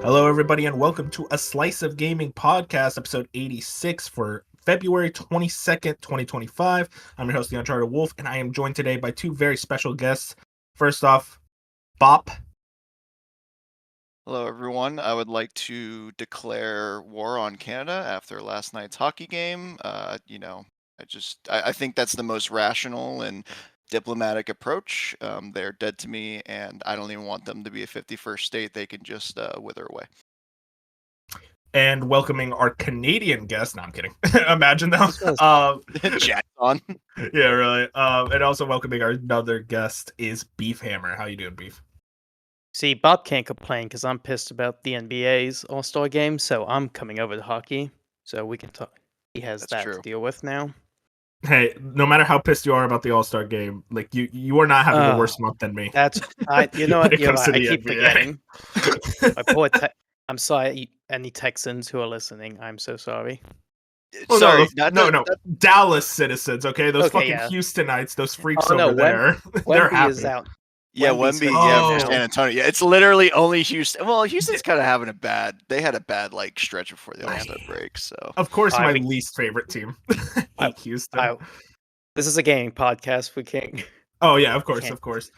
Hello, everybody, and welcome to A Slice of Gaming Podcast, episode 86 for February 22nd, 2025. I'm your host, the Uncharted Wolf, and I am joined today by two very special guests. First off, Bop. Hello, everyone. I would like to declare war on Canada after last night's hockey game. I think that's the most rational and diplomatic approach. They're dead to me, and I don't even want them to be a 51st state. They can just wither away. And welcoming our Canadian guest. No, I'm kidding. Imagine that. Jack on. Yeah, really. And also welcoming our another guest is Beef Hammer. How you doing, Beef? See, Bob can't complain because I'm pissed about the NBA's All-Star game, so I'm coming over to hockey, so we can talk. He has That's that true. to deal with now. Hey, no matter how pissed you are about the All-Star game, like you are not having a worse month than me. You know what? You're right. I keep forgetting. I'm sorry, any Texans who are listening. I'm so sorry. Oh, Sorry, no. Dallas citizens, okay? Those Okay, fucking yeah. Houstonites, those freaks Oh, no, over there. They're Wemby happy. is out. Yeah, Wemby's Wemby. gonna Yeah, be for out. San Antonio. Yeah, it's literally only Houston. Well, Houston's kind of having a bad. They had a bad stretch before the All-Star break. So Of course, my we- least favorite team. I hate Houston. This is a gaming podcast. We can't. Oh yeah, of course.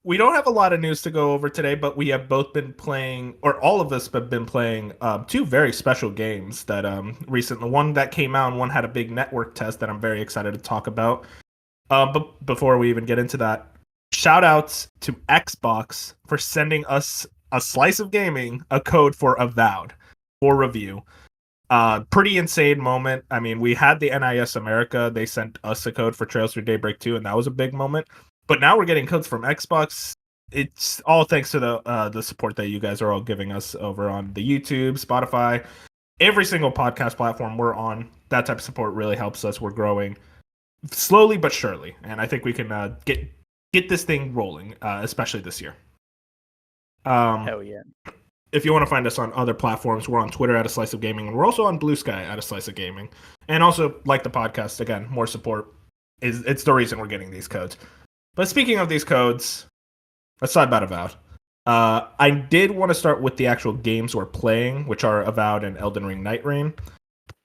We don't have a lot of news to go over today, but we have both been playing, or all of us have been playing, two very special games that recently. One that came out, and one had a big network test that I'm very excited to talk about. But before we even get into that, shout outs to Xbox for sending us a slice of gaming, a code for Avowed for review. Pretty insane moment. I mean, we had the NIS America. They sent us a code for Trails Through Daybreak 2, and that was a big moment. But now we're getting codes from Xbox. It's all thanks to the support that you guys are all giving us over on the YouTube, Spotify, every single podcast platform we're on. That type of support really helps us. We're growing slowly but surely, and I think we can get this thing rolling, especially this year. Hell yeah. If you want to find us on other platforms, we're on Twitter at A Slice of Gaming, and we're also on Blue Sky at A Slice of Gaming. And also, like the podcast, again, more support it's the reason we're getting these codes. But speaking of these codes, let's talk about Avowed. I did want to start with the actual games we're playing, which are Avowed and Elden Ring Nightreign.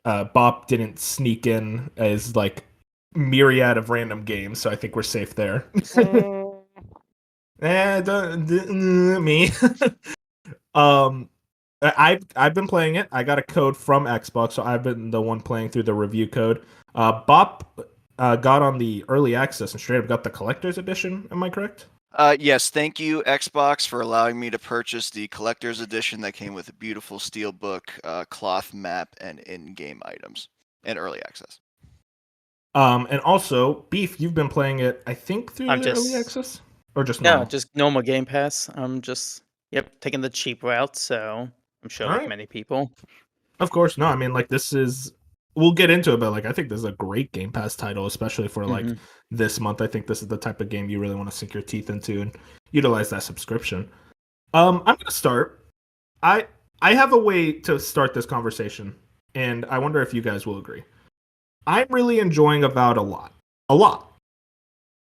Bop didn't sneak in as like myriad of random games, so I think we're safe there. Me. I've been playing it. I got a code from Xbox, so I've been the one playing through the review code. Bop got on the early access and straight up got the collector's edition. Am I correct? yes, thank you, Xbox, for allowing me to purchase the collector's edition that came with a beautiful steelbook, cloth map, and in-game items, and early access. And also, Beef, you've been playing it, I think, through early access? Or just normal? No, just normal Game Pass. I'm just taking the cheap route, so I'm sure like many people. Of course, no. I mean, like this is. We'll get into it, but like I think this is a great Game Pass title, especially for like this month. I think this is the type of game you really want to sink your teeth into and utilize that subscription. I'm gonna start. I have a way to start this conversation, and I wonder if you guys will agree. I'm really enjoying Avowed a lot. A lot.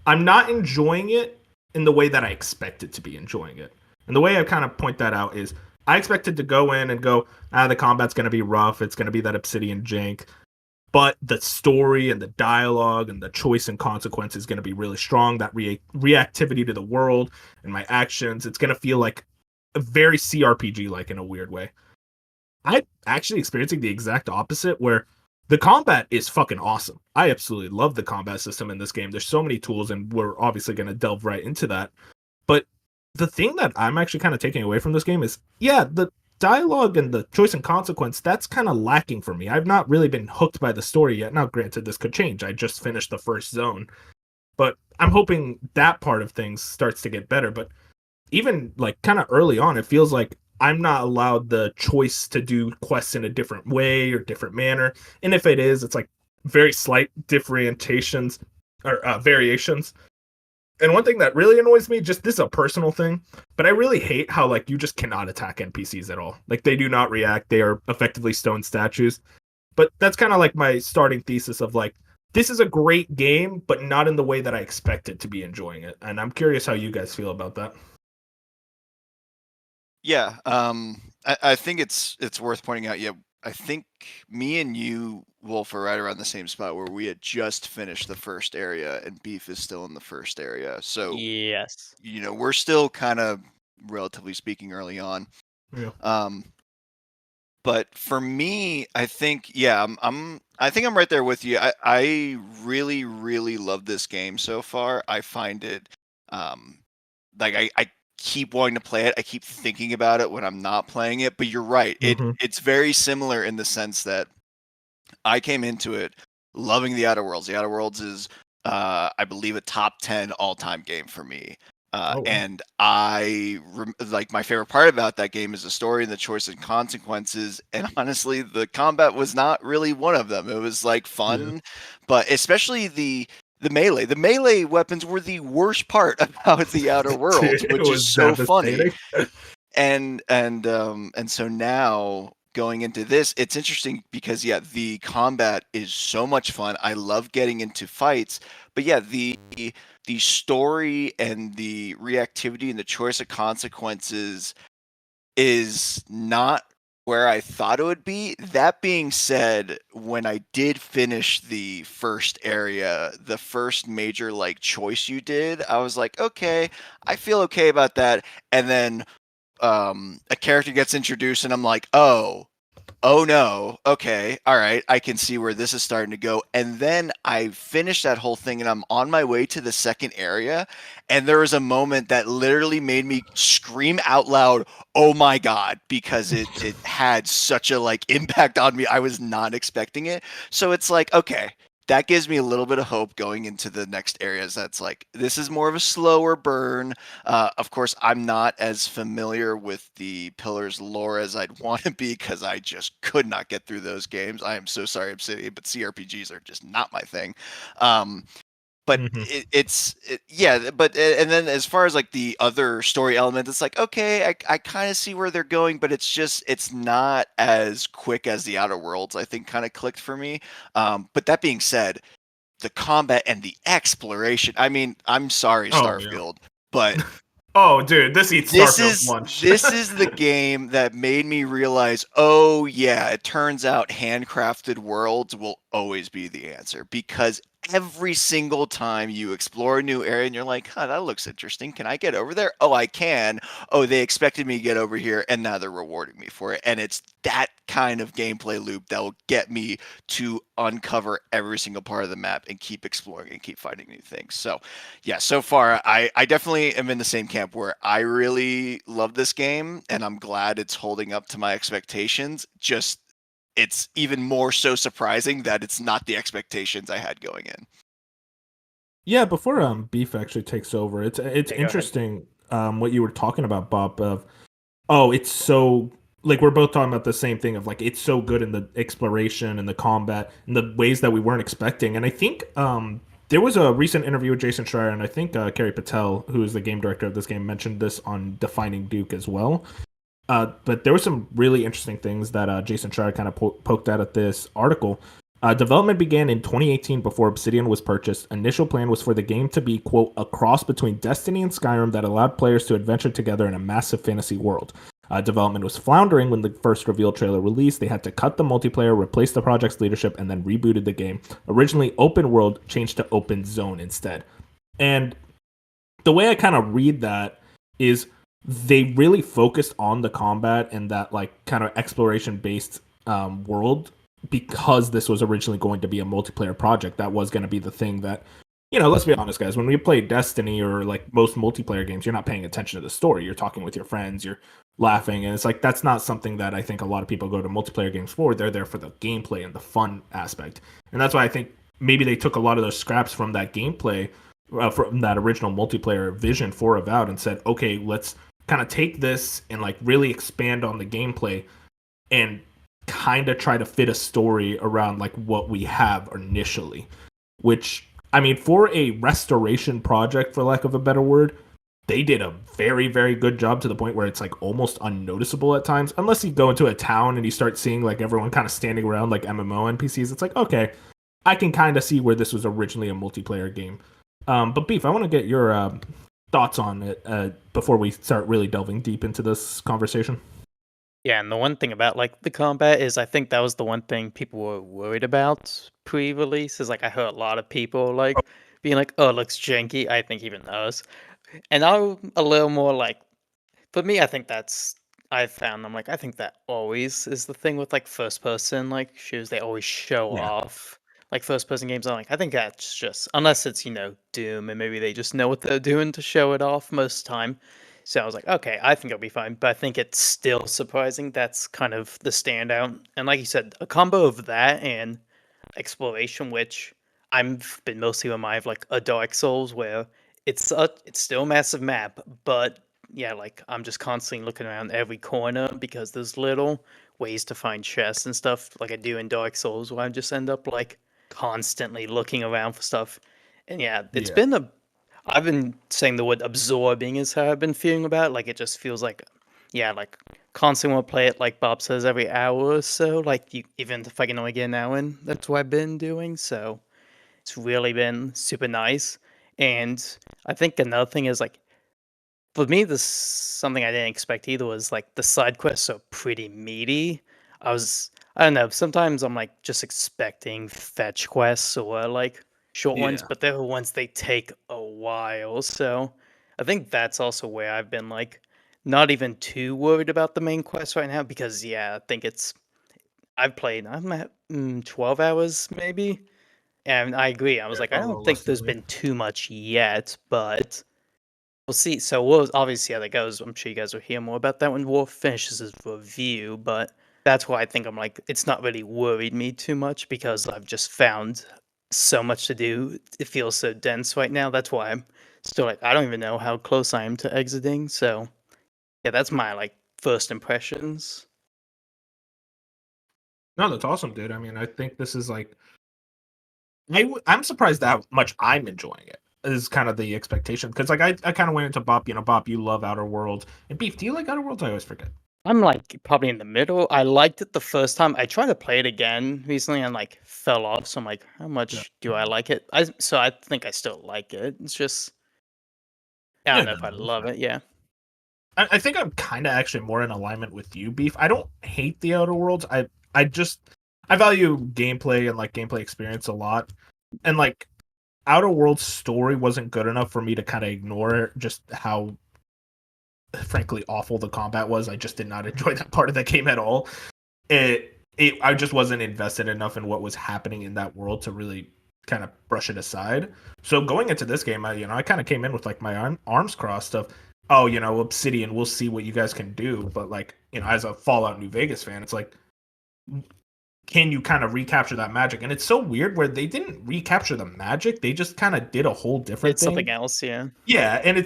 I'm not enjoying it in the way that I expected to be enjoying it. And the way I kind of point that out is I expected to go in and go, the combat's going to be rough. It's going to be that Obsidian jank. But the story and the dialogue and the choice and consequence is going to be really strong. That reactivity to the world and my actions, it's going to feel like a very CRPG-like in a weird way. I'm actually experiencing the exact opposite, where the combat is fucking awesome. I absolutely love the combat system in this game. There's so many tools, and we're obviously going to delve right into that. But the thing that I'm actually kind of taking away from this game is, the dialogue and the choice and consequence, that's kind of lacking for me. I've not really been hooked by the story yet. Now, granted, this could change. I just finished the first zone. But I'm hoping that part of things starts to get better. But even like kind of early on, it feels like I'm not allowed the choice to do quests in a different way or different manner. And if it is, it's like very slight differentiations or variations. And one thing that really annoys me, just this is a personal thing, but I really hate how like you just cannot attack NPCs at all. Like they do not react. They are effectively stone statues. But that's kind of like my starting thesis of like, this is a great game, but not in the way that I expected to be enjoying it. And I'm curious how you guys feel about that. Yeah, I think it's worth pointing out. Yeah, I think me and you, Wolf, are right around the same spot where we had just finished the first area, and Beef is still in the first area. So Yes. we're still kind of, relatively speaking, early on. Yeah. But for me, I think, yeah, I think I'm right there with you. I really, really love this game so far. I find it, um, like I keep wanting to play it. I keep thinking about it when I'm not playing it. But you're right. Mm-hmm. It's very similar in the sense that I came into it loving the Outer Worlds. The Outer Worlds is, I believe, a top 10 all-time game for me. Oh, wow. And like my favorite part about that game is the story and the choice and consequences. And honestly, the combat was not really one of them. It was like Yeah. fun, but especially the melee. The melee weapons were the worst part about the Outer Worlds, Dude, it which is was so funny. devastating. And so now going into this, it's interesting because yeah, the combat is so much fun. I love getting into fights, but yeah, the story and the reactivity and the choice of consequences is not where I thought it would be. That being said, when I did finish the first area, the first major like choice you did, I was like, okay, I feel okay about that. And then a character gets introduced and I'm like, oh no, okay, all right, I can see where this is starting to go. And then I finish that whole thing and I'm on my way to the second area, and there was a moment that literally made me scream out loud, oh my god, because it had such a like impact on me. I was not expecting it. So it's like, okay, that gives me a little bit of hope going into the next areas. That's like, this is more of a slower burn. Of course, I'm not as familiar with the Pillars lore as I'd want to be because I just could not get through those games. I am so sorry, Obsidian, but CRPGs are just not my thing. But Mm-hmm. yeah. But and then as far as like the other story element, it's like, okay, I kind of see where they're going, but it's not as quick as the Outer Worlds. I think kind of clicked for me. But that being said, the combat and the exploration. I mean, I'm sorry, Oh, yeah. Starfield, but Oh, dude, this eats this Starfield is lunch. this is the game that made me realize, oh yeah, it turns out handcrafted worlds will always be the answer, because every single time you explore a new area and you're like, huh, that looks interesting. Can I get over there? Oh, I can. Oh, they expected me to get over here and now they're rewarding me for it. And it's that kind of gameplay loop that will get me to uncover every single part of the map and keep exploring and keep finding new things. So yeah, so far I definitely am in the same camp where I really love this game and I'm glad it's holding up to my expectations. Just it's even more so surprising that it's not the expectations I had going in. Yeah, before Beef actually takes over, it's Yeah, go ahead. interesting what you were talking about, Bob, of oh, it's so like we're both talking about the same thing of like it's so good in the exploration and the combat and the ways that we weren't expecting. And I think there was a recent interview with Jason Schreier, and I think Kerry Patel, who is the game director of this game, mentioned this on Defining Duke as well. But there were some really interesting things that Jason Schreier kind of poked out at this article. Development began in 2018 before Obsidian was purchased. Initial plan was for the game to be, quote, a cross between Destiny and Skyrim that allowed players to adventure together in a massive fantasy world. Development was floundering when the first reveal trailer released. They had to cut the multiplayer, replace the project's leadership, and then rebooted the game. Originally open world, changed to open zone instead. And the way I kind of read that is they really focused on the combat and that like kind of exploration based world because this was originally going to be a multiplayer project. That was going to be the thing that, let's be honest, guys, when we play Destiny or like most multiplayer games, you're not paying attention to the story. You're talking with your friends, you're laughing. And it's like, that's not something that I think a lot of people go to multiplayer games for. They're there for the gameplay and the fun aspect. And that's why I think maybe they took a lot of those scraps from that gameplay, from that original multiplayer vision for Avowed, and said, okay, let's kind of take this and like really expand on the gameplay and kind of try to fit a story around like what we have initially, which I mean, for a restoration project, for lack of a better word, they did a very, very good job to the point where it's like almost unnoticeable at times. Unless you go into a town and you start seeing like everyone kind of standing around like MMO NPCs, it's like, okay, I can kind of see where this was originally a multiplayer game. But Beef, I want to get thoughts on it before we start really delving deep into this conversation? Yeah, and the one thing about like the combat is I think that was the one thing people were worried about pre-release is like I heard a lot of people like being like, "Oh, it looks janky." I think even us. And I'm a little more like for me, I think that's I'm like I think that always is the thing with like first person like shooters. They always show Yeah. off like first person games. I'm like I think that's just unless it's Doom and maybe they just know what they're doing to show it off most time. So I was like, okay, I think it'll be fine. But I think it's still surprising. That's kind of the standout. And like you said, a combo of that and exploration, which I've been mostly on my like a Dark Souls where it's still a massive map, but yeah, like I'm just constantly looking around every corner because there's little ways to find chests and stuff like I do in Dark Souls where I just end up like constantly looking around for stuff. And yeah, it's Yeah. been a I've been saying the word absorbing is how I've been feeling about it. Like it just feels like yeah, like constantly want to play it like Bob says every hour or so. Like you, even if I can only get an hour in, that's what I've been doing. So it's really been super nice. And I think another thing is like for me, this something I didn't expect either was like the side quests are pretty meaty. I don't know, sometimes I'm like just expecting fetch quests or like short ones, Yeah. but they're the ones they take a while. So I think that's also where I've been like not even too worried about the main quest right now because yeah, I think I'm at 12 hours maybe. And I agree. I was Yeah, like, I probably a don't little less think than there's me. been too much yet, but we'll see. So we'll obviously see how that goes. I'm sure you guys will hear more about that when Wolf finishes his review, but that's why I think I'm like, it's not really worried me too much because I've just found so much to do. It feels so dense right now. That's why I'm still like, I don't even know how close I am to exiting. So yeah, that's my like first impressions. No, that's awesome, dude. I mean, I think this is like I'm surprised how much I'm enjoying it. Is kind of the expectation because like I kind of went into Bop. Bop, you love Outer Worlds and Beef. Do you like Outer Worlds? I always forget. I'm like probably in the middle. I liked it the first time. I tried to play it again recently and like fell off. So I'm like, how Yeah. much do I like it? So I think I still like it. It's just I don't Yeah, know no, if I no, that's love fine. it. Yeah. I think I'm kind of actually more in alignment with you, Beef. I don't hate the Outer Worlds. I just I value gameplay and like gameplay experience a lot, and like Outer Worlds story wasn't good enough for me to kind of ignore just how frankly awful the combat was. I just did not enjoy that part of the game at all. I just wasn't invested enough in what was happening in that world to really kind of brush it aside. So going into this game, I kind of came in with like my arms crossed of, oh, Obsidian, we'll see what you guys can do. But like, as a Fallout New Vegas fan, it's like, can you kind of recapture that magic? And it's so weird where they didn't recapture the magic; they just kind of did a whole different It's thing. something else. Yeah. Yeah, and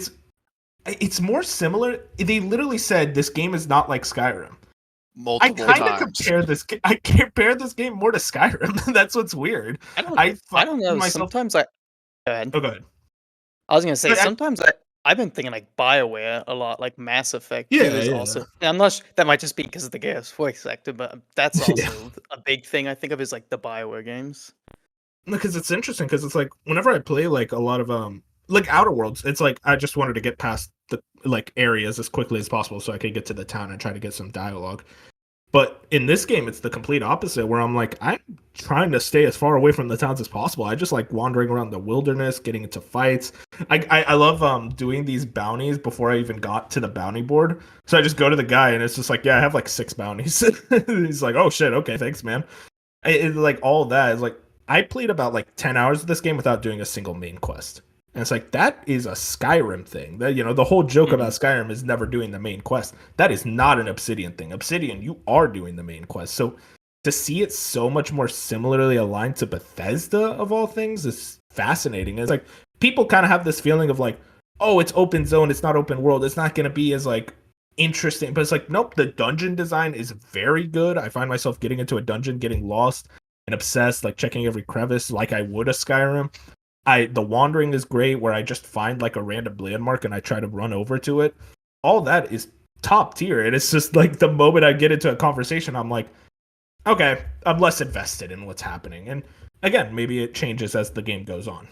it's more similar. They literally said this game is not like Skyrim. I multiple kind of times. compare this. I compare this game more to Skyrim. That's what's weird. I don't. I I find don't know. myself. Sometimes I. Go ahead. Oh, go ahead. I was gonna say I, sometimes I've been thinking like Bioware a lot. Like Mass Effect 2 yeah, is yeah, also. And I'm not. That might just be because of the Gears voice actor, but that's yeah. also a big thing I think of is like the Bioware games. Because it's interesting. Because it's like whenever I play like a lot of like Outer Worlds, it's like I just wanted to get past the like areas as quickly as possible so I could get to the town and try to get some dialogue. But in this game, it's the complete opposite, where I'm like, I'm trying to stay as far away from the towns as possible. I just like wandering around the wilderness, getting into fights. I love doing these bounties before I even got to the bounty board. So I just go to the guy and it's just like, yeah, I have like 6 bounties. He's like, oh shit, okay, thanks, man. Like all of that is like I played about like 10 hours of this game without doing a single main quest. And it's like that is a Skyrim thing. That the whole joke about Mhm. Skyrim is never doing the main quest. That is not an Obsidian thing. Obsidian, you are doing the main quest. So to see it so much more similarly aligned to Bethesda of all things is fascinating. It's like people kind of have this feeling of like, oh, it's open zone, it's not open world, it's not going to be as like interesting. But it's like, nope, the dungeon design is very good. I find myself getting into a dungeon, getting lost and obsessed, like checking every crevice like I would a Skyrim. The wandering is great where I just find like a random landmark and I try to run over to it. All that is top tier. And it's just like the moment I get into a conversation, I'm like, okay, I'm less invested in what's happening. And again, maybe it changes as the game goes on.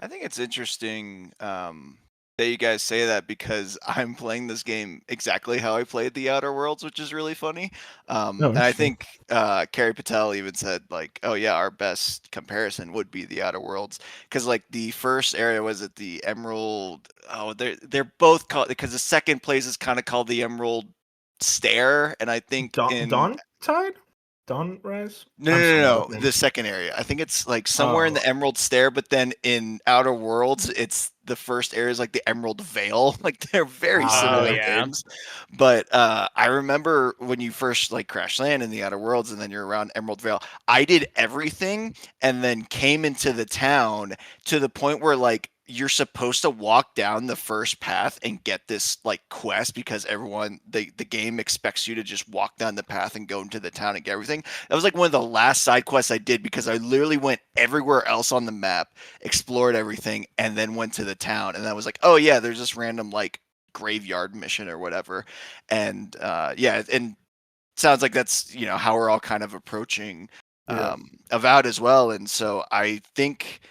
I think it's interesting that you guys say that because I'm playing this game exactly how I played the Outer Worlds, which is really funny. Oh, And I interesting. think Carrie Patel even said like, "Oh yeah, our best comparison would be the Outer Worlds," because like the first area was at the Emerald. Oh, they're both called because the second place is kind of called the Emerald Stair, and I think in Dawn Tide? Dawn Rise? no, I'm no, sorry, no, what no. name? The second area. I think it's like somewhere in Oh, the Emerald Stair, but then in Outer Worlds, it's the first area is like the Emerald Veil. Like they're very Oh similar okay. yeah. names. But I remember when you first like crash land in the Outer Worlds and then you're around Emerald Veil, I did everything and then came into the town to the point where like you're supposed to walk down the first path and get this like quest because the game expects you to just walk down the path and go into the town and get everything. That was like one of the last side quests I did because I literally went everywhere else on the map, explored everything, and then went to the town. And I was like, oh yeah, there's this random like graveyard mission or whatever. And yeah, and sounds like that's how we're all kind of approaching Yeah. Avowed as well. And so I think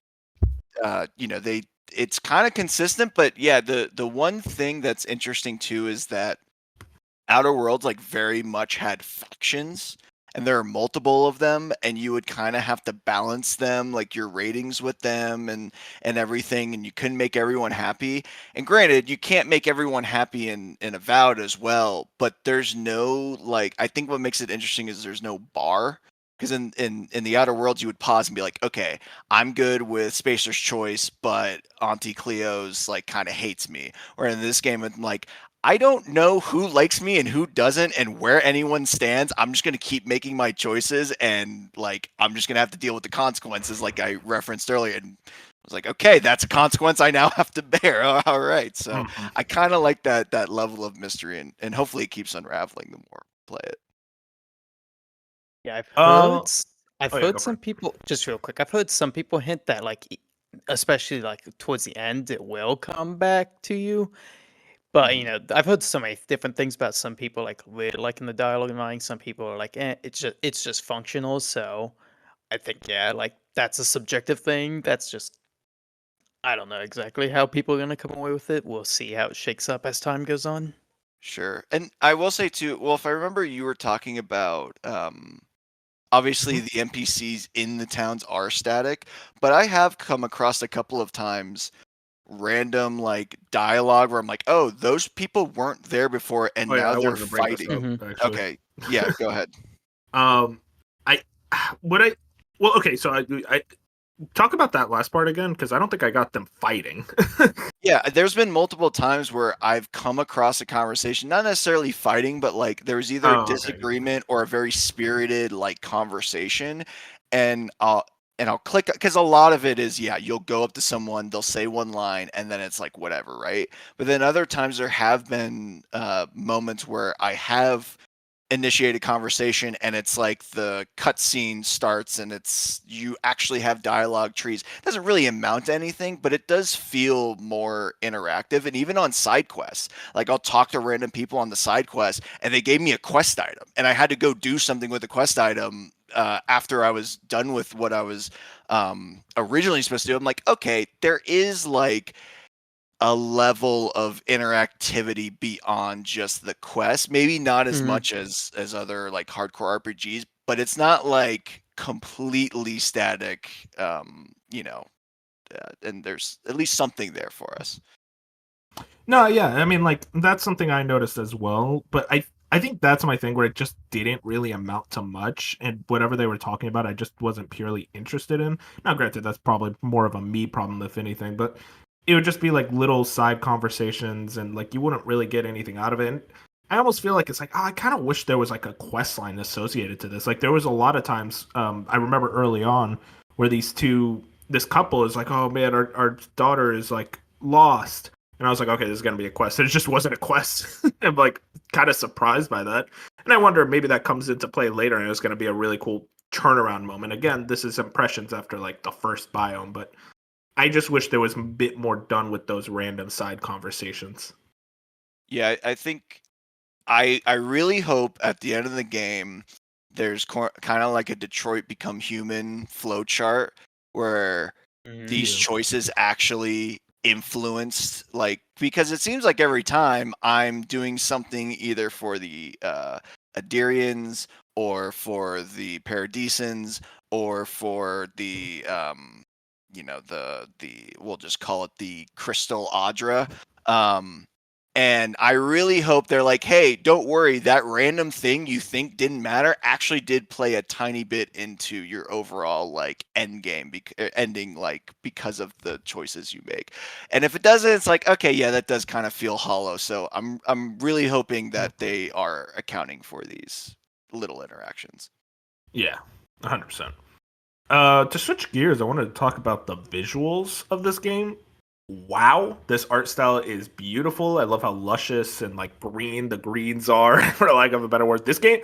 they it's kind of consistent, but yeah, the one thing that's interesting too is that Outer Worlds like very much had factions and there are multiple of them and you would kind of have to balance them like your ratings with them and everything and you couldn't make everyone happy. And granted, you can't make everyone happy in Avowed as well, but there's no like I think what makes it interesting is there's no bar. Because in the Outer Worlds, you would pause and be like, okay, I'm good with Spacer's Choice, but Auntie Cleo's like kind of hates me. Or in this game, I'm like, I don't know who likes me and who doesn't and where anyone stands. I'm just going to keep making my choices and like I'm just going to have to deal with the consequences like I referenced earlier. And I was like, okay, that's a consequence I now have to bear. All right. So Mhm. I kind of like that level of mystery and hopefully it keeps unraveling the more I play it. Yeah, Uh, I've oh yeah, heard go for some it. people just real quick. I've heard some people hint that like especially like towards the end it will come back to you. But Mhm. I've heard so many different things about some people like really liking the dialogue and writing. Some people are like, it's just functional. So I think yeah, like that's a subjective thing. That's just I don't know exactly how people are gonna come away with it. We'll see how it shakes up as time goes on. Sure. And I will say too, well, if I remember you were talking about obviously Mhm. the NPCs in the towns are static, but I have come across a couple of times random like dialogue where I'm like, "Oh, those people weren't there before and Oh yeah, now I they're wanted to bring this fighting." up Hmm. actually. Okay. Yeah, go ahead. Um, I what I well okay, so I talk about that last part again because I don't think I got them fighting. Yeah, there's been multiple times where I've come across a conversation, not necessarily fighting, but like there was either a Oh, okay, gotcha. disagreement or a very spirited like conversation, and I'll click because a lot of it is yeah, you'll go up to someone, they'll say one line, and then it's like whatever, right? But then other times there have been moments where I have initiate a conversation and it's like the cutscene starts and it's you actually have dialogue trees. It doesn't really amount to anything, but it does feel more interactive. And even on side quests, like I'll talk to random people on the side quest and they gave me a quest item and I had to go do something with the quest item after I was done with what I was originally supposed to do. I'm like, okay, there is like a level of interactivity beyond just the quest. Maybe not as Hmm. much as other like hardcore RPGs, but it's not like completely static. And there's at least something there for us. No, yeah, I mean, like that's something I noticed as well. But I think that's my thing where it just didn't really amount to much, and whatever they were talking about, I just wasn't purely interested in. Now, granted, that's probably more of a me problem if anything, but it would just be like little side conversations, and like you wouldn't really get anything out of it. And I almost feel like it's like I kind of wish there was like a quest line associated to this. Like there was a lot of times I remember early on where this couple is like, oh man, our daughter is like lost, and I was like, okay, this is gonna be a quest. And it just wasn't a quest. I'm like kind of surprised by that. And I wonder maybe that comes into play later and it's gonna be a really cool turnaround moment. Again, this is impressions after like the first biome, but I just wish there was a bit more done with those random side conversations. Yeah, I think I really hope at the end of the game there's kind of like a Detroit Become Human flowchart where these Yeah. choices actually influenced, like, because it seems like every time I'm doing something either for the Adirians or for the Paradisans or for the the we'll just call it the Crystal Adra. And I really hope they're like, hey, don't worry, that random thing you think didn't matter actually did play a tiny bit into your overall like end game ending, like because of the choices you make. And if it doesn't, it's like, okay, yeah, that does kind of feel hollow. So I'm really hoping that they are accounting for these little interactions. Yeah, 100%. To switch gears, I wanted to talk about the visuals of this game. Wow, this art style is beautiful. I love how luscious and like green the greens are, for lack of a better word. This game,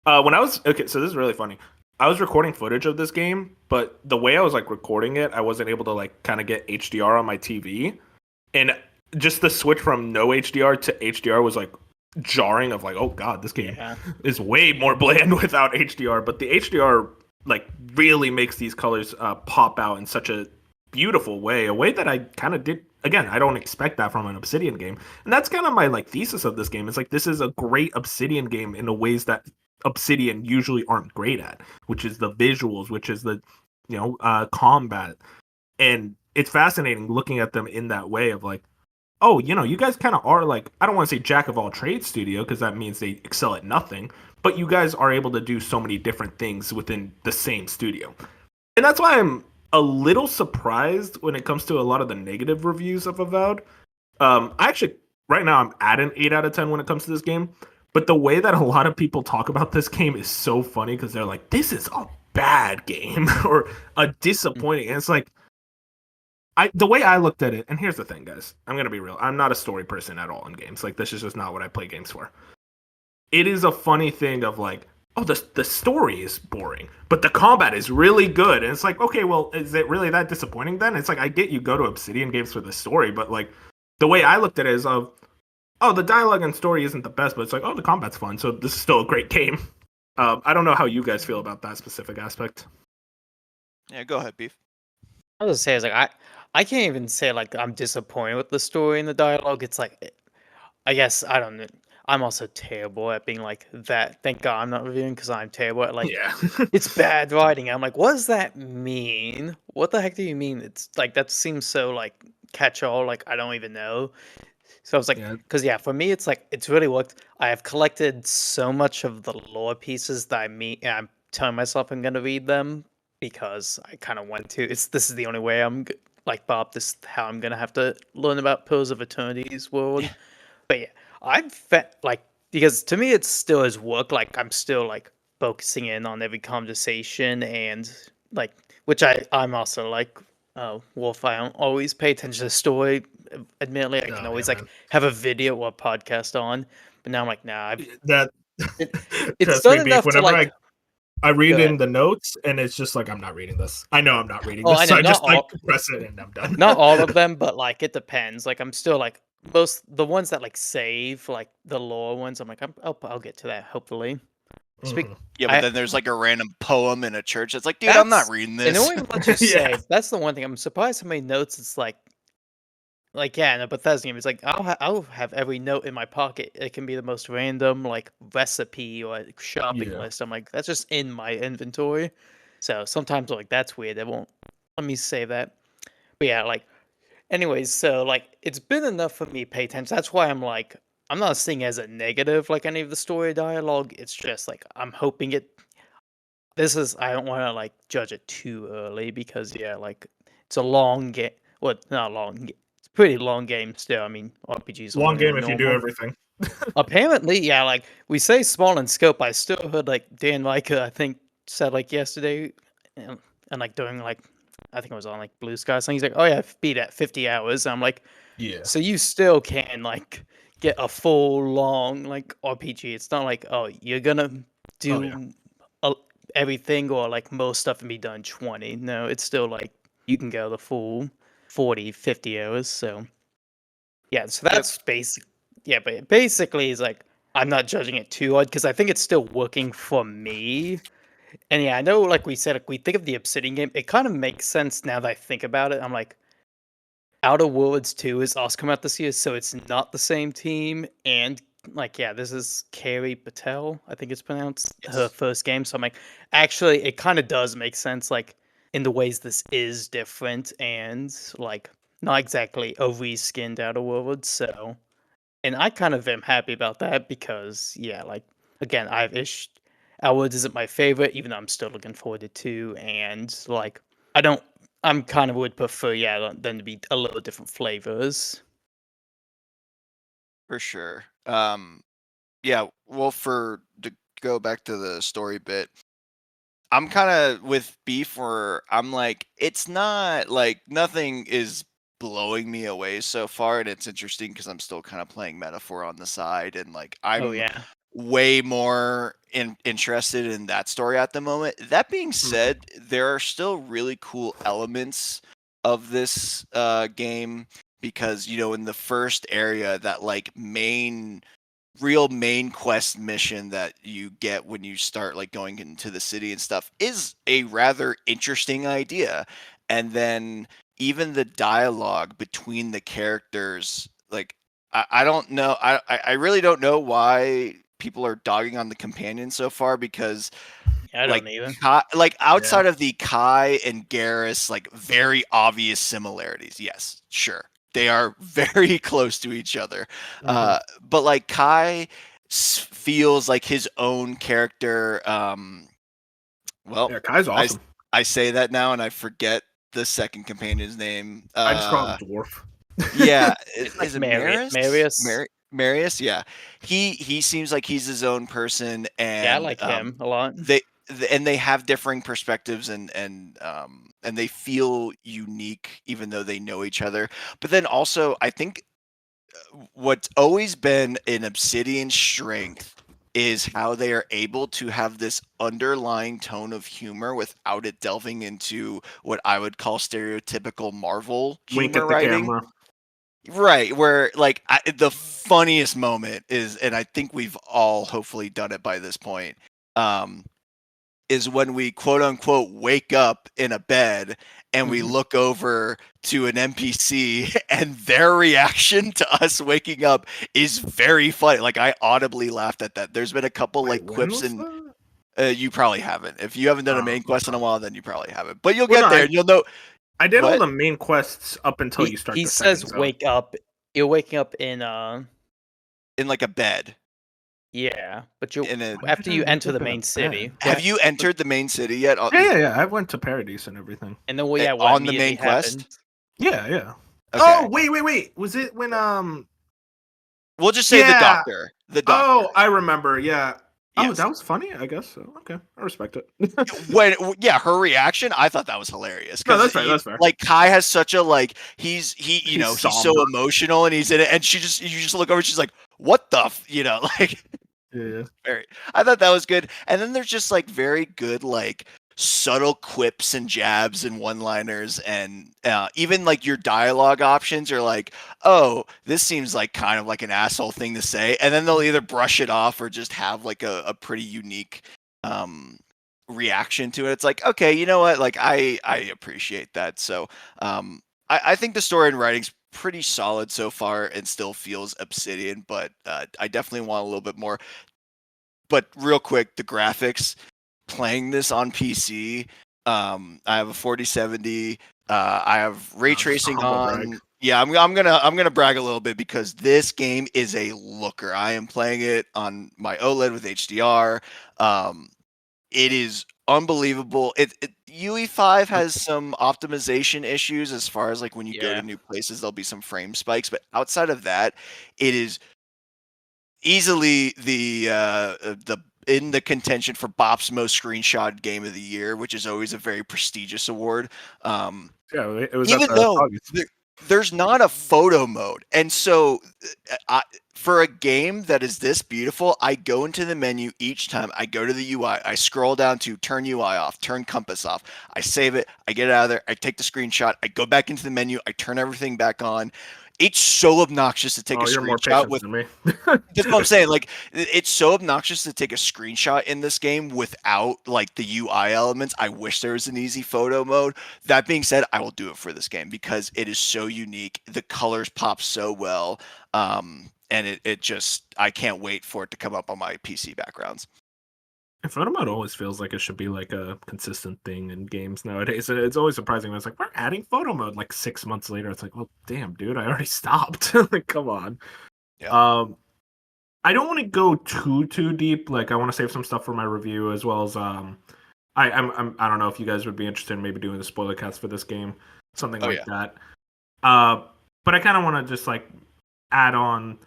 when I was okay, so this is really funny. I was recording footage of this game, but the way I was like recording it, I wasn't able to like kind of get HDR on my TV, and just the switch from no HDR to HDR was like jarring. Of like, oh god, this game is way more bland without HDR. But the HDR like really makes these colors pop out in such a beautiful way, a way that I kind of did. Again, I don't expect that from an Obsidian game, and that's kind of my like thesis of this game. It's like this is a great Obsidian game in the ways that Obsidian usually aren't great at, which is the visuals, which is the combat, and it's fascinating looking at them in that way of like, oh, you guys kind of are like, I don't want to say jack of all trades studio because that means they excel at nothing, but you guys are able to do so many different things within the same studio. And that's why I'm a little surprised when it comes to a lot of the negative reviews of Avowed. I actually, right now, I'm at an 8 out of 10 when it comes to this game. But the way that a lot of people talk about this game is so funny because they're like, this is a bad game or a disappointing. And it's like, the way I looked at it, and here's the thing, guys. I'm going to be real. I'm not a story person at all in games. Like, this is just not what I play games for. It is a funny thing of like, oh, the story is boring, but the combat is really good. And it's like, okay, well, is it really that disappointing then? It's like, I get you go to Obsidian games for the story, but like, the way I looked at it is of, oh, the dialogue and story isn't the best, but it's like, oh, the combat's fun, so this is still a great game. I don't know how you guys feel about that specific aspect. Yeah, go ahead, Beef. I was gonna say, I can't even say like I'm disappointed with the story and the dialogue. It's like, I guess I don't know. I'm also terrible at being like that. Thank God I'm not reviewing because I'm terrible at like, Yeah. it's bad writing. I'm like, what does that mean? What the heck do you mean? It's like that seems so like catch all. Like I don't even know. So I was like, Yeah. because yeah, for me it's like it's really worked. I have collected so much of the lore pieces that I'm telling myself I'm gonna read them because I kind of want to. This is the only way like Bob. This is how I'm gonna have to learn about Pillars of Eternity's world. But yeah, like because to me it still is work. Like I'm still like focusing in on every conversation and like which I'm also like Wolf. I don't always pay attention to the story. Admittedly, I can always like have a video or a podcast on. But now I'm like, nah. That It's trust me, done Beef. enough to Whenever like. I read Go ahead. in the notes, and it's just like, I'm not reading this. I know I'm not reading Oh, this, I so know I not just like all. press it and I'm done. Not all of them, but like it depends. Like I'm still like most the ones that like save like the lore ones. I'm like I'll get to that hopefully. Speak. Yeah, but then there's like a random poem in a church. It's like, dude, I'm not That's reading and it this. won't even let you Yeah. save. That's the one thing I'm surprised how many notes it's like yeah, in a Bethesda game, it's like I'll have every note in my pocket. It can be the most random like recipe or like, shopping Yeah. list. I'm like that's just in my inventory. So sometimes like that's weird. They won't let me save that. But yeah, like anyways, so like it's been enough for me to pay attention. That's why I'm like I'm not seeing it as a negative like any of the story dialogue. It's just like I'm hoping it. This is I don't want to like judge it too early because yeah, like it's a long game. Well, not long. It's a pretty long game still. I mean, RPGs are Long longer game than if you do normal. everything. Apparently, yeah. Like we say, small in scope. I still heard like Dan Micah, I think, said like yesterday, and like doing like I think it was on like Blue Sky. So he's like, "Oh yeah, beat at 50 hours." I'm like, Yeah. "So you still can like get a full long like RPG? It's not like oh you're gonna do everything or like most stuff and be done 20. No, it's still like you can go the full 40, 50 hours. So yeah, so that's basic. Yeah, but basically, it's like I'm not judging it too hard because I think it's still working for me. And yeah, I know, like we said, we think of the Obsidian game. It kind of makes sense now that I think about it. I'm like, Outer Worlds 2 is also come out this year, so it's not the same team. And like, yeah, this is Kari Patel, I think it's pronounced, her Yes. first game. So I'm like, actually, it kind of does make sense, like in the ways this is different and like not exactly a reskinned Outer Worlds. So, and I kind of am happy about that because, yeah, like again, Outer Worlds isn't my favorite, even though I'm still looking forward to 2. And like, I don't I'm kind of would prefer, yeah, them to be a little different flavors. For sure. Yeah, well, to go back to the story bit, I'm kind of with beef where I'm like, it's not like nothing is blowing me away so far, and it's interesting because I'm still kind of playing Metaphor on the side, and like Oh I'm yeah. way more interested in that story at the moment. That being Mhm. said, there are still really cool elements of this game because in the first area, that like main quest mission that you get when you start like going into the city and stuff is a rather interesting idea. And then even the dialogue between the characters, like I don't know, I really don't know why people are dogging on the companion so far, because Yeah, I like don't either. like Yeah. outside of the Kai and Garrus, like very obvious similarities. Yes, sure. They are very close to each other. Mhm. But like Kai feels like his own character. Well, Yeah, Kai's I awesome. I say that now and I forget the second companion's name. I just call him Dwarf. Yeah, It's like is it Maris? Marius. Marius, yeah. He seems like he's his own person, Yeah, I and like him a lot. they have differing perspectives, and they feel unique even though they know each other. But then also, I think what's always been an Obsidian strength is how they are able to have this underlying tone of humor without it delving into what I would call stereotypical Marvel Wink humor at the writing. camera. Right, where like the funniest moment is, and I think we've all hopefully done it by this point, um, is when we quote unquote wake up in a bed and we Mhm. look over to an NPC and their reaction to us waking up is very funny. Like I audibly laughed at that. There's been a couple Wait, like when quips, was and that? you probably haven't. If you haven't done a Oh, main quest in a okay. while, then you probably haven't. But you'll Well, no, get there and you'll know I did all what the main quests up until you start He the second says zone. wake up. You're waking up in in like a bed yeah, but you in a. When after did I you wake enter the up in a main city. bed? Have you entered the main city yet Yeah, yeah, yeah. I went to Paradise and everything. And then well, yeah, what on the immediately main happened? quest? Yeah, yeah. Okay, Oh, wait. Was it when we'll just say the yeah. doctor. The doctor. Oh, I remember. Yeah. Oh, Yes. that was funny, I guess. So, okay. I respect it. Yeah, her reaction, I thought that was hilarious No, because that's fair. That's fair. like Kai has such a like He's he's so somber. emotional and he's in it, and you just look over and she's like, what the like Yeah. very. I thought that was good, and then there's just like very good like subtle quips and jabs and one-liners, and even like your dialogue options are like, oh, this seems like kind of like an asshole thing to say, and then they'll either brush it off or just have like a pretty unique um reaction to it. It's like, okay, you know what, like I appreciate that. So I think the story and writing's pretty solid so far and still feels Obsidian, but I definitely want a little bit more. But real quick, the graphics, playing this on PC, I have a 4070. I have ray No, just a tracing humble brag. on. Yeah, I'm gonna brag a little bit because this game is a looker. I am playing it on my OLED with HDR. Um, it is unbelievable. UE5 has some optimization issues as far as like when you go to Yeah. new places, there'll be some frame spikes. But outside of that, it is easily the in the contention for Bop's most screenshot game of the year, which is always a very prestigious award. Um, Yeah, it was at even the though August. there's not a photo mode, and so for a game that is this beautiful, I go into the menu each time. I go to the UI, I scroll down to turn UI off, turn compass off. I save it, I get it out of there, I take the screenshot, I go back into the menu, I turn everything back on. It's so obnoxious to take a you're more screenshot patient with. than me. That's what I'm saying. Like, it's so obnoxious to take a screenshot in this game without like the UI elements. I wish there was an easy photo mode. That being said, I will do it for this game because it is so unique. The colors pop so well, and it just I can't wait for it to come up on my PC backgrounds. Photo mode always feels like it should be like a consistent thing in games nowadays. It's always surprising when it's like we're adding photo mode like 6 months later. It's like, well, damn, dude, I already stopped. Like, come on. Yeah. I don't want to go too deep. Like, I want to save some stuff for my review as well as I don't know if you guys would be interested in maybe doing the spoiler cast for this game, something Oh like yeah. that. But I kind of want to just like add on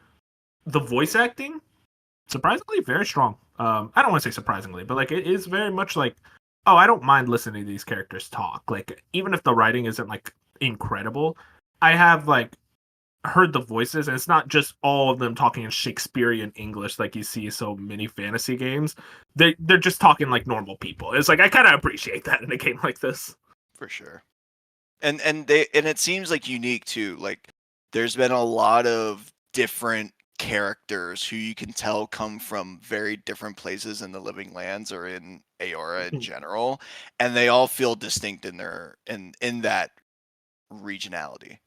the voice acting. Surprisingly, very strong. I don't want to say surprisingly, but like it is very much like, oh, I don't mind listening to these characters talk. Like even if the writing isn't like incredible, I have like heard the voices, and it's not just all of them talking in Shakespearean English like you see so many fantasy games. They're just talking like normal people. It's like I kind of appreciate that in a game like this. For sure. And it seems like unique too. Like there's been a lot of different characters who you can tell come from very different places in the Living Lands or in Aora in general, and they all feel distinct in their in that regionality.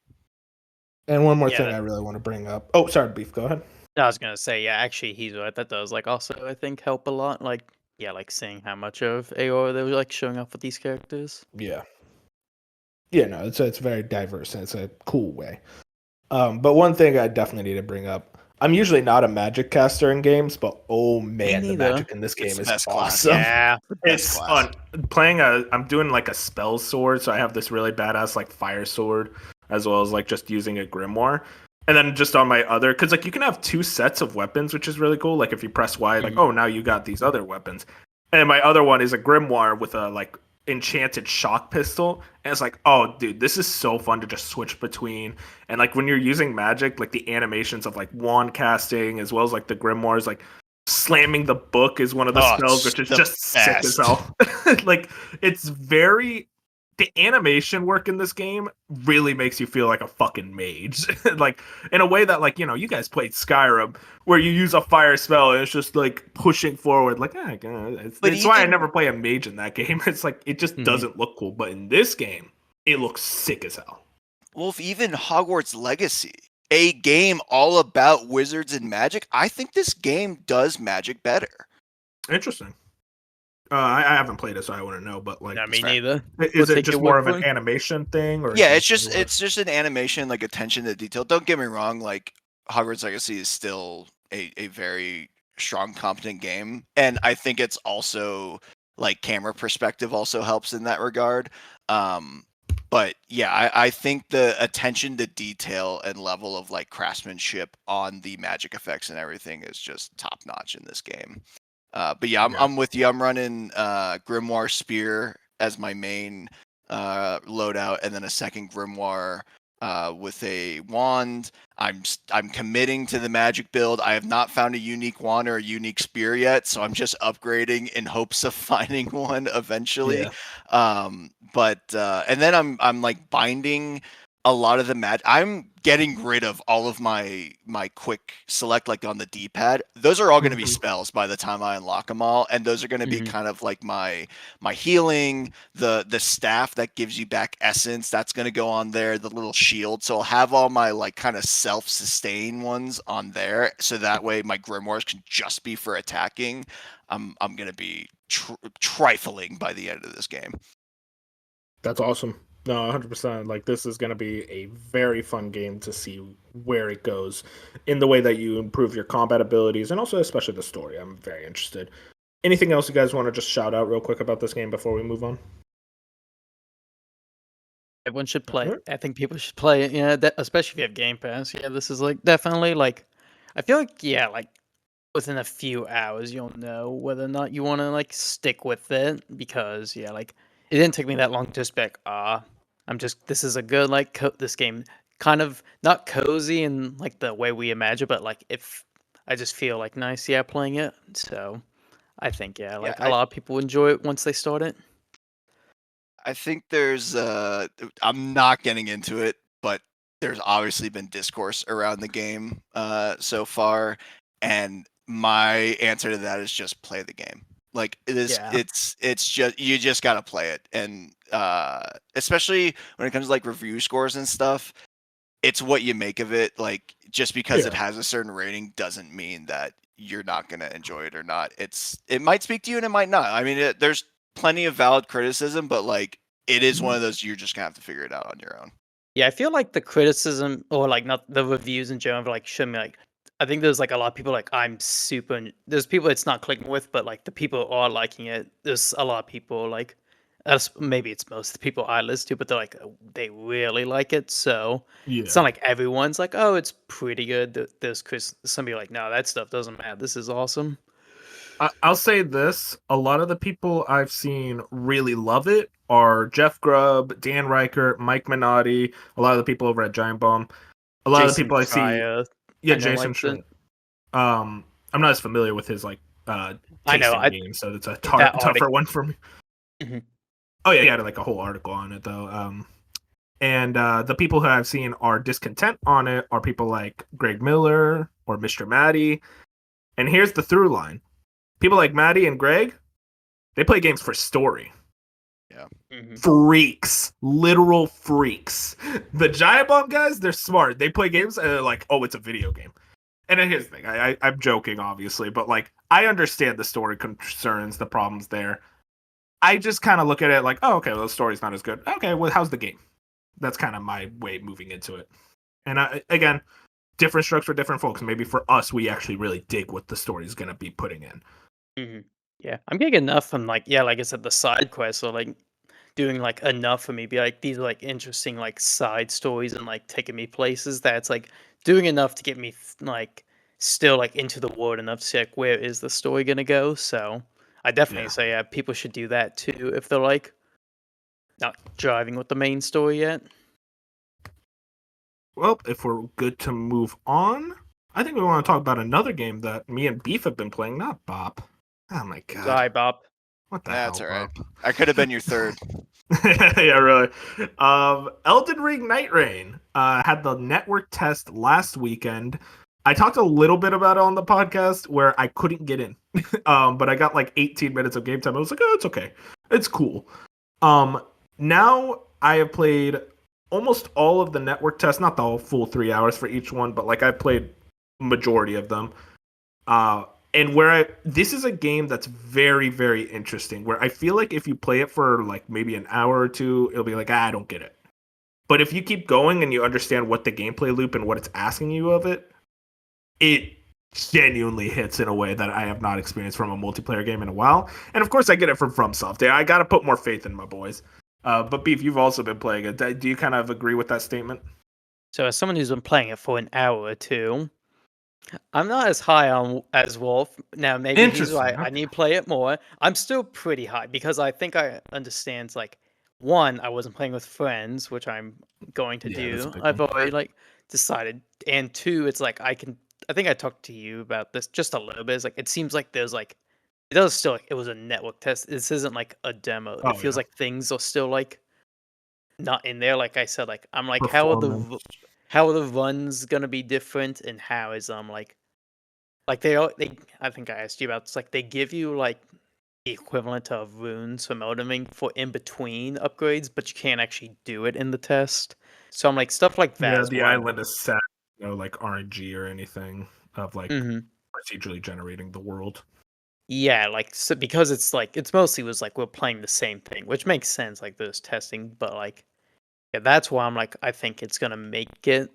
And one more Yeah, thing I really want to bring up. Oh, sorry, Beef. Go ahead. I was gonna say, yeah, actually, he's right. That does like also, I think, help a lot. Like, yeah, like seeing how much of AOR they were like showing off with these characters. Yeah. Yeah, no, it's very diverse and it's a cool way. But one thing I definitely need to bring up. I'm usually not a magic caster in games, but oh man, the neither. magic in this game It's the is best class. awesome. Yeah, It's fun. I'm doing like a spell sword, so I have this really badass like fire sword, as well as like just using a grimoire. And then just on my other, because like you can have two sets of weapons, which is really cool. Like if you press Y, like oh now you got these other weapons. And my other one is a grimoire with a like enchanted shock pistol, and it's like oh dude, this is so fun to just switch between. And like when you're using magic, like the animations of like wand casting as well as like the grimoires, like slamming the book is one of the spells, which is just sick as hell. Like it's very the animation work in this game really makes you feel like a fucking mage. Like in a way that like, you know, you guys played Skyrim where you use a fire spell and it's just like pushing forward like it's why I never play a mage in that game. It's like it just doesn't look cool, but in this game it looks sick as hell. Well, if even Hogwarts Legacy, a game all about wizards and magic, I think this game does magic better. Interesting. I haven't played it, so I wouldn't know. But like, me neither. Is it just more of an animation thing, or yeah, it's just an animation, like attention to detail. Don't get me wrong, like Hogwarts Legacy is still a very strong, competent game, and I think it's also like camera perspective also helps in that regard. But yeah, I think the attention to detail and level of like craftsmanship on the magic effects and everything is just top notch in this game. But yeah, I'm with you. I'm running Grimoire Spear as my main loadout, and then a second Grimoire with a wand. I'm committing to the magic build. I have not found a unique wand or a unique spear yet, so I'm just upgrading in hopes of finding one eventually. Yeah. And then I'm like binding a lot of the I'm getting rid of all of my quick select like on the D-pad. Those are all going to be spells by the time I unlock them all, and those are going to be kind of like my healing, the staff that gives you back essence, that's going to go on there, the little shield. So I'll have all my like kind of self-sustain ones on there, so that way my grimoires can just be for attacking. I'm going to be trifling by the end of this game. That's awesome. No, 100%. Like this is going to be a very fun game to see where it goes in the way that you improve your combat abilities and also especially the story. I'm very interested. Anything else you guys want to just shout out real quick about this game before we move on? Everyone should play. I think people should play it. Yeah, especially if you have Game Pass. Yeah, this is like definitely like. I feel like like within a few hours you'll know whether or not you want to like stick with it, because like it didn't take me that long to just be like, this is a good like this game kind of not cozy in like the way we imagine, but like if I just feel like nice playing it. So I think a lot of people enjoy it once they start it. I think there's I'm not getting into it, but there's obviously been discourse around the game so far, and my answer to that is just play the game. Like it's just you just gotta play it, and especially when it comes to like review scores and stuff, it's what you make of it. Like just because it has a certain rating doesn't mean that you're not gonna enjoy it or not. It might speak to you and it might not. I mean, there's plenty of valid criticism, but like it is one of those you're just gonna have to figure it out on your own. Yeah, I feel like the criticism or like not the reviews in general, like show me like I think there's like a lot of people like there's people it's not clicking with, but like the people who are liking it. There's a lot of people like maybe it's most of the people I listen to, but they're like they really like it. So it's not like everyone's like, oh, it's pretty good. There's some people like, no, that stuff doesn't matter. This is awesome. I'll say this: a lot of the people I've seen really love it are Jeff Grubb, Dan Reichert, Mike Minotti, a lot of the people over at Giant Bomb. A lot of the people I see, Jason Schreier. I'm not as familiar with his like tasting games, so it's a tougher one for me. Mm-hmm. Oh yeah, he had like a whole article on it though. And the people who I've seen are discontent on it are people like Greg Miller or Mr. Maddie. And here's the through line. People like Maddie and Greg, they play games for story. Yeah. Mm-hmm. Freaks. Literal freaks. The Giant Bomb guys, they're smart. They play games and they're like, oh, it's a video game. And then here's the thing. I'm joking, obviously, but like, I understand the story concerns, the problems there. I just kind of look at it like, oh, okay, well, the story's not as good. Okay, well, how's the game? That's kind of my way moving into it. And again, different strokes for different folks. Maybe for us, we actually really dig what the story is going to be putting in. Mm-hmm. Yeah, I'm getting enough from like like I said, the side quests or like doing like enough for me. Be like these are like interesting like side stories and like taking me places that's like doing enough to get me like still like into the world enough to see like where is the story gonna go. So I definitely say people should do that too if they're like not driving with the main story yet. Well, if we're good to move on, I think we want to talk about another game that me and Beef have been playing, not Bop. Oh my god. Sorry, Bob. What the hell? That's all right. I could have been your third. Yeah, really. Elden Ring Nightreign had the network test last weekend. I talked a little bit about it on the podcast where I couldn't get in. But I got like 18 minutes of game time. I was like, oh, it's okay. It's cool. Now I have played almost all of the network tests, not the full 3 hours for each one, but like I played majority of them. And this is a game that's very, very interesting, where I feel like if you play it for like maybe an hour or two, it'll be like, I don't get it. But if you keep going and you understand what the gameplay loop and what it's asking you of it, it genuinely hits in a way that I have not experienced from a multiplayer game in a while. And of course I get it from FromSoft. I got to put more faith in my boys. But Beef, you've also been playing it. Do you kind of agree with that statement? So as someone who's been playing it for an hour or two, I'm not as high on as Wolf. Now maybe he's right. Okay. I need to play it more. I'm still pretty high because I think I understand like one, I wasn't playing with friends, which I'm going to do. I've already like decided. And two, it's like I think I talked to you about this just a little bit. It's like it seems like there's like it does still like it was a network test. This isn't like a demo. It feels like things are still like not in there. Like I said, like I'm like how are the runs gonna be different and how is like they I think I asked you about it's like they give you like the equivalent of runes from Elden Ring for in between upgrades, but you can't actually do it in the test. So I'm like stuff like that. Yeah, the island is set, like RNG or anything of like procedurally generating the world. Yeah, like so because it's like it's mostly was like we're playing the same thing, which makes sense. Like there's testing, but like yeah, that's why I'm like I think it's gonna make it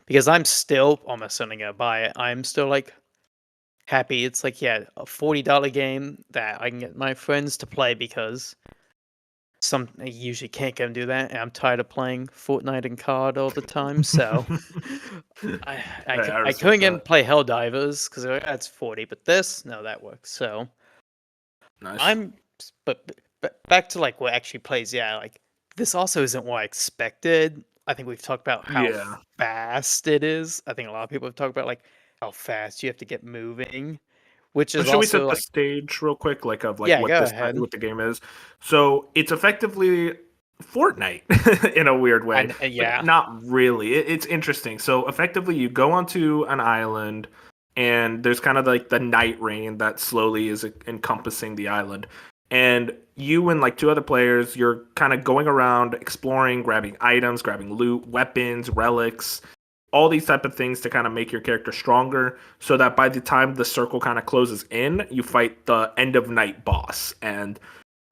because I'm still almost certainly gonna buy it. I'm still like happy. It's like a $40 game that I can get my friends to play because I usually can't get them to do that. And I'm tired of playing Fortnite and COD all the time, so I couldn't get them to play Helldivers because that's 40, but this that works. So nice. But back to like what actually plays. Yeah, like this also isn't what I expected. I think we've talked about how fast it is. I think a lot of people have talked about like how fast you have to get moving, which is should we set the stage real quick, like of like what the game is? So it's effectively Fortnite in a weird way, but Yeah. not really. It's interesting. So effectively, you go onto an island, and there's kind of like the Nightreign that slowly is encompassing the island. And you and like two other players, you're kind of going around exploring, grabbing items, grabbing loot, weapons, relics, all these type of things to kind of make your character stronger, so that by the time the circle kind of closes in, you fight the end of night boss. And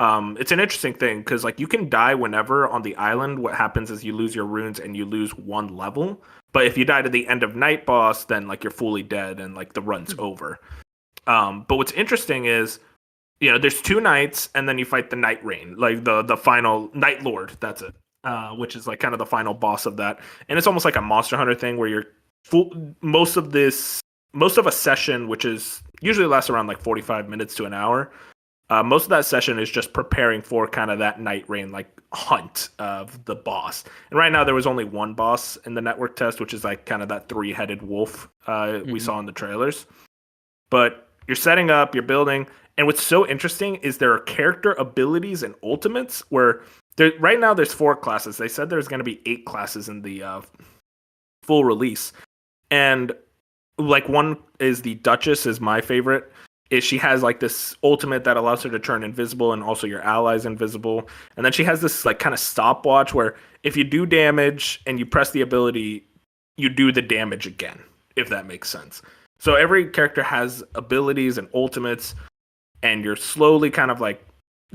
it's an interesting thing because like you can die whenever on the island. What happens is you lose your runes and you lose one level. But if you die to the end of night boss, then like you're fully dead and like the run's over. But what's interesting is, you know, there's two nights and then you fight the Nightreign, like the final Night Lord. That's it. Which is like kind of the final boss of that. And it's almost like a Monster Hunter thing where you're most of a session, which is usually lasts around like 45 minutes to an hour. Most of that session is just preparing for kind of that Nightreign like hunt of the boss. And right now there was only one boss in the network test, which is like kind of that three-headed wolf we saw in the trailers. But you're setting up, you're building, and what's so interesting is there are character abilities and ultimates where right now there's 4 classes. They said there's going to be 8 classes in the full release. And like one is the Duchess is my favorite. Is she has like this ultimate that allows her to turn invisible and also your allies invisible. And then she has this like kind of stopwatch where if you do damage and you press the ability, you do the damage again, if that makes sense. So every character has abilities and ultimates, and you're slowly kind of like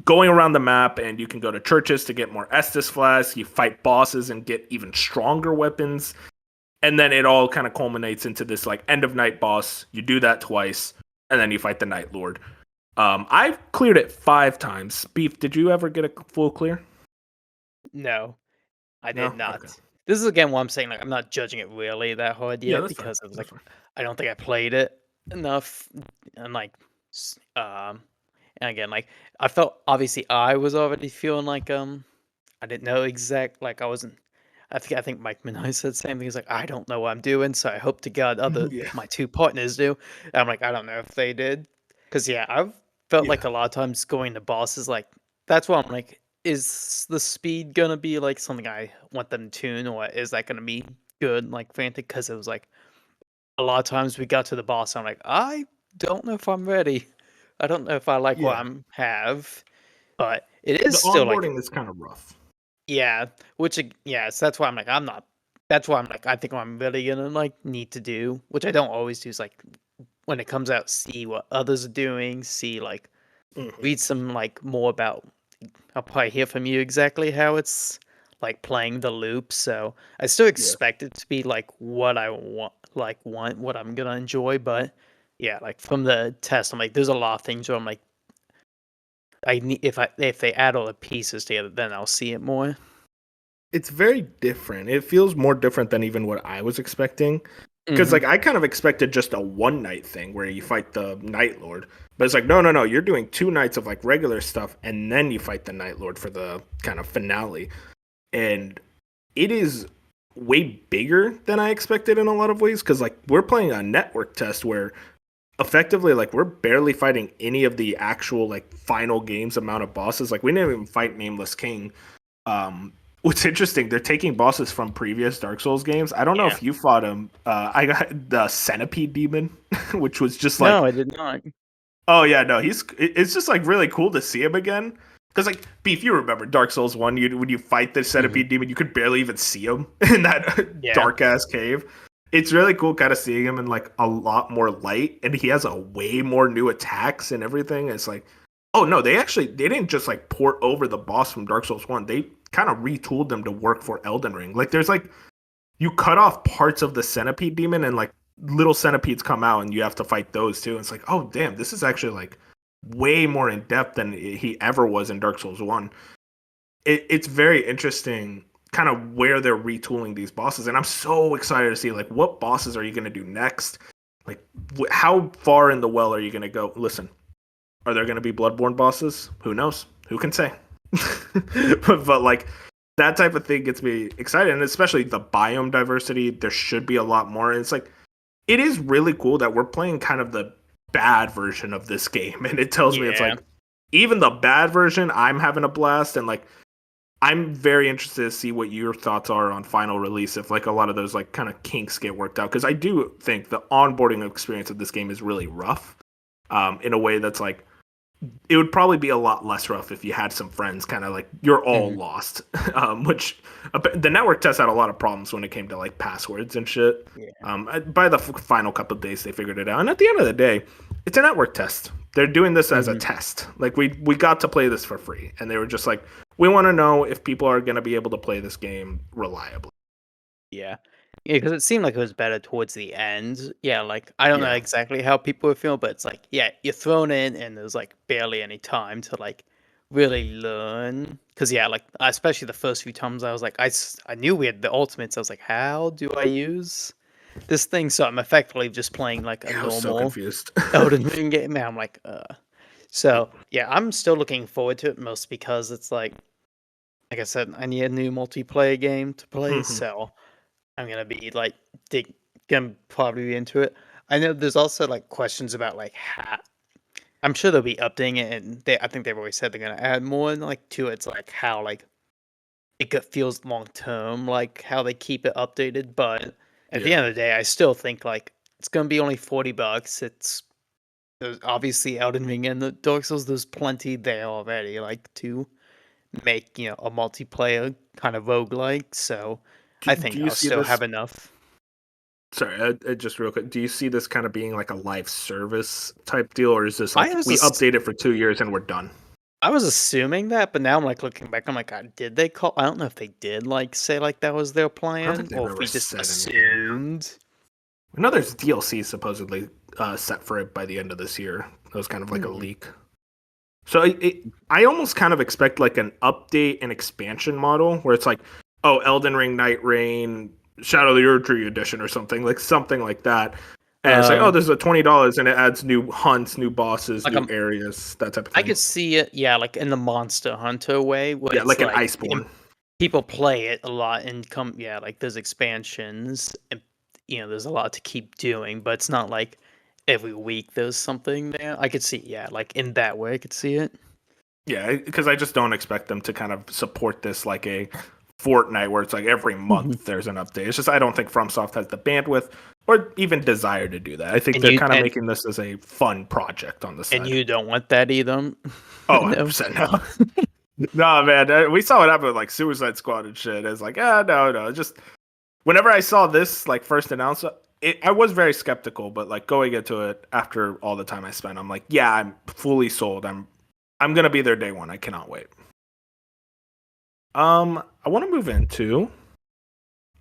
going around the map, and you can go to churches to get more Estus flasks, you fight bosses and get even stronger weapons. And then it all kind of culminates into this like end of night boss. You do that twice. And then you fight the Night Lord. I've cleared it 5 times. Beef, did you ever get a full clear? No, I No? did not. Okay. This is again why I'm saying like I'm not judging it really that hard Yeah, yet that's fine. because it was That's like fine. I don't think I played it enough, and like and again like I felt obviously I was already feeling like I didn't know like I wasn't. I think Mike Minogue said the same thing. He's like, I don't know what I'm doing, so I hope to God Yeah. my 2 partners do. And I'm like, I don't know if they did, because yeah, I've felt like Yeah. a lot of times going to bosses like that's why I'm like, is the speed gonna be like something I want them to tune, or is that gonna be good like Fantic? Because it was like a lot of times we got to the boss, I'm like, I don't know if I'm ready. I don't know if I like what Yeah. I'm have, but it is The still like onboarding is kind of rough. yeah, so that's why I'm like, I'm not. That's why I'm like, I think what I'm really gonna like need to do, which I don't always do, is like when it comes out, see what others are doing, see like Mhm. read some like more about. I'll probably hear from you exactly how it's like playing the loop. So I still Yeah. expect it to be like what I want what I'm gonna enjoy, but yeah, like from the test, I'm like, there's a lot of things where I'm like, I need if they add all the pieces together, then I'll see it more. It's very different. It feels more different than even what I was expecting. Because Hmm. like I kind of expected just a one night thing where you fight the Night Lord, but it's like no, you're doing 2 nights of like regular stuff, and then you fight the Night Lord for the kind of finale, and it is way bigger than I expected in a lot of ways. Because like we're playing a network test where effectively like we're barely fighting any of the actual like final games amount of bosses. Like we didn't even fight Nameless King. What's interesting, they're taking bosses from previous Dark Souls games. I don't know Yeah. if you fought him. I got the Centipede Demon, which was just like, No, I did not. oh yeah, no, it's just like really cool to see him again. Because like Beef, you remember Dark Souls 1, when you fight the Centipede Demon, you could barely even see him in that Yeah. dark ass cave. It's really cool kind of seeing him in like a lot more light, and he has a way more new attacks and everything. It's like, oh no, they didn't just like port over the boss from Dark Souls 1. They kind of retooled them to work for Elden Ring. Like there's like you cut off parts of the Centipede Demon, and like little centipedes come out and you have to fight those too. And it's like, oh damn, this is actually like way more in depth than he ever was in Dark Souls 1. It's very interesting kind of where they're retooling these bosses, and I'm so excited to see like what bosses are you going to do next. Like how far in the well are you going to go? Listen, are there going to be Bloodborne bosses? Who knows? Who can say? But like that type of thing gets me excited, and especially the biome diversity. There should be a lot more. And it's like it is really cool that we're playing kind of the bad version of this game, and it tells me it's Yeah. like even the bad version, I'm having a blast, and like I'm very interested to see what your thoughts are on final release, if like a lot of those like kind of kinks get worked out, because I do think the onboarding experience of this game is really rough, in a way that's like it would probably be a lot less rough if you had some friends kind of like you're all lost, which the network test had a lot of problems when it came to like passwords and shit. By the final couple of days they figured it out, and at the end of the day it's a network test. They're doing this as a test. Like we got to play this for free, and they were just like, we want to know if people are going to be able to play this game reliably. Yeah, because it seemed like it was better towards the end. Yeah, like I don't know exactly how people would feel, but it's like, yeah, you're thrown in, and there's like barely any time to like really learn. Because yeah, like especially the first few times, I was like, I knew we had the ultimates. I was like, how do I use this thing? So I'm effectively just playing like a I was so normal confused. Elden Ring game. And I'm like, So yeah, I'm still looking forward to it, most because it's like I said, I need a new multiplayer game to play, so I'm gonna be like gonna probably be into it. I know there's also like questions about like how I'm sure they'll be updating it, and I think they've always said they're gonna add more like to it. It's like how like feels long term, like how they keep it updated. But at the end of the day, I still think like it's gonna be only $40. There's obviously Elden Ring and the Dark Souls. There's plenty there already, like to make a multiplayer kind of roguelike. So I think you I'll see still this? have enough. Sorry, just real quick. Do you see this kind of being like a live service type deal, or is this like we was update it for 2 years and we're done? I was assuming that, but now I'm like looking back. I'm like, did they call? I don't know if they did like say like that was their I don't plan, think they've or if ever we just said assumed. I know there's DLC supposedly set for it by the end of this year. That was kind of like a leak. So I almost kind of expect like an update and expansion model where it's like, oh, Elden Ring, Nightreign, Shadow of the Erdtree edition or something like that. And it's like, oh, this is $20 and it adds new hunts, new bosses, Like new areas, that type of thing. I could see it, yeah, like in the Monster Hunter way, where it's like an Iceborne. People play it a lot and like there's expansions and there's a lot to keep doing, but it's not like every week there's something there. I could see, like in that way, I could see it. Yeah, because I just don't expect them to kind of support this like a Fortnite where it's like every month there's an update. It's just I don't think FromSoft has the bandwidth or even desire to do that. I think they're kind of making this as a fun project on the side. And you don't want that either? Oh, 100% no. No, man. We saw what happened with like Suicide Squad and shit. It's like, no. Just whenever I saw this like first announced, I was very skeptical, but like going into it after all the time I spent, I'm like, yeah, I'm fully sold. I'm gonna be there day one. I cannot wait. I want to move into.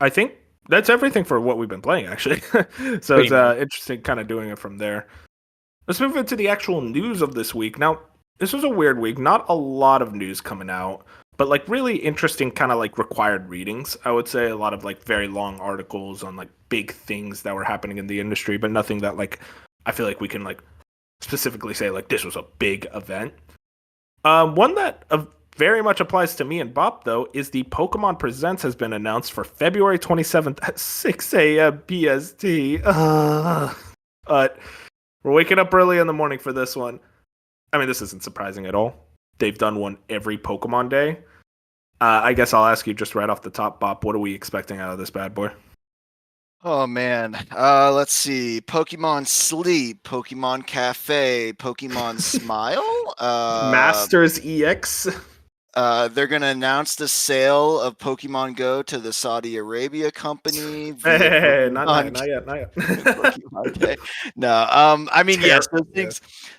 I think that's everything for what we've been playing, actually. So it's interesting, kind of doing it from there. Let's move into the actual news of this week. Now, this was a weird week. Not a lot of news coming out, but like really interesting, kind of like required readings. I would say a lot of like very long articles on like big things that were happening in the industry, but nothing that like I feel like we can like specifically say like this was a big event. One that very much applies to me and Bob, though, is the Pokemon Presents has been announced for February 27th at 6 a.m. PST. But we're waking up early in the morning for this one. I mean, this isn't surprising at all. They've done one every Pokemon day. I guess I'll ask you just right off the top, Bob, what are we expecting out of this bad boy? Oh man, let's see. Pokemon Sleep, Pokemon Cafe, Pokemon Smile, Masters EX. They're gonna announce the sale of Pokemon Go to the Saudi Arabia company. Hey, not yet. Okay. No, I mean, yes,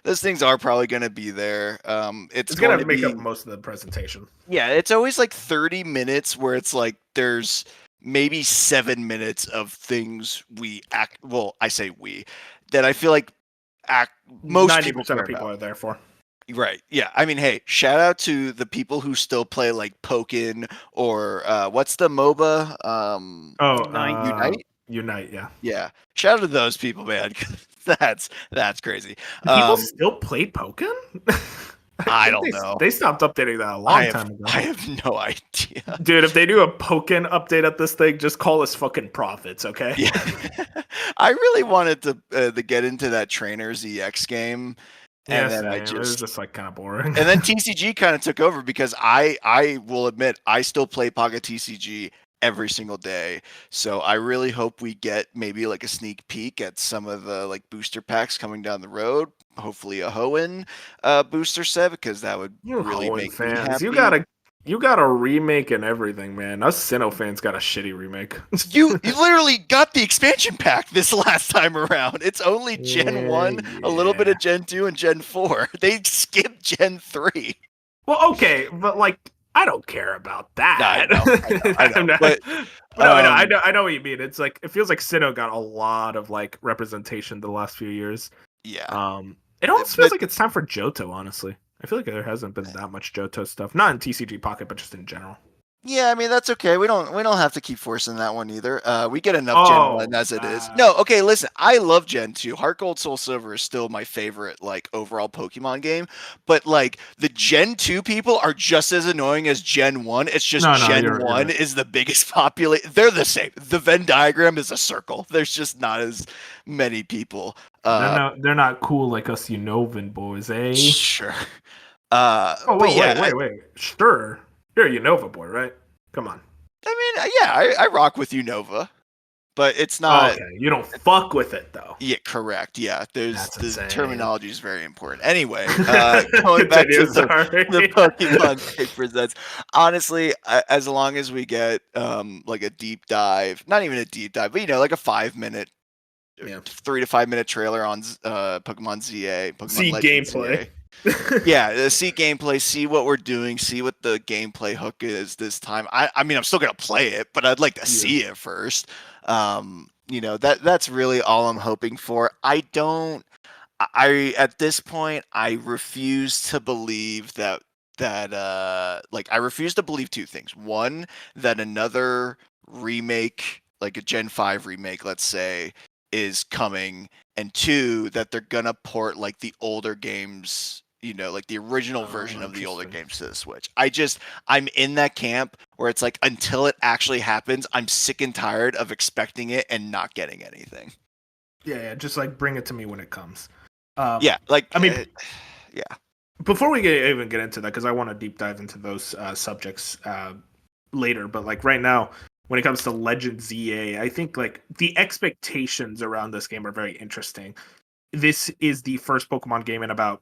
those things are probably gonna be there. It's gonna make up most of the presentation. Yeah, it's always like 30 minutes where it's like there's maybe 7 minutes of things I say we that I feel like most 90% of people are there for. Right. Yeah. I mean, hey, shout out to the people who still play like Pokken or what's the MOBA? Unite, yeah. Yeah. Shout out to those people, man. That's crazy. People still play Pokken? I don't know. They stopped updating that a long time ago. I have no idea. Dude, if they do a Pokken update at this thing, just call us fucking prophets, okay? Yeah. I really wanted to get into that Trainers EX game. And Yeah, then same. It was just like kind of boring. and then TCG kind of took over because I will admit I still play Pocket TCG every single day. So I really hope we get maybe like a sneak peek at some of the like booster packs coming down the road. Hopefully a Hoenn booster set, because that would You really Hoenn make me fans, happy. you got a remake and everything, man. Us Sinnoh fans got a shitty remake. You literally got the expansion pack this last time around. It's only Gen 1, a little bit Yeah. of Gen 2, and Gen 4. They skipped Gen 3. Well, okay, but like I don't care about that. I know. I'm not- But no, I know what you mean. It's like it feels like Sinnoh got a lot of like representation the last few years. yeah. It almost feels But like it's time for Johto, honestly. I feel like there hasn't been that much Johto stuff. Not in TCG Pocket, but just in general. yeah, I mean that's okay. We don't have to keep forcing that one either. We get enough Gen 1 as it is. No, okay, listen. I love Gen 2. Heart Gold Soul Silver is still my favorite like overall Pokemon game, but like the Gen 2 people are just as annoying as Gen 1. It's just No, Gen you're 1 right. is the biggest population. They're the same. The Venn diagram is a circle. There's just not as many people. They're not cool like us Unovan boys, eh? Sure. Oh, But whoa, yeah, wait. Sure. You're a Unova boy, right? Come on. I mean, yeah, I rock with Unova, but it's not. Okay, you don't fuck with it though. Yeah, correct. Yeah, That's the insane. terminology is very important. Anyway, going back to the Pokemon Take Presents. Honestly, as long as we get like a deep dive, not even a deep dive, but you know, like a 5-minute, 3 to 5 minute trailer on Pokemon ZA, Pokemon see Legends gameplay. ZA. Yeah, see gameplay, see what we're doing, see what the gameplay hook is this time. I mean, I'm still gonna play it, but I'd like to see it first. You know, that's really all I'm hoping for. I at this point I refuse to believe that like I refuse to believe two things. One, that another remake, like a Gen 5 remake, let's say, is coming, and two, that they're gonna port like the older games, you know, like the original version of the older games to the Switch. I'm in that camp where it's like until it actually happens, I'm sick and tired of expecting it and not getting anything. Yeah, just like bring it to me when it comes. Yeah, like I mean, yeah. Before we even get into that, because I want to deep dive into those subjects later, but like right now, when it comes to Legend ZA, I think like the expectations around this game are very interesting. This is the first Pokemon game in about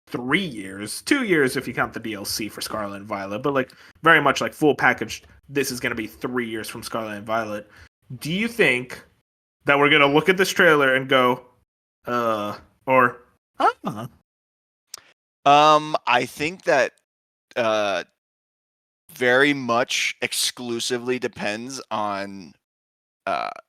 3 years, 2 years if you count the DLC for Scarlet and Violet, but like very much like full package. This is going to be 3 years from Scarlet and Violet. Do you think that we're going to look at this trailer and go, or, I think that very much exclusively depends on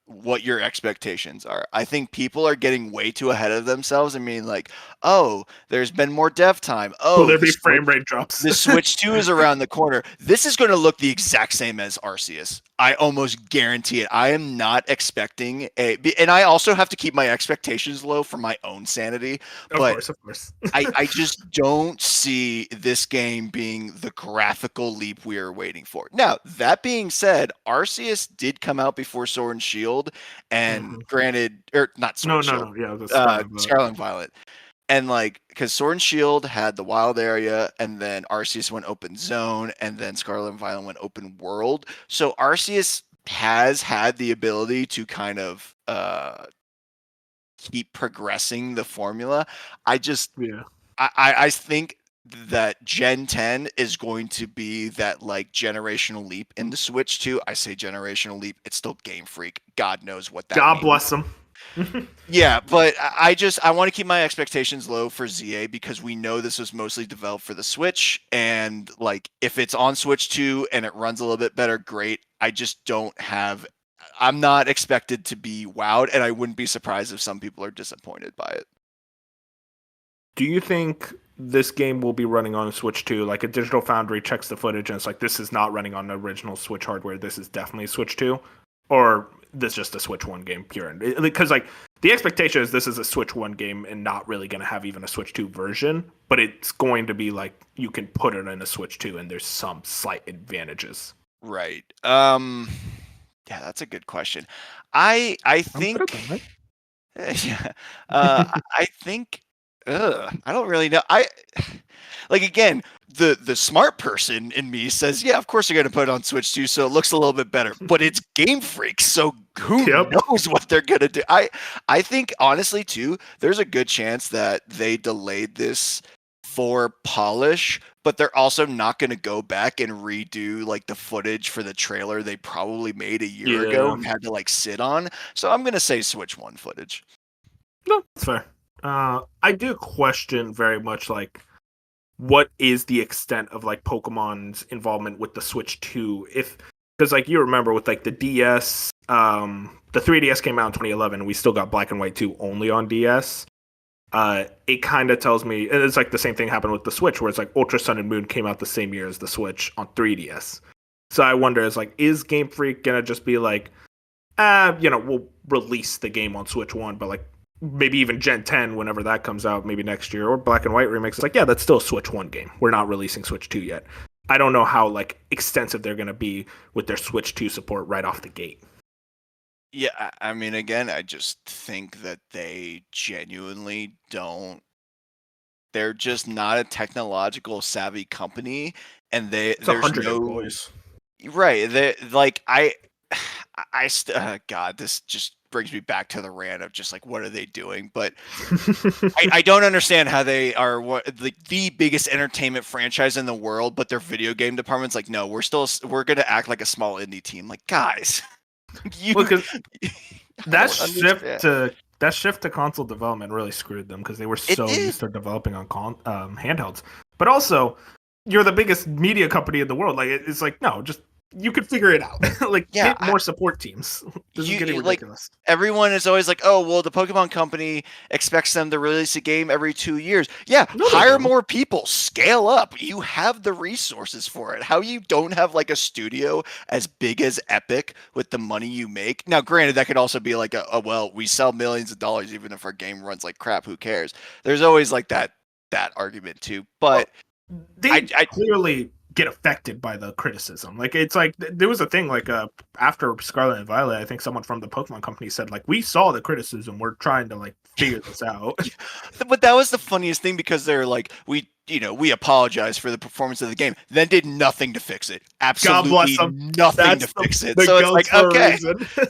what your expectations are. I think people are getting way too ahead of themselves. I mean, like, oh, there's been more dev time. Oh, will there be frame rate drops? The Switch 2 is around the corner. This is going to look the exact same as Arceus. I almost guarantee it. I am not expecting and I also have to keep my expectations low for my own sanity. Of course. I just don't see this game being the graphical leap we are waiting for. Now, that being said, Arceus did come out before Sword and Shield, and granted, or not Sword and Shield. Yeah, Scarlet and Violet. And like, because Sword and Shield had the wild area, and then Arceus went open zone, and then Scarlet and Violet went open world. So Arceus has had the ability to kind of keep progressing the formula. I think that Gen 10 is going to be that like generational leap in the Switch 2. I say generational leap. It's still Game Freak. God knows what that means. God bless them. Yeah, but I want to keep my expectations low for ZA because we know this was mostly developed for the Switch, and like if it's on Switch 2 and it runs a little bit better, great. I'm not expected to be wowed, and I wouldn't be surprised if some people are disappointed by it. Do you think this game will be running on Switch 2? Like a Digital Foundry checks the footage and it's like, this is not running on the original Switch hardware. This is definitely Switch 2? Or this is just a Switch 1 game pure? Because like the expectation is this is a Switch 1 game and not really going to have even a Switch 2 version, but it's going to be like you can put it in a Switch 2 and there's some slight advantages. Right. Yeah, that's a good question. I think yeah. I think I don't really know. Like, again, the smart person in me says, yeah, of course they're going to put it on Switch 2 so it looks a little bit better. But it's Game Freak, so who Yep. knows what they're going to do? I think, honestly, too, there's a good chance that they delayed this for polish, but they're also not going to go back and redo like the footage for the trailer they probably made a year ago and had to like sit on. So I'm going to say Switch 1 footage. No, that's fair. I do question very much like what is the extent of like Pokemon's involvement with the Switch 2? Because like you remember with like the DS, the 3DS came out in 2011, and we still got Black and White 2 only on DS. It kind of tells me, and it's like the same thing happened with the Switch, where it's like Ultra Sun and Moon came out the same year as the Switch on 3DS. So I wonder, is Game Freak gonna just be like, we'll release the game on Switch 1, but like maybe even Gen 10 whenever that comes out, maybe next year, or Black and White remakes. It's like, yeah, that's still a Switch 1 game. We're not releasing Switch 2 yet. I don't know how like extensive they're going to be with their Switch 2 support right off the gate. Yeah, I mean, again, I just think that they genuinely don't. They're just not a technological savvy company, and It's there's 100 no employees. right. They like God, this just brings me back to the rant of just like what are they doing? But I don't understand how they are the biggest entertainment franchise in the world, but their video game department's like, no, we're gonna act like a small indie team. Like, guys, that shift to console development really screwed them because they were so used to developing on handhelds. But also, you're the biggest media company in the world. Like it's like no, just you could figure it out. Like get more support teams. This is getting ridiculous. Like, everyone is always like, oh well, the Pokemon company expects them to release a game every 2 years. Yeah, hire more people, scale up. You have the resources for it. How you don't have like a studio as big as Epic with the money you make? Now, granted, that could also be like well, we sell millions of dollars even if our game runs like crap. Who cares? There's always like that argument too. But they clearly get affected by the criticism. Like it's like there was a thing like after Scarlet and Violet, I think someone from the Pokemon company said like we saw the criticism, we're trying to like figure this out. But that was the funniest thing because they're like we apologize for the performance of the game, then did nothing to fix it. Absolutely nothing to fix it. So it's like, okay,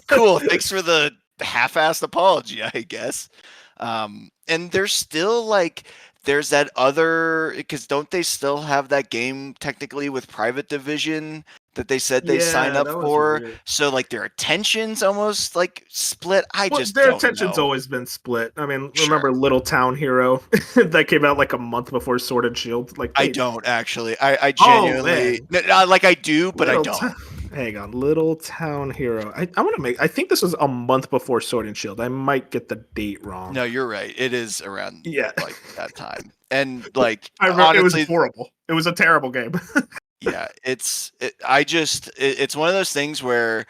cool, thanks for the half-assed apology, I guess. And there's still like there's that other, because don't they still have that game technically with Private Division that they said they signed up for? Weird. So like their attention's almost like split. Their attention's always been split. I mean, remember Little Town Hero that came out like a month before Sword and Shield? Like I don't actually. I genuinely like I do, but I don't. Hang on, Little Town Hero. I think this was a month before Sword and Shield. I might get the date wrong. No, you're right. It is around like that time. And like I remember, honestly, it was horrible. It was a terrible game. Yeah, it's one of those things where,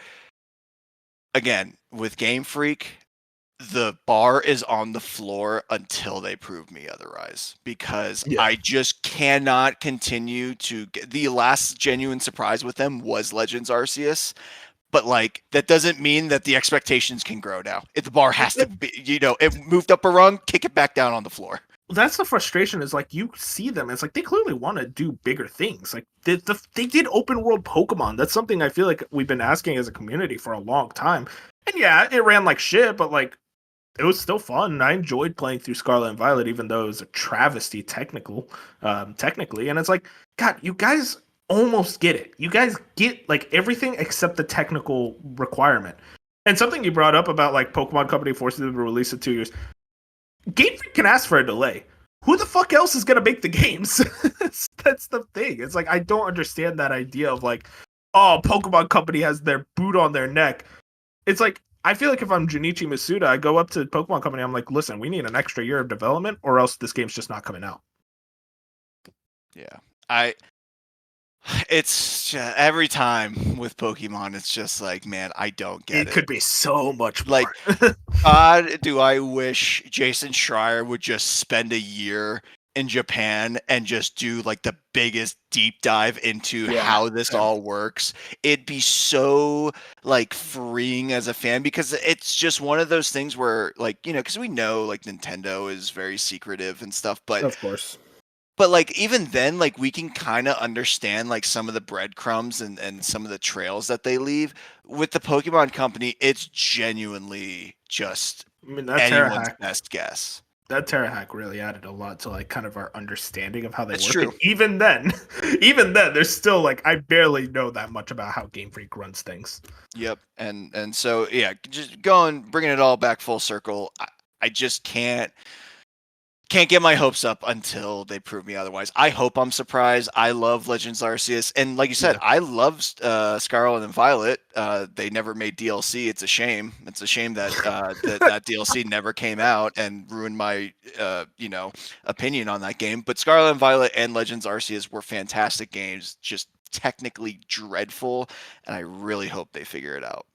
again, with Game Freak, the bar is on the floor until they prove me otherwise, because I just cannot continue to get. The last genuine surprise with them was Legends Arceus, but like that doesn't mean that the expectations can grow now. If the bar has to be, it moved up a rung, kick it back down on the floor. That's the frustration, is like you see them, it's like they clearly want to do bigger things. Like they did open world Pokemon. That's something I feel like we've been asking as a community for a long time. And yeah, it ran like shit, but like it was still fun. I enjoyed playing through Scarlet and Violet, even though it was a travesty technically. And it's like, God, you guys almost get it. You guys get like everything except the technical requirement. And something you brought up about like Pokemon Company forcing them to release it 2 years. Game Freak can ask for a delay. Who the fuck else is gonna make the games? That's the thing. It's like I don't understand that idea of like, oh, Pokemon Company has their boot on their neck. It's like I feel like if I'm Junichi Masuda, I go up to Pokemon Company, I'm like, listen, we need an extra year of development, or else this game's just not coming out. Yeah, it's just, every time with Pokemon, it's just like, man, I don't get it. It could be so much more. Like, God, do I wish Jason Schreier would just spend a year in Japan and just do like the biggest deep dive into how this all works. It'd be so like freeing as a fan, because it's just one of those things where, like, you know, because we know like Nintendo is very secretive and stuff, but Of course. like even then, like we can kind of understand like some of the breadcrumbs and some of the trails that they leave. With the Pokemon Company, it's genuinely just I mean, that Terra anyone's hack, best guess. that Terra hack really added a lot to like kind of our understanding of how they It's work. true. And even then, there's still like I barely know that much about how Game Freak runs things. Yep, and so yeah, just bringing it all back full circle. I just can't get my hopes up until they prove me otherwise. I hope I'm surprised. I love Legends Arceus, and like you said, I love Scarlet and Violet. They never made DLC. It's a shame. It's a shame that that DLC never came out and ruined my opinion on that game. But Scarlet and Violet and Legends Arceus were fantastic games, just technically dreadful, and I really hope they figure it out.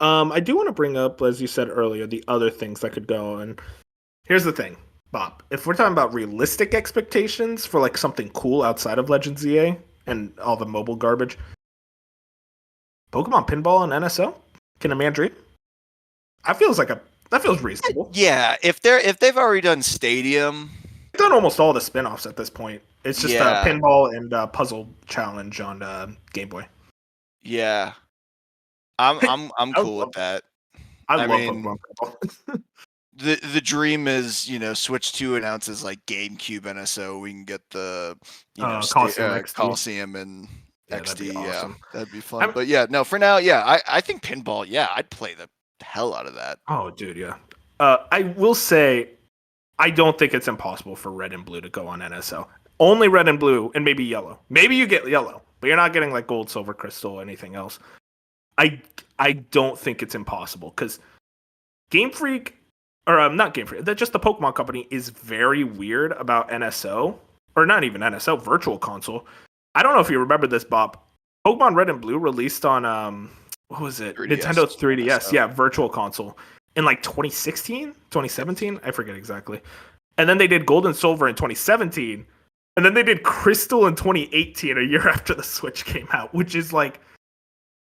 I do want to bring up, as you said earlier, the other things that could go. And here's the thing, Bob. If we're talking about realistic expectations for like something cool outside of Legends EA and all the mobile garbage, Pokemon Pinball and NSO, can a man dream? That feels reasonable. Yeah, if they've already done Stadium, They've done almost all the spin-offs at this point. It's just Pinball and Puzzle Challenge on Game Boy. Yeah, I'm cool with that. I love Pokemon Pinball. The dream is, you know, Switch 2 announces like GameCube NSO. We can get the Coliseum and XD. That'd be awesome. That'd be fun. But yeah, no, for now, I think Pinball. Yeah, I'd play the hell out of that. Oh, dude, yeah. I will say, I don't think it's impossible for Red and Blue to go on NSO. Only Red and Blue, and maybe Yellow. Maybe you get Yellow, but you're not getting like Gold, Silver, Crystal, anything else. I don't think it's impossible, because Game Freak, or not Game Freak, just the Pokemon Company is very weird about NSO, or not even NSO, Virtual Console. I don't know if you remember this, Bob. Pokemon Red and Blue released on what was it? 3DS. Nintendo's 3DS, yeah, Virtual Console in like 2016, 2017, I forget exactly. And then they did Gold and Silver in 2017, and then they did Crystal in 2018, a year after the Switch came out, which is like,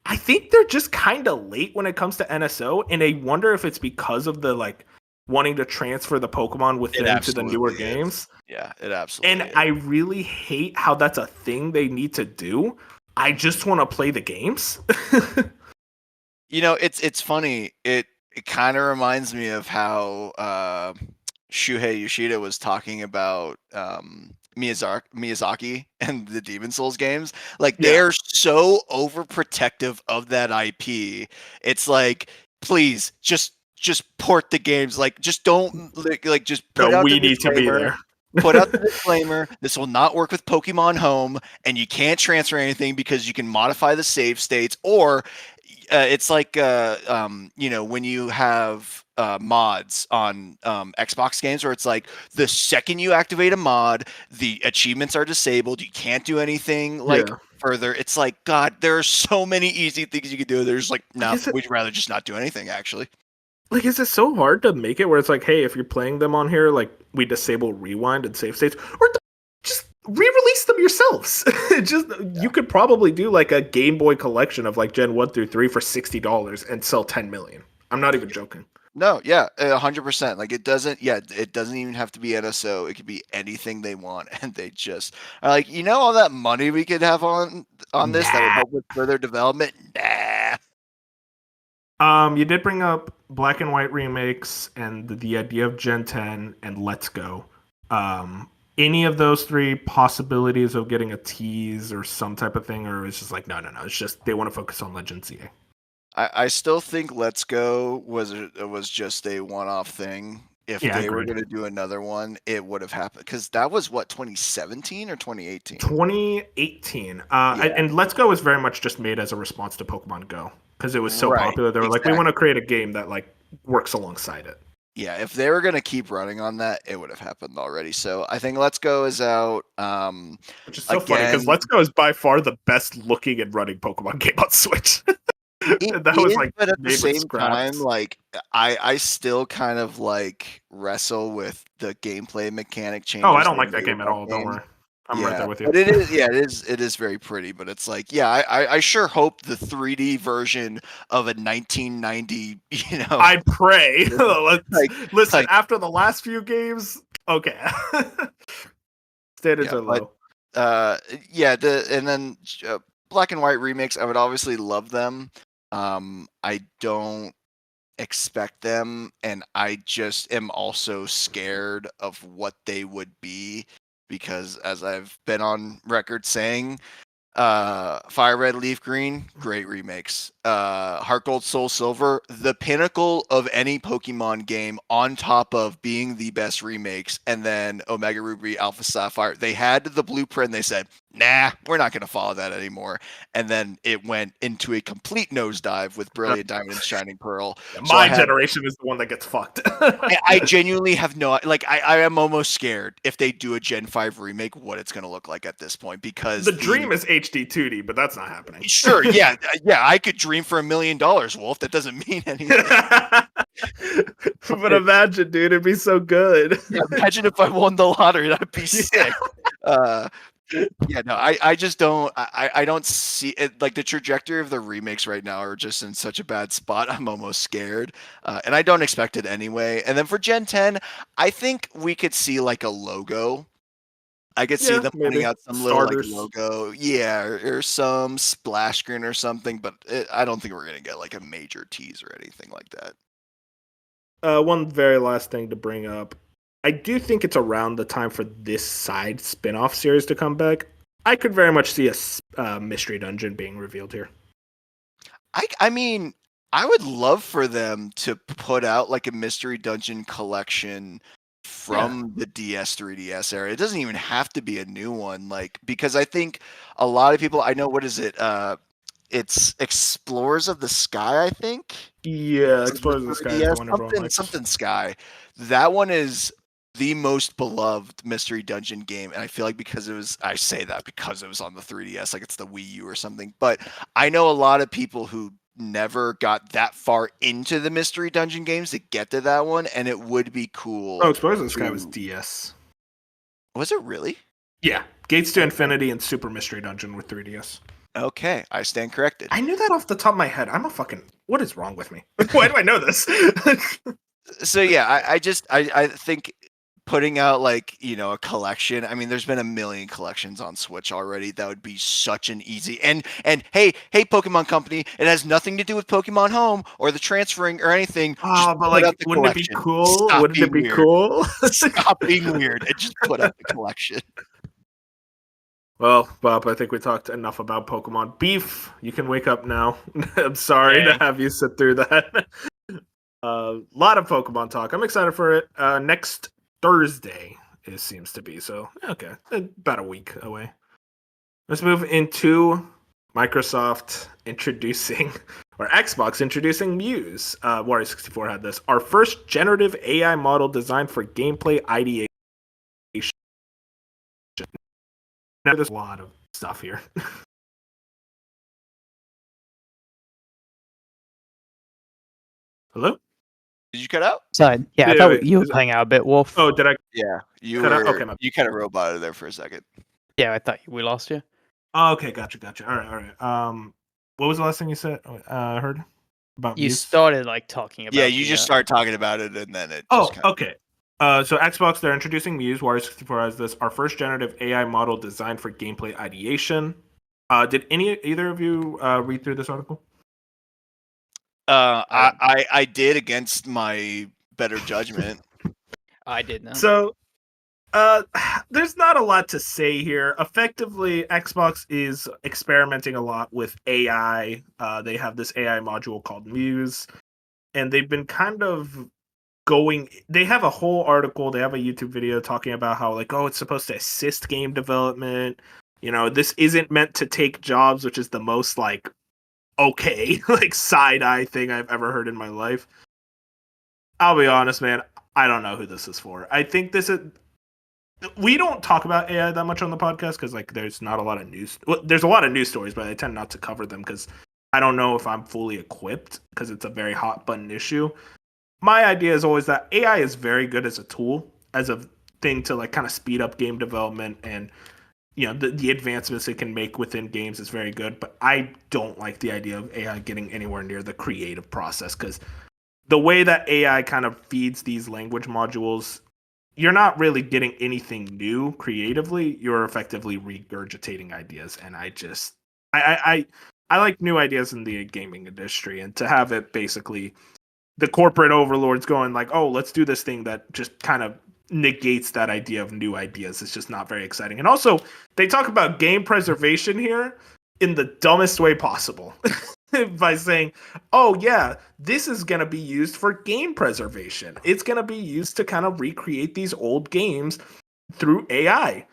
I think they're just kind of late when it comes to NSO, and I wonder if it's because of the like wanting to transfer the Pokemon within to the newer games. Yeah, it absolutely is. I really hate how that's a thing they need to do. I just want to play the games. You know, it's funny. It kind of reminds me of how Shuhei Yoshida was talking about Miyazaki and the Demon Souls games. Like, they're so overprotective of that IP. It's like, please just port the games. Like, just don't like just put out the need to be there. Put out the disclaimer. This will not work with Pokemon Home, and you can't transfer anything because you can modify the save states, or it's like when you have mods on Xbox games, where it's like the second you activate a mod, the achievements are disabled. You can't do anything further. It's like, God, there are so many easy things you can do. There's like, no, we'd rather just not do anything, actually. Like, is it so hard to make it where it's like, hey, if you're playing them on here, like, we disable rewind and save states, or just re-release them yourselves? You could probably do like a Game Boy collection of like Gen 1 through 3 for $60 and sell 10 million. I'm not even joking. No, yeah, 100%. Like, it doesn't even have to be NSO. It could be anything they want, and they just are like, you know, all that money we could have on this that would help with further development. Nah. You did bring up Black and White remakes and the idea of Gen 10 and Let's Go. Any of those three possibilities of getting a tease or some type of thing, or it's just like, no. It's just they want to focus on Legends EA. I still think Let's Go was just a one-off thing. If they were going to do another one, it would have happened, because that was what, 2017 or 2018? 2018. And Let's Go was very much just made as a response to Pokemon Go, because it was so popular. They were like, we want to create a game that like works alongside it. Yeah, if they were going to keep running on that, it would have happened already. So I think Let's Go is out. Which is so funny, because Let's Go is by far the best looking and running Pokemon game on Switch. It That was is, like but at the made with same time, scraps. like I still kind of like wrestle with the gameplay mechanic Oh, I changes don't they like that made in game at that all. Don't game. worry. I'm right Yeah, there with you. but it is very pretty. But it's like, yeah, I sure hope the 3D version of a 1990, I pray. Let's like listen. like After the last few games, okay. Standards yeah, are but low. yeah, and then black and white remakes, I would obviously love them. I don't expect them, and I just am also scared of what they would be because, as I've been on record saying, Fire Red, Leaf Green, great remakes. Heart Gold, Soul Silver, the pinnacle of any Pokemon game, on top of being the best remakes. And then Omega Ruby, Alpha Sapphire, they had the blueprint. And they said, "Nah, we're not going to follow that anymore." And then it went into a complete nosedive with Brilliant Diamond and Shining Pearl. So My generation is the one that gets fucked. I genuinely have no, like, I am almost scared if they do a Gen 5 remake, what it's going to look like at this point, because The dream is HD 2D, but that's not happening. sure, yeah, I could dream for $1 million, Wolf. That doesn't mean anything. But imagine, dude, it'd be so good. Yeah, imagine if I won the lottery. That'd be sick. Yeah, no, I just don't. I don't see it. Like, the trajectory of the remakes right now are just in such a bad spot. I'm almost scared, and I don't expect it anyway. And then for Gen 10, I think we could see like a logo. I could see Yeah, them putting maybe out some little like starters. logo, yeah, or some splash screen or something. But I don't think we're gonna get like a major tease or anything like that. One very last thing to bring up. I do think it's around the time for this side spin-off series to come back. I could very much see a mystery dungeon being revealed here. I mean, I would love for them to put out like a mystery dungeon collection from the DS 3DS era. It doesn't even have to be a new one, like, because I think a lot of people, I know, what is it? It's Explorers of the Sky, I think. Yeah, It's the Explorers of the Sky is the 3DS, one everyone likes. something Sky. That one is the most beloved mystery dungeon game, and I feel like I say that because it was on the 3DS, like it's the Wii U or something. But I know a lot of people who never got that far into the mystery dungeon games to get to that one, and it would be cool. Oh, Explorers of the Sky was DS. Was it really? Yeah, Gates to Infinity and Super Mystery Dungeon with 3DS. Okay, I stand corrected. I knew that off the top of my head. I'm a fucking. What is wrong with me? Why do I know this? So yeah, I think putting out, like, a collection. I mean, there's been a million collections on Switch already. That would be such an easy, and hey Pokemon Company, it has nothing to do with Pokemon Home or the transferring or anything. Just But put like, out the wouldn't it be collection. cool? Stop Wouldn't it being be weird. cool? Stop being weird and just put out the collection. Well, Bob, I think we talked enough about Pokemon. Beef, you can wake up now. I'm sorry to have you sit through that. A lot of Pokemon talk. I'm excited for it. Next Thursday, it seems to be. So, okay, about a week away. Let's move into Microsoft introducing, or Xbox introducing Muse. Wario 64 had this. Our first generative AI model designed for gameplay ideation. Now, there's a lot of stuff here. Hello? Did you cut out? Sorry. Yeah, I Yeah, thought wait, you were is it- playing out a bit, Wolf. Oh, did I? Yeah, you Cut out? were. Okay, my- You kind of roboted there for a second. Yeah, I thought we lost you. Oh, okay, gotcha. All right. What was the last thing you said? Heard about You Muse? started like talking about. Yeah, you just started talking about it, and then it. Oh, Just kind of... okay. So Xbox, they're introducing Muse. Wario 64 has this. Our first generative AI model designed for gameplay ideation. Did either of you read through this article? I did, against my better judgment. I did not. So, there's not a lot to say here. Effectively, Xbox is experimenting a lot with AI. They have this AI module called Muse, and they've been kind of going. They have a whole article. They have a YouTube video talking about how, like, oh, it's supposed to assist game development. This isn't meant to take jobs, which is the most like okay like side eye thing I've ever heard in my life. I'll be honest, man. I don't know who this is for. I think this is. We don't talk about AI that much on the podcast because, like, there's not a lot of news. Well, there's a lot of news stories, but I tend not to cover them because I don't know if I'm fully equipped because it's a very hot button issue. My idea is always that AI is very good as a tool, as a thing to like kind of speed up game development, and the advancements it can make within games is very good. But I don't like the idea of AI getting anywhere near the creative process, because the way that AI kind of feeds these language modules, you're not really getting anything new creatively. You're effectively regurgitating ideas, and I like new ideas in the gaming industry, and to have it basically the corporate overlords going like, oh, let's do this thing that just kind of negates that idea of new ideas. It's just not very exciting. And also, they talk about game preservation here in the dumbest way possible by saying, oh, yeah, this is going to be used for game preservation. It's going to be used to kind of recreate these old games through AI.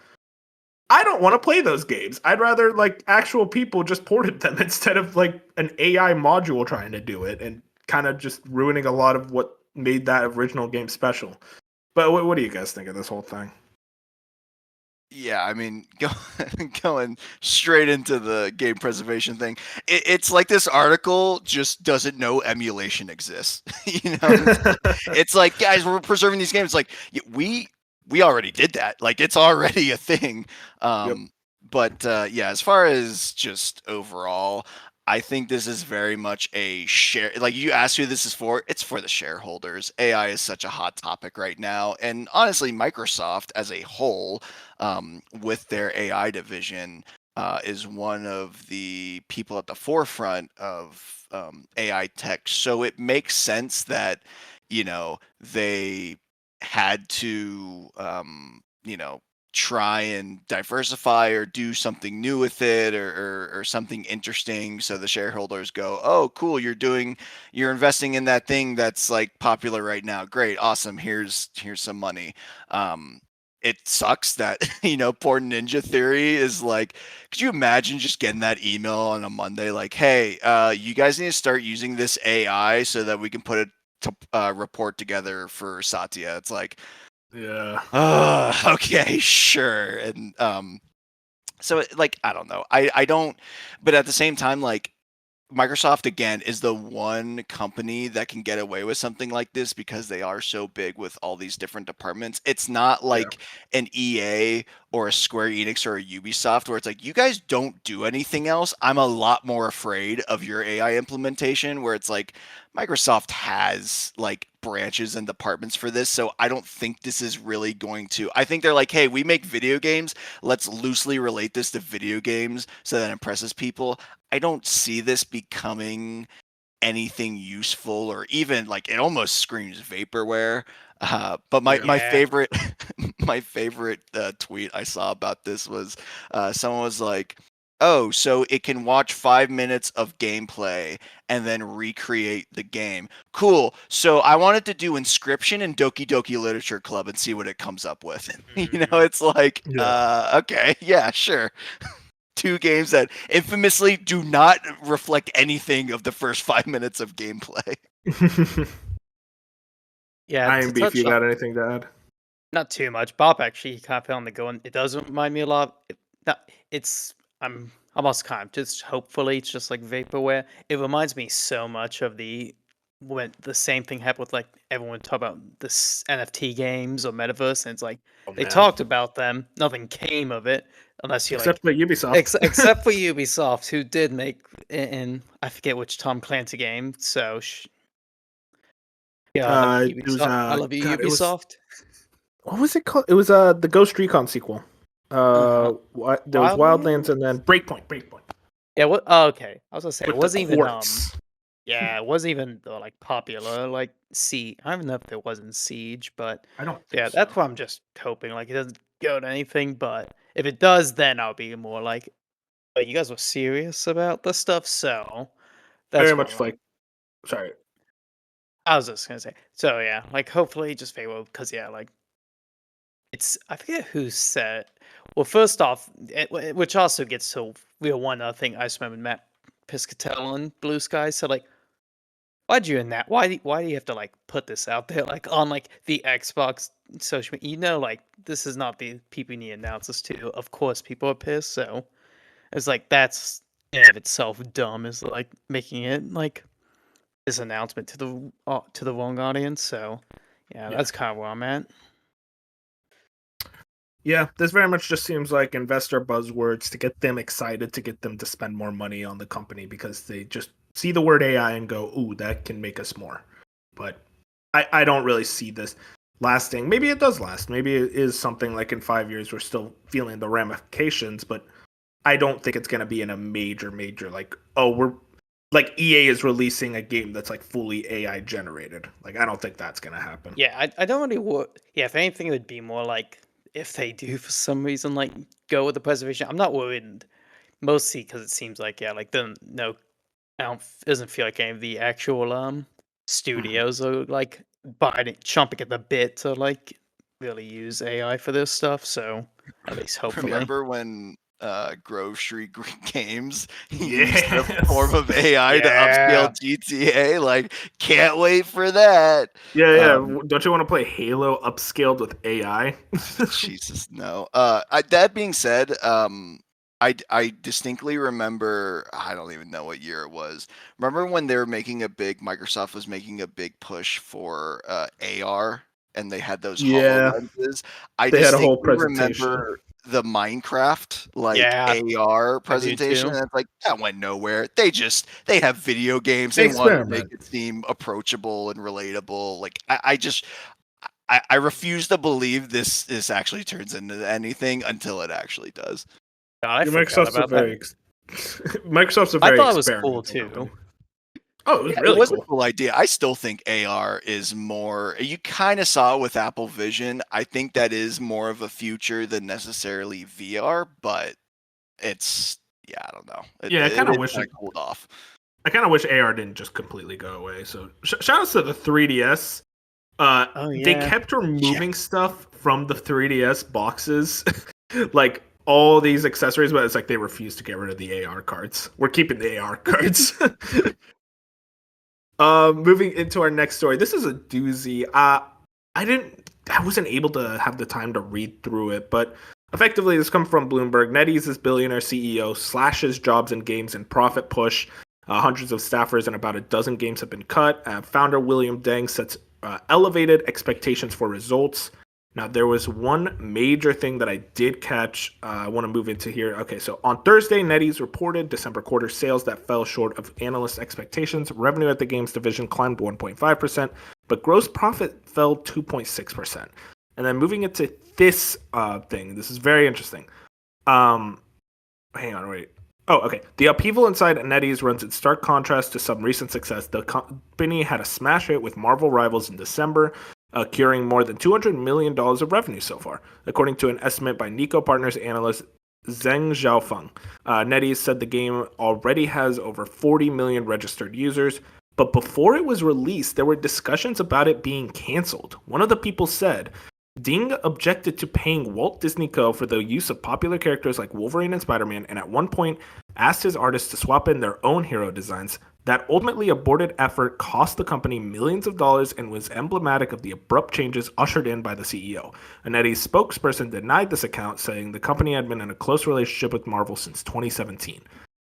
I don't want to play those games. I'd rather like actual people just ported them instead of like an AI module trying to do it and kind of just ruining a lot of what made that original game special. But what do you guys think of this whole thing? Yeah, I mean, going straight into the game preservation thing, it's like this article just doesn't know emulation exists. It's like, guys, we're preserving these games. Like, we already did that. Like, it's already a thing. Yep. But yeah, as far as just overall, I think this is very much a share. Like, you asked who this is for, it's for the shareholders. AI is such a hot topic right now, and honestly, Microsoft as a whole, with their AI division, is one of the people at the forefront of AI tech. So it makes sense that they had to try and diversify or do something new with it, or something interesting, so the shareholders go, oh cool, you're investing in that thing that's like popular right now, great, awesome, here's some money. It sucks that poor Ninja Theory is like, could you imagine just getting that email on a Monday like, hey, you guys need to start using this AI so that we can put a report together for Satya. It's like, Yeah. okay, sure. And so like, I don't know. I don't, but at the same time, like, Microsoft again is the one company that can get away with something like this because they are so big with all these different departments. It's not Yeah. like an EA or a Square Enix or a Ubisoft where it's like, you guys don't do anything else. I'm a lot more afraid of your AI implementation, where it's like Microsoft has like branches and departments for this. So I don't think this is really going to, I think they're like, hey, we make video games. Let's loosely relate this to video games so that impresses people. I don't see this becoming anything useful, or even like, it almost screams vaporware. But my Yeah. favorite my favorite tweet I saw about this was, someone was like, oh, so it can watch 5 minutes of gameplay and then recreate the game. Cool. So I wanted to do Inscription and Doki Doki Literature Club and see what it comes up with. It's like, Yeah. okay, yeah, sure. Two games that infamously do not reflect anything of the first 5 minutes of gameplay. Yeah, to IMB, if touch you on got anything to add? not too much. Bob actually kind of put on the go, and it does remind me a lot. It's I'm almost kind of just hopefully it's just like vaporware. It reminds me so much of when the same thing happened with like everyone talk about this NFT games or metaverse, and it's like Oh they man. talked about them, nothing came of it unless you like Except for Ubisoft. except for Ubisoft, who did make in I forget which Tom Clancy game. So yeah, I love you, It was Ubisoft. I love you, God, it was, Ubisoft. what was it called? It was the Ghost Recon sequel. Uh-huh. There was Wildlands Wildlands? and then Breakpoint Yeah, what oh, okay. I was gonna say it with the wasn't even quartz. yeah, it wasn't even like popular like I don't know if it was in Siege, but I don't think yeah, so. that's what I'm just hoping. Like it doesn't go to anything, but if it does, then I'll be more like, oh, you guys were serious about this stuff, so that's Very what much I'm like, sorry. I was just gonna say. So yeah, like hopefully just very well because yeah, like it's I forget who said. Well, first off, which also gets to real one other thing. I just remember Matt Piscatell on Blue Sky said like, "Why'd you in that? Why do you have to like put this out there like on like the Xbox social media? Like this is not the people you need to announce this to. Of course, people are pissed. So it's like that's in and of itself dumb is like making it like this announcement to the wrong audience. So yeah, that's kind of where I'm at. Yeah, this very much just seems like investor buzzwords to get them excited, to get them to spend more money on the company because they just see the word AI and go, "Ooh, that can make us more." But I don't really see this lasting. Maybe it does last. Maybe it is something like in 5 years we're still feeling the ramifications, but I don't think it's going to be in a major like, oh, we're like EA is releasing a game that's like fully AI generated. Like, I don't think that's going to happen. Yeah, I don't really yeah, if anything, it would be more like if they do for some reason like go with the preservation. I'm not worried mostly because it seems like like I don't doesn't feel like any of the actual studios are like chomping at the bit to like really use AI for this stuff. So at least hopefully. Remember when Grove Street Games used a Yes. form of AI to Yeah. upscale GTA? Like, can't wait for that. Yeah. Don't you want to play Halo upscaled with AI? Jesus, no. That being said, I distinctly remember, I don't even know what year it was. Remember when Microsoft was making a big push for AR and they had those Yeah, HoloLenses? I they had a whole distinctly presentation. remember the Minecraft Yeah, AR I do presentation, too. and it's like that went nowhere. They have video games. They They want to make experiment. it seem approachable and relatable. Like I refuse to believe this actually turns into anything until it actually does. God, I Yeah, forgot Microsoft's a about that. very Microsoft's a I very thought it was cool experimental too. company. Oh, it was Yeah, it really was a cool. cool idea. I still think AR is more. You kind of saw it with Apple Vision. I think that is more of a future than necessarily VR, but I don't know. Yeah, I kind of It wish kind it. of cooled off. I kind of wish AR didn't just completely go away. So shout outs to the 3DS. Oh They yeah. kept Yeah. removing stuff from the 3DS boxes, like all these accessories, but it's like they refuse to get rid of the AR cards. We're keeping the AR cards. Moving into our next story. This is a doozy. I wasn't able to have the time to read through it, but effectively this comes from Bloomberg. NetEase's billionaire CEO slashes jobs in games and profit push. Hundreds of staffers and about a dozen games have been cut. Founder William Deng sets elevated expectations for results. Now, there was one major thing that I did catch. I want to move into here. Okay, so on Thursday, NetEase reported December quarter sales that fell short of analyst expectations. Revenue at the games division climbed 1.5%, but gross profit fell 2.6%. And then moving into this thing, this is very interesting. Hang on, wait. Oh, okay. The upheaval inside NetEase runs in stark contrast to some recent success. The company had a smash hit with Marvel Rivals in December, curing more than $200 million of revenue so far, according to an estimate by Nico Partners analyst Zheng Xiaofeng. NetEase said the game already has over 40 million registered users, but before it was released, there were discussions about it being canceled. One of the people said, Ding objected to paying Walt Disney Co. for the use of popular characters like Wolverine and Spider-Man, and at one point asked his artists to swap in their own hero designs. That ultimately aborted effort cost the company millions of dollars and was emblematic of the abrupt changes ushered in by the CEO. A NetEase spokesperson denied this account, saying the company had been in a close relationship with Marvel since 2017.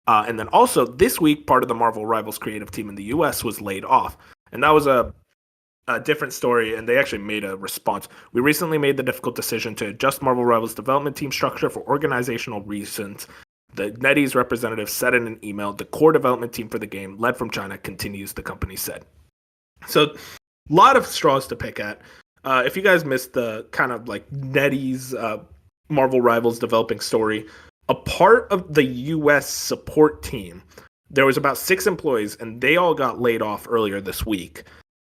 And then also this week, part of the Marvel Rivals creative team in the US was laid off. And that was a different story, and they actually made a response. We recently made the difficult decision to adjust Marvel Rivals development team structure for organizational reasons. The NetEase representative said in an email, the core development team for the game, led from China, continues, the company said. So, a lot of straws to pick at. If you guys missed the kind of like NetEase Marvel Rivals developing story, a part of the US support team, there was about 6 employees, and they all got laid off earlier this week.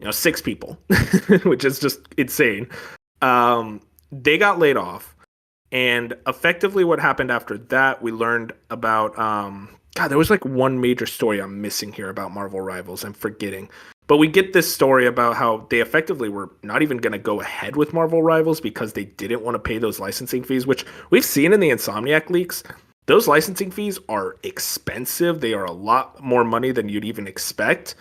6 people, which is just insane. They got laid off, and effectively what happened after that, we learned about, there was like one major story I'm missing here about Marvel Rivals. I'm forgetting. But we get this story about how they effectively were not even going to go ahead with Marvel Rivals because they didn't want to pay those licensing fees, which we've seen in the Insomniac leaks. Those licensing fees are expensive. They are a lot more money than you'd even expect.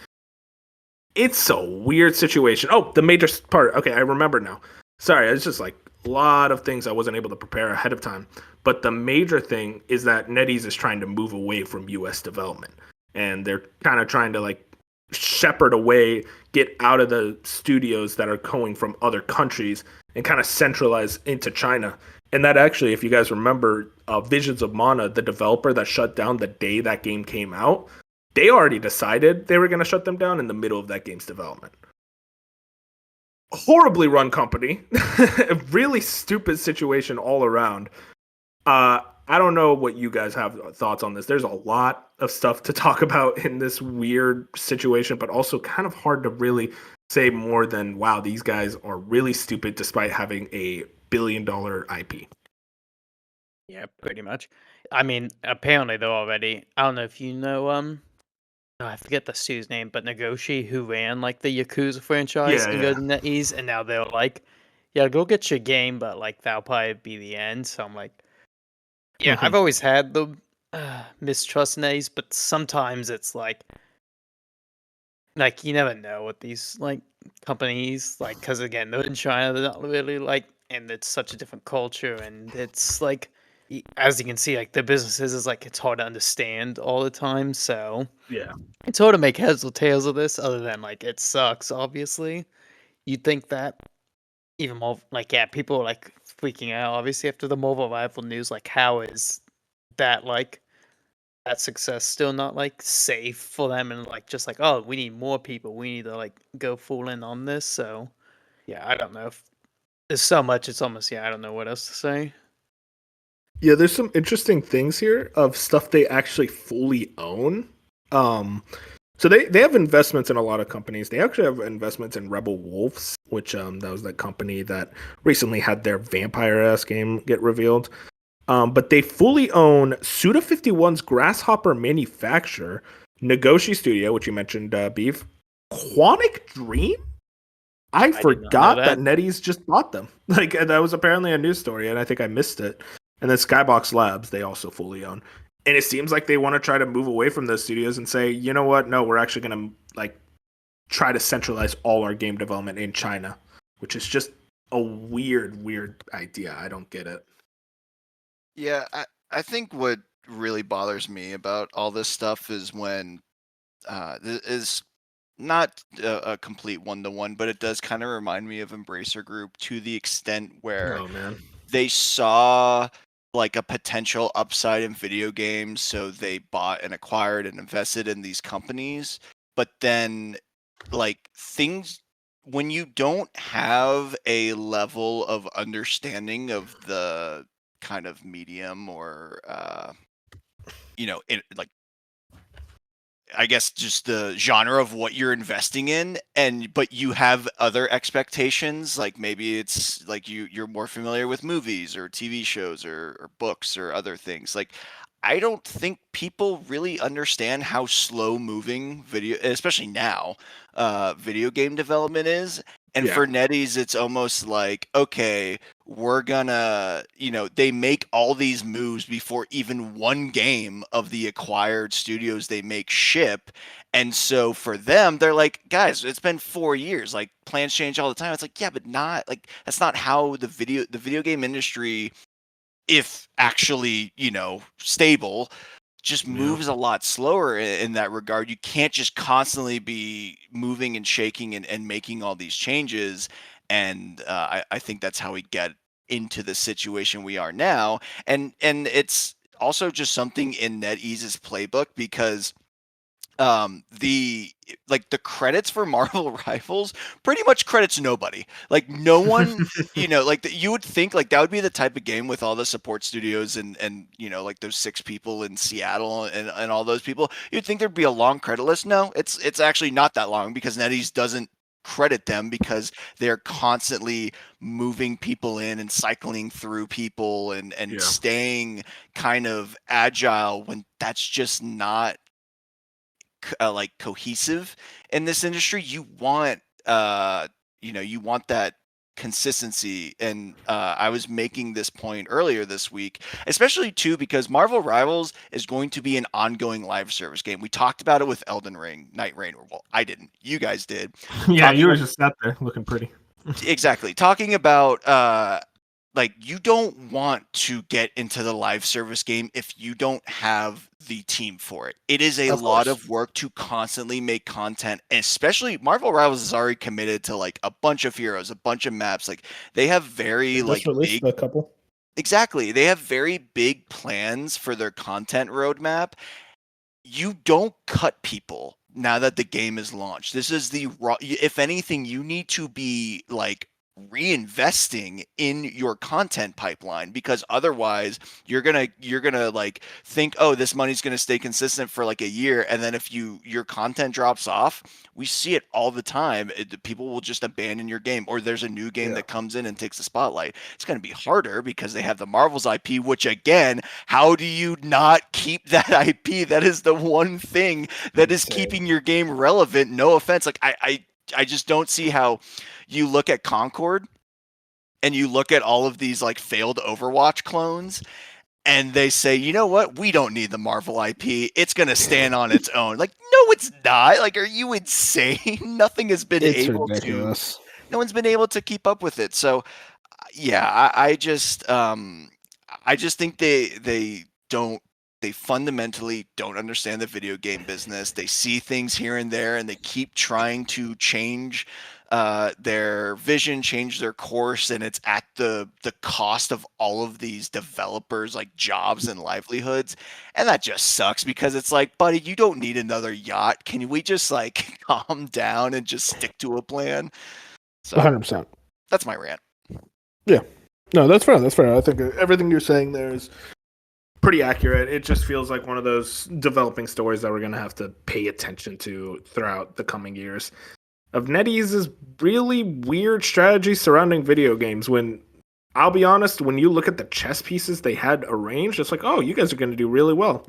It's a weird situation. Oh, the major part. Okay, I remember now. Sorry, it's just like lot of things I wasn't able to prepare ahead of time. But the major thing is that NetEase is trying to move away from US development. And they're kind of trying to like shepherd away, get out of the studios that are going from other countries and kind of centralize into China. And that actually, if you guys remember, Visions of Mana, the developer that shut down the day that game came out, they already decided they were going to shut them down in the middle of that game's development. Horribly run company, a really stupid situation all around. I don't know what you guys have thoughts on this. There's a lot of stuff to talk about in this weird situation, but also kind of hard to really say more than, wow, these guys are really stupid despite having a billion-dollar IP. Yeah, pretty much. I mean, apparently though already, I don't know if you know, I forget the studio's name, but Nagoshi, who ran like the Yakuza franchise and go to NetEase, and now they're like, yeah, go get your game, but like that'll probably be the end. So I'm like, yeah, I've always had the mistrust in NetEase, but sometimes it's like you never know what these like companies like, because again, they're in China, they're not really like, and it's such a different culture, and it's like, as you can see, like the businesses is like it's hard to understand all the time. So Yeah. it's hard to make heads or tails of this, other than like it sucks. Obviously, you'd think that even more like, yeah, people are like freaking out obviously after the Marvel Rival news. Like, how is that like that success still not like safe for them, and like just like, oh, we need more people, we need to like go full in on this. So yeah, I don't know if there's so much, it's almost, yeah, I don't know what else to say. Yeah, there's some interesting things here of stuff they actually fully own. So they have investments in a lot of companies. They actually have investments in Rebel Wolves, which that was that company that recently had their vampire-ass game get revealed. But they fully own Suda51's Grasshopper Manufacture, Nagoshi Studio, which you mentioned, Beef, Quantic Dream. I forgot that NetEase just bought them. Like, that was apparently a news story, and I think I missed it. And then Skybox Labs, they also fully own. And it seems like they want to try to move away from those studios and say, you know what? No, we're actually going to like try to centralize all our game development in China, which is just a weird idea. I don't get it. Yeah, I think what really bothers me about all this stuff is when is not a complete one-to-one, but it does kind of remind me of Embracer Group to the extent where they saw like a potential upside in video games, so they bought and acquired and invested in these companies. But then like things, when you don't have a level of understanding of the kind of medium or like, I guess just the genre of what you're investing in, but you have other expectations, like maybe it's like you're more familiar with movies or TV shows or books or other things. Like, I don't think people really understand how slow moving especially now, video game development is. And for NetEase, it's almost like, okay, we're gonna, they make all these moves before even one game of the acquired studios they make ship. And so for them, they're like, guys, it's been 4 years. Like, plans change all the time. It's like, yeah, but not like, that's not how the video game industry, if actually, stable, just moves a lot slower in that regard. You can't just constantly be moving and shaking and making all these changes. And I think that's how we get into the situation we are now. And it's also just something in NetEase's playbook, because the credits for Marvel Rivals pretty much credits nobody. Like, no one, like you would think like that would be the type of game with all the support studios and like those 6 people in Seattle and all those people. You'd think there'd be a long credit list. No, it's actually not that long, because NetEase doesn't credit them, because they're constantly moving people in and cycling through people and staying kind of agile when that's just not like cohesive in this industry. You want you want that consistency. And I was making this point earlier this week, especially too because Marvel Rivals is going to be an ongoing live service game. We talked about it with Elden Ring, Nightreign. Well, I didn't, you guys did. Yeah, you were just sat there looking pretty. Exactly, talking about like, you don't want to get into the live service game if you don't have the team for it. It is a lot of work to constantly make content, especially Marvel Rivals is already committed to like a bunch of heroes, a bunch of maps. Like they have very like released big a couple. Exactly. They have very big plans for their content roadmap. You don't cut people now that the game is launched. This is the if anything, you need to be like reinvesting in your content pipeline, because otherwise you're gonna like think, oh, this money's gonna stay consistent for like a year, and then if your content drops off, we see it all the time. People will just abandon your game, or there's a new game that comes in and takes the spotlight. It's gonna be harder because they have the Marvel's IP, which again, how do you not keep that IP? That is the one thing that is keeping your game relevant. No offense, like I just don't see how you look at Concord and you look at all of these like failed Overwatch clones and they say, you know what? We don't need the Marvel IP. It's going to stand on its own. Like, no, it's not. Like, are you insane? Nothing has been ridiculous. No one's been able to keep up with it. So, yeah, I just think they fundamentally don't understand the video game business. They see things here and there, and they keep trying to change their vision, change their course, and it's at the cost of all of these developers like jobs and livelihoods. And that just sucks, because it's like, buddy, you don't need another yacht. Can we just like calm down and just stick to a plan? So 100%. That's my rant. Yeah. No, that's fair. That's fair. I think everything you're saying there is pretty accurate. It just feels like one of those developing stories that we're going to have to pay attention to throughout the coming years of NetEase's really weird strategy surrounding video games. When, I'll be honest, when you look at the chess pieces they had arranged, it's like, oh, you guys are going to do really well.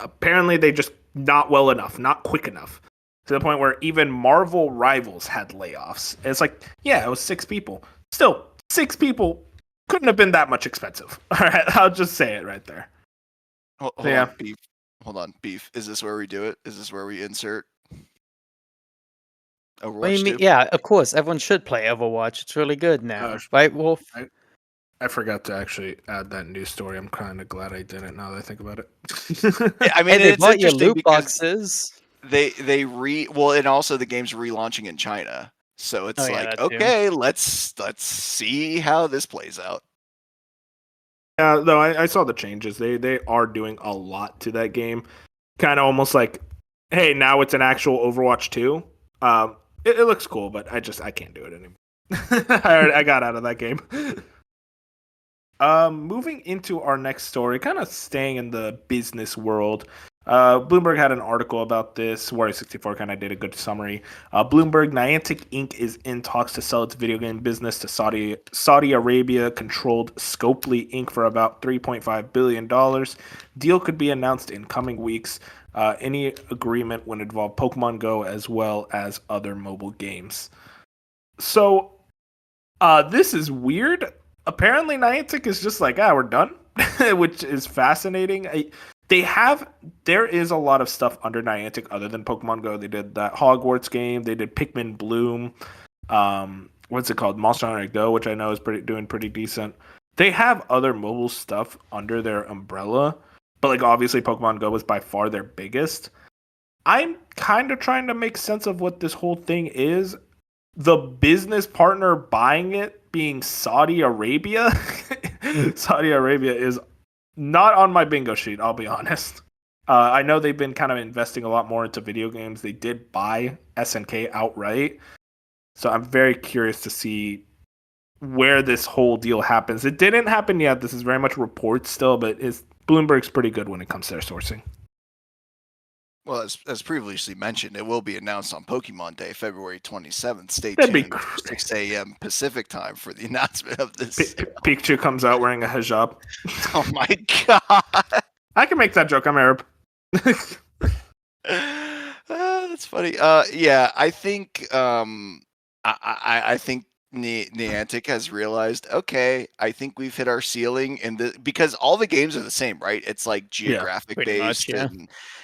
Apparently, they just not well enough, not quick enough, to the point where even Marvel Rivals had layoffs. And it's like, yeah, it was 6 people. Still, 6 people couldn't have been that much expensive. All right, I'll just say it right there. Hold on, Beef. Hold on, Beef. Is this where we do it? Is this where we insert Overwatch? What do you mean? Yeah, of course. Everyone should play Overwatch. It's really good now, right, Wolf? I forgot to actually add that news story. I'm kind of glad I didn't, now that I think about it. I mean, they it's bought your interesting loot boxes. And also the game's relaunching in China. So it's okay, let's see how this plays out. Yeah, no, I saw the changes. They are doing a lot to that game. Kind of almost like, hey, now it's an actual Overwatch 2. It looks cool, but I can't do it anymore. I got out of that game. Moving into our next story, kind of staying in the business world. Bloomberg had an article about this. Warrior64 kind of did a good summary. Bloomberg, Niantic Inc. is in talks to sell its video game business to Saudi Arabia-controlled Scopely Inc. for about $3.5 billion. Deal could be announced in coming weeks. Any agreement would involve Pokemon Go as well as other mobile games. So, this is weird. Apparently, Niantic is just like, we're done, which is fascinating. There is a lot of stuff under Niantic other than Pokemon Go. They did that Hogwarts game. They did Pikmin Bloom. What's it called? Monster Hunter Go, which I know is doing pretty decent. They have other mobile stuff under their umbrella, but like obviously Pokemon Go is by far their biggest. I'm kind of trying to make sense of what this whole thing is. The business partner buying it being Saudi Arabia. Saudi Arabia is not on my bingo sheet, I'll be honest. I know they've been kind of investing a lot more into video games. They did buy SNK outright. So I'm very curious to see where this whole deal happens. It didn't happen yet. This is very much reports still, but Bloomberg's pretty good when it comes to their sourcing. Well, as previously mentioned, it will be announced on Pokemon Day, February 27th. Stay That'd tuned be for 6 a.m. Pacific time for the announcement of this. Pikachu comes out wearing a hijab. Oh my god! I can make that joke. I'm Arab. That's funny. Yeah, I think I think Niantic has realized, okay, I think we've hit our ceiling because all the games are the same, right? It's like geographic based.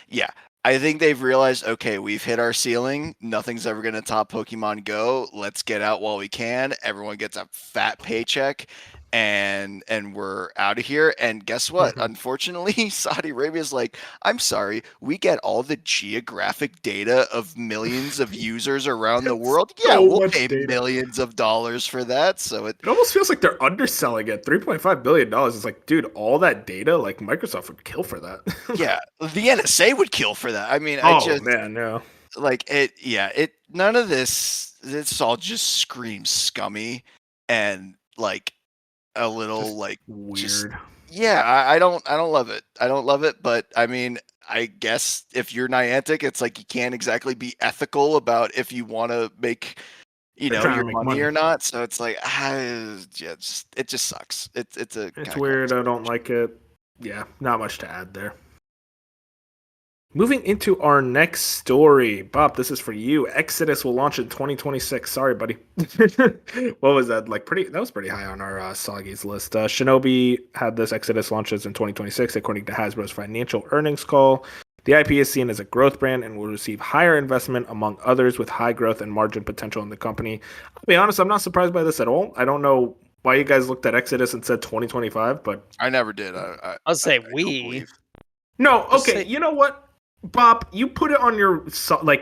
Yeah. I think they've realized, okay, we've hit our ceiling. Nothing's ever going to top Pokemon Go. Let's get out while we can. Everyone gets a fat paycheck. and we're out of here. And guess what? Unfortunately, Saudi Arabia is like, I'm sorry, we get all the geographic data of millions of users around the world. Yeah, so we'll much pay data. millions of dollars for that. So It almost feels like they're underselling it. $3.5 billion. It's like, dude, all that data, like Microsoft would kill for that. yeah, the NSA would kill for that. I mean, Man, no. like it none of this all just screams scummy and like a little Just like weird. just yeah, I don't love it. I don't love it, but I mean, I guess if you're Niantic, it's like you can't exactly be ethical about if you want to make They're trying your to make money money. or not. So it's like it just sucks. It's a It's kinda weird. crap I don't like it. Yeah, not much to add there. Moving into our next story. Bob, this is for you. Exodus will launch in 2026. Sorry, buddy. What was that? That was pretty high on our Soggy's list. Shinobi had this Exodus launches in 2026, according to Hasbro's financial earnings call. The IP is seen as a growth brand and will receive higher investment among others with high growth and margin potential in the company. I'll be honest, I'm not surprised by this at all. I don't know why you guys looked at Exodus and said 2025, but I never did. I'll say don't believe. no, Just okay. say- You know what, Bob? You put it on your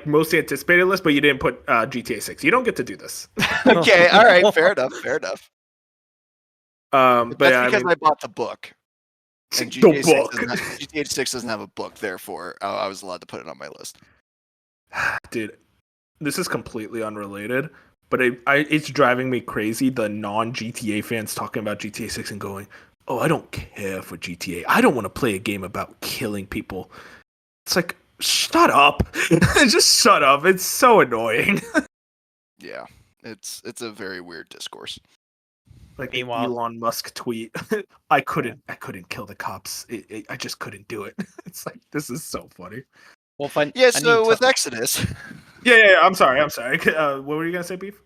most anticipated list, but you didn't put GTA 6. You don't get to do this. Okay, all right, fair enough, fair enough. But That's yeah, because I mean, I bought the book. And the GTA 6 book, GTA 6 doesn't have a book, therefore I was allowed to put it on my list. dude. This is completely unrelated, but it's driving me crazy. The non-GTA fans talking about GTA 6 and going, "Oh, I don't care for GTA. I don't want to play a game about killing people." It's like, shut up. Just shut up. It's so annoying. Yeah, it's a very weird discourse. Like Meanwhile- the Elon Musk tweet, I couldn't kill the cops. I just couldn't do it. It's like, this is so funny. Well, So with Exodus, Yeah. I'm sorry. What were you gonna say, Beef?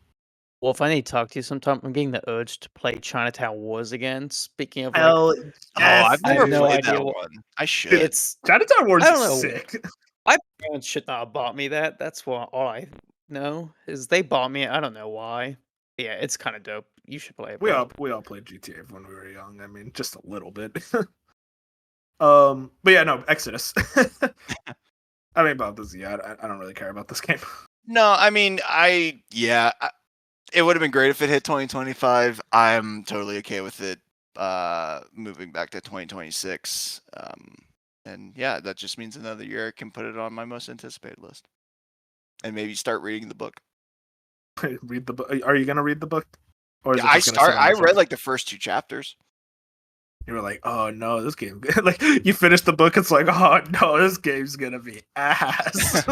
well, if I need to talk to you sometime, I'm getting the urge to play Chinatown Wars again. Speaking of, like, Hell, yes, I've I have never no played idea that what- one. I should. it's Chinatown Wars I don't is know. sick. my parents should not have bought me that. That's what all I know is they bought me it. I don't know why. Yeah, it's kind of dope. You should play it. We bro. all played GTA when we were young. I mean, just a little bit. But yeah, no, Exodus. I mean, about this, yeah, I don't really care about this game. No, I mean, it would have been great if it hit 2025. I'm totally okay with it moving back to 2026. And yeah, that just means another year I can put it on my most anticipated list. And maybe start reading the book. Read the book. Are you gonna read the book? Or is it I just gonna sit on I the read shelf? like the first 2 chapters. You were like, oh no, this game. Like, you finish the book, it's like, oh no, this game's gonna be ass.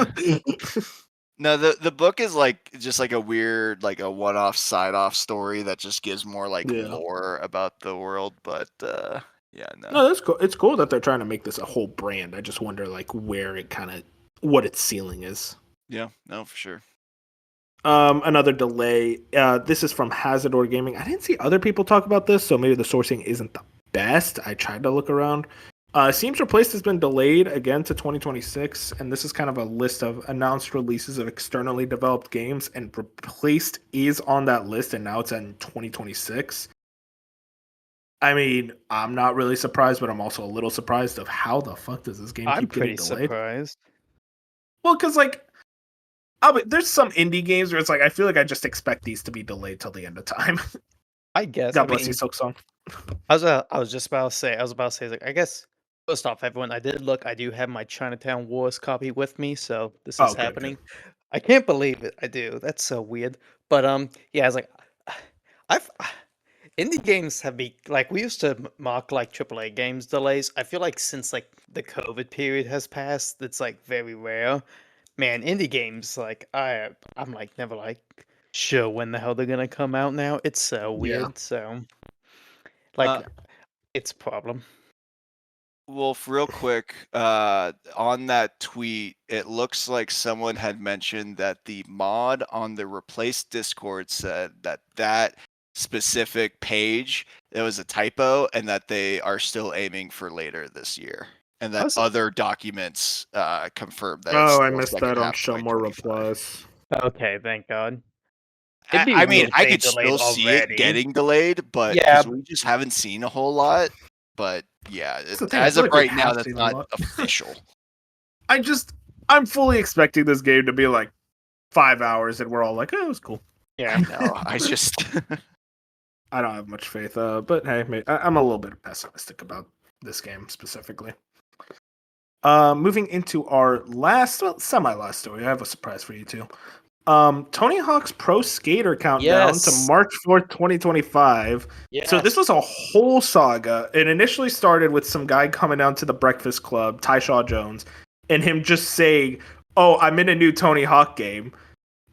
No, the book is like just like a weird, like a one-off side-off story that just gives more like Yeah. lore about the world. But yeah, no. No, that's cool. It's cool that they're trying to make this a whole brand. I just wonder like where it what its ceiling is. Yeah, no, for sure. Another delay. This is from Hazardor Gaming. I didn't see other people talk about this, so maybe the sourcing isn't the best. I tried to look around. Seems Replaced has been delayed again to 2026, and this is kind of a list of announced releases of externally developed games, and Replaced is on that list, and now it's in 2026. I mean, I'm not really surprised, but I'm also a little surprised of how the fuck does this game I'm keep getting pretty delayed? surprised. Well, because like, there's some indie games where it's like I feel like I just expect these to be delayed till the end of time. I guess. God I bless mean, you, Silk Song. I was just about to say. Like, I guess first off, everyone, I did look. I do have my Chinatown Wars copy with me, so this Oh, is good, happening. I can't believe it. I do. That's so weird. But yeah, I was like, I've indie games have been like we used to mark like AAA games delays. I feel like since like the COVID period has passed, it's like very rare. Man, indie games like I'm like never like sure when the hell they're gonna come out now. It's so weird. Yeah. So like it's a problem. Wolf, real quick, on that tweet, it looks like someone had mentioned that the mod on the Replaced Discord said that specific page, there was a typo, and that they are still aiming for later this year. And that other documents confirm that. Oh, it's I still missed second that on half Show More 2025. Replies. Okay, thank God. It'd be I mean, weird if I they could delayed still see it already. getting delayed, but Yeah, because we just haven't seen a whole lot. But yeah, That's the thing. I as feel of like we right now, have that's seen a not lot. official. I'm fully expecting this game to be like 5 hours, and we're all like, "Oh, it was cool." yeah. I know. I just I don't have much faith, but hey, I'm a little bit pessimistic about this game specifically. Moving into our semi-last story, I have a surprise for you too. Tony Hawk's Pro Skater countdown to Yes. March 4th, 2025. So this Yes. was a whole saga. It initially started with some guy coming down to the Breakfast Club, Tyshaw Jones, and him just saying, "Oh, I'm in a new Tony Hawk game."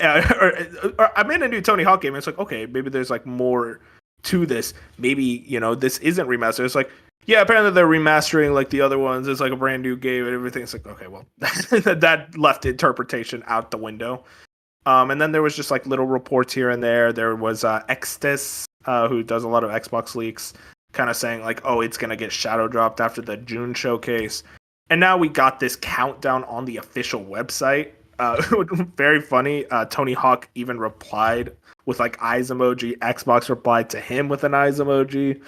Or I'm in a new Tony Hawk game. It's like, okay, maybe there's like more to this. Maybe, this isn't remastered. It's like, yeah, apparently they're remastering like the other ones. It's like a brand new game and everything. It's like, okay, well, that left interpretation out the window. And then there was just like little reports here and there. There was Extis, who does a lot of Xbox leaks, kind of saying like, oh, it's going to get shadow dropped after the June showcase. And now we got this countdown on the official website. Very funny. Tony Hawk even replied with like eyes emoji. Xbox replied to him with an eyes emoji.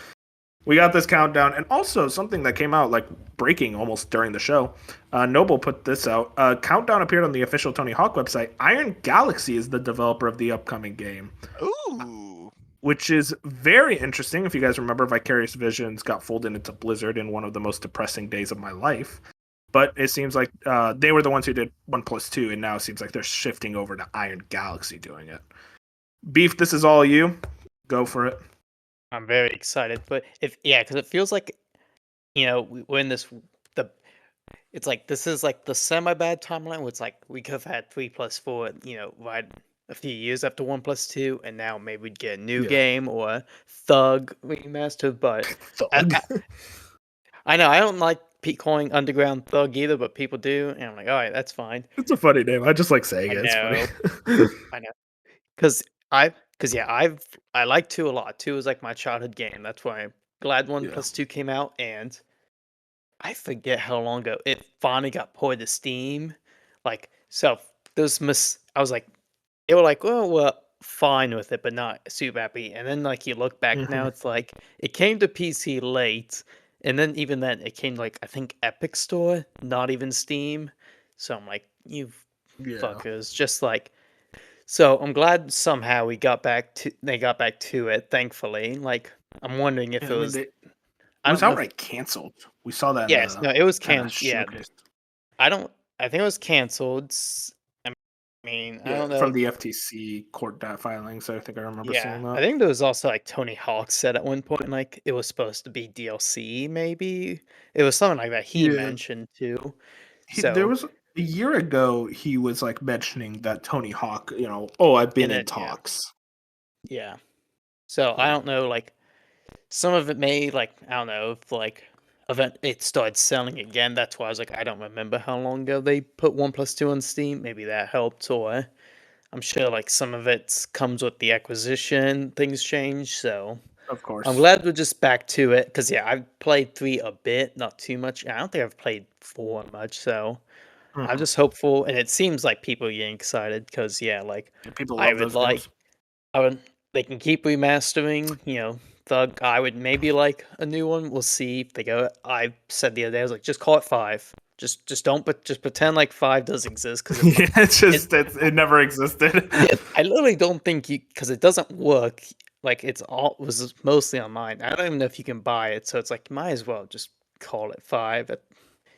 We got this countdown, and also something that came out like breaking almost during the show. Noble put this out. Countdown appeared on the official Tony Hawk website. Iron Galaxy is the developer of the upcoming game. Ooh. Which is very interesting. If you guys remember, Vicarious Visions got folded into Blizzard in one of the most depressing days of my life. But it seems like they were the ones who did 1+2, and now it seems like they're shifting over to Iron Galaxy doing it. Beef, this is all you. Go for it. I'm very excited, but because it feels like, we're in it's like this is like the semi-bad timeline where it's like we could have had 3+4, right a few years after 1+2, and now maybe we'd get a new game or Thug remastered. But I know I don't like calling Underground Thug either, but people do, and I'm like, all right, that's fine. It's a funny name. I just like saying I it. It's know, funny. I know, I like 2 a lot. 2 is like my childhood game. That's why I'm glad 1+2 came out, and I forget how long ago it finally got ported to Steam. Like, so I was like, they were like, well, we're fine with it, but not super happy. And then, like, you look back now, it's like it came to PC late, and then even then, it came like I think Epic Store, not even Steam. So I'm like, you fuckers, just like. So I'm glad somehow they got back to it. Thankfully, like I'm wondering if Yeah, it was. it I was don't know. outright canceled. We saw that. Yes, no, it was canceled. Yeah, showcase. I think it was canceled. I I don't know. From the FTC court filings. I think I remember seeing I that. think there was also like Tony Hawk said at one point, like it was supposed to be DLC. Maybe it was something like that. He Yeah, mentioned too. there So was a year ago. He was like mentioning that Tony Hawk. Oh, I've been in yeah, talks. yeah. So I don't know, like some of it may like I don't know if like it started selling again. That's why I was like I don't remember how long ago they put 1+2 on Steam. Maybe that helped, or I'm sure like some of it comes with the acquisition. Things change, so Of course. I'm glad we're just back to it. Because I've played 3 a bit, not too much. I don't think I've played 4 much, so I'm just hopeful. And it seems like people are getting excited because like People I love would those like games. I would they can keep remastering, Thug. I would maybe like a new one. We'll see if they go. I said the other day, I was like, just call it 5. Just don't, but just pretend like 5 does exist because It never existed. I literally don't think because it doesn't work. Like was mostly online. I don't even know if you can buy it, so it's like might as well just call it 5.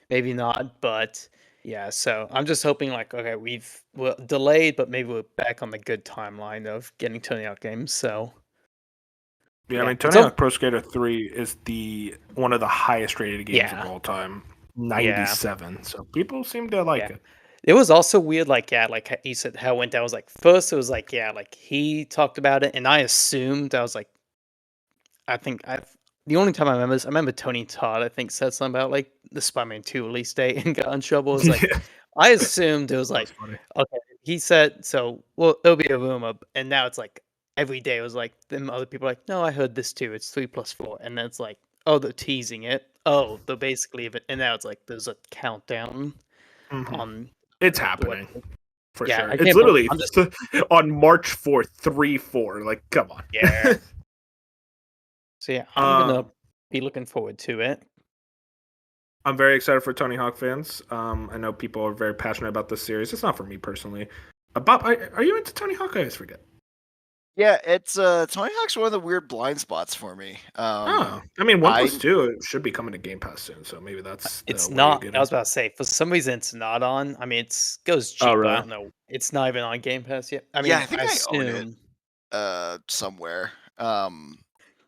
Maybe not, but yeah. So I'm just hoping like okay, we're delayed, but maybe we're back on the good timeline of getting Tony Hawk games. So Yeah, I yeah, mean, Tony Hawk Pro Skater 3 is one of the highest rated games of all time. 97. So people seem to like it. It was also weird, like like you said, how it went down was like first it was like like he talked about it, and I assumed I was like, I think the only time I remember is I remember Tony Todd I think said something about like the Spider-Man 2 release date and got in trouble. It was like I assumed it was like okay, he said so. Well, it'll be a rumor, and now it's like every day it was like them other people are like no, I heard this too. It's 3+4, and then it's like oh they're teasing it. Oh, they're basically and now it's like there's a countdown on It's like, the happening. website. for Yeah, sure. I It's can't literally I'm just on March 4th, 3-4. Like, come on. yeah. So yeah, I'm gonna um, be looking forward to it. I'm very excited for Tony Hawk fans. I know people are very passionate about this series. It's not for me personally. Bob, are you into Tony Hawk? I always forget. Yeah, it's Tony Hawk's one of the weird blind spots for me. Oh, I mean, I 1+2 it should be coming to Game Pass soon, so maybe that's the It's way you not. get I in. was about to say for some reason it's not on. I mean, it's goes Oh, cheap, but I really? don't know. It's not even on Game Pass yet. I yeah, I mean, think I I own it assume. somewhere.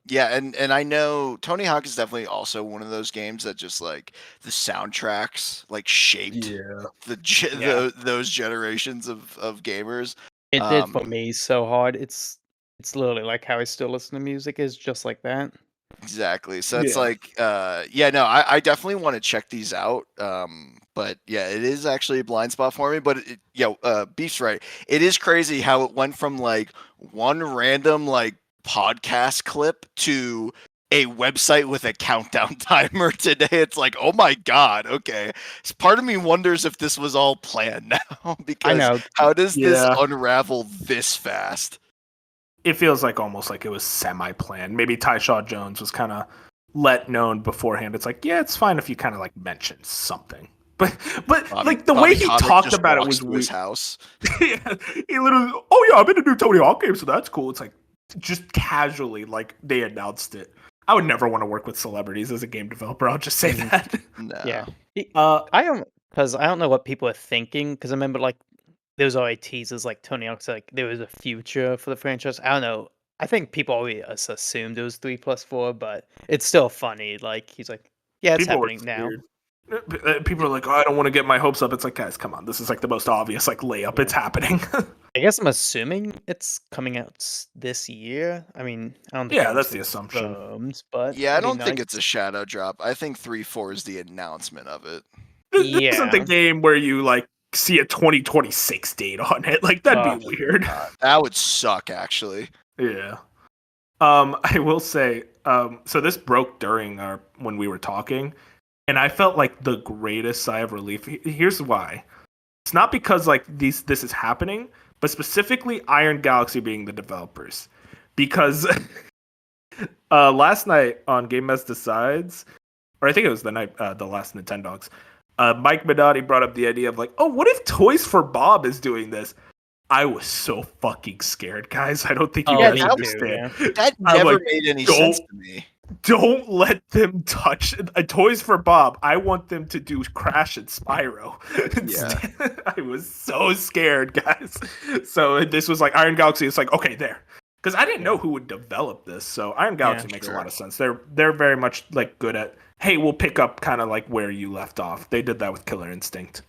Yeah, and I know Tony Hawk is definitely also one of those games that just like the soundtracks like shaped Yeah. Yeah, those generations of gamers. it did for Um, me so hard. It's literally like how I still listen to music is just like that. exactly. So it's Yeah. like, yeah, no, I definitely want to check these out. But yeah, it is actually a blind spot for me. But Beef's right. It is crazy how it went from like one random like podcast clip to a website with a countdown timer today. It's like, oh my god, okay. So part of me wonders if this was all planned now I because know. how does this Yeah. unravel this fast? It feels like almost like it was semi-planned. Maybe Tyshaw Jones was kind of let known beforehand. It's like, yeah, it's fine if you kind of like mention something. But like the way Bobby he Kotick talked just about it walks was to his weird. house. Yeah, he literally, oh yeah, I'm in a new Tony Hawk game, so that's cool. It's like just casually, like they announced it. I would never want to work with celebrities as a game developer. I'll just say Mhm. that. Yeah. No. I don't because I don't know what people are thinking. Because I remember like there was already teasers like Tony Hawk's like there was a future for the franchise. I don't know. I think people always assumed it was 3+4, but it's still funny. Like he's like, yeah, it's People were happening now. scared. People are like, oh, I don't want to get my hopes up. It's like, guys, come on. This is like the most obvious like layup. Yeah. It's happening. I guess I'm assuming it's coming out this year. I mean, I don't think Yeah, that's the anything's assumption. confirmed, but Yeah, I it'd be don't think nice. it's a shadow drop. I think 3-4 is the announcement of it. This isn't the Yeah. game where you like see a 2026 date on it. Like that'd be Uh, weird. That would suck, actually. Yeah. I will say, so this broke during our when we were talking, and I felt like the greatest sigh of relief. Here's why. It's not because like this is happening, but specifically Iron Galaxy being the developers. Because last night on Game As Decides, or I think it was the last Nintendogs, Mike Minotti brought up the idea of like, oh, what if Toys for Bob is doing this? I was so fucking scared, guys. I don't think you Oh, Yeah, guys me that- understand. too. Yeah. That I'm never like, made any don't- sense to me. Don't let them touch Toys for Bob. I want them to do Crash and Spyro. Yeah. I was so scared, guys. So this was like Iron Galaxy. It's like, okay, there. Because I didn't know who would develop this. So Iron Galaxy makes a lot of sense. They're very much like good at, hey, we'll pick up kind of like where you left off. They did that with Killer Instinct.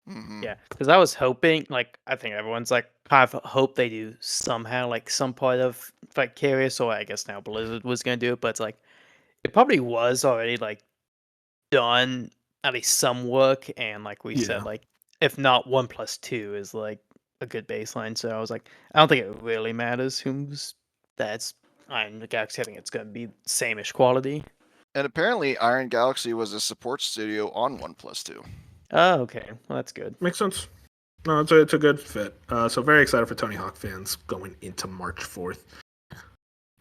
Mhm. Yeah, because I was hoping, like, I think everyone's like, kind of hope they do somehow, like, some part of Vicarious, or I guess now Blizzard was going to do it, but it's like, it probably was already, like, done at least some work, and like we Yeah. said, like, if not 1+2 is like a good baseline. So I was like, I don't think it really matters who's that's. I'm the Galaxy. I think it's going to be same-ish quality. And apparently, Iron Galaxy was a support studio on 1+2. Oh, okay. Well, that's good. Makes sense. No, it's a good fit. So very excited for Tony Hawk fans going into March 4th.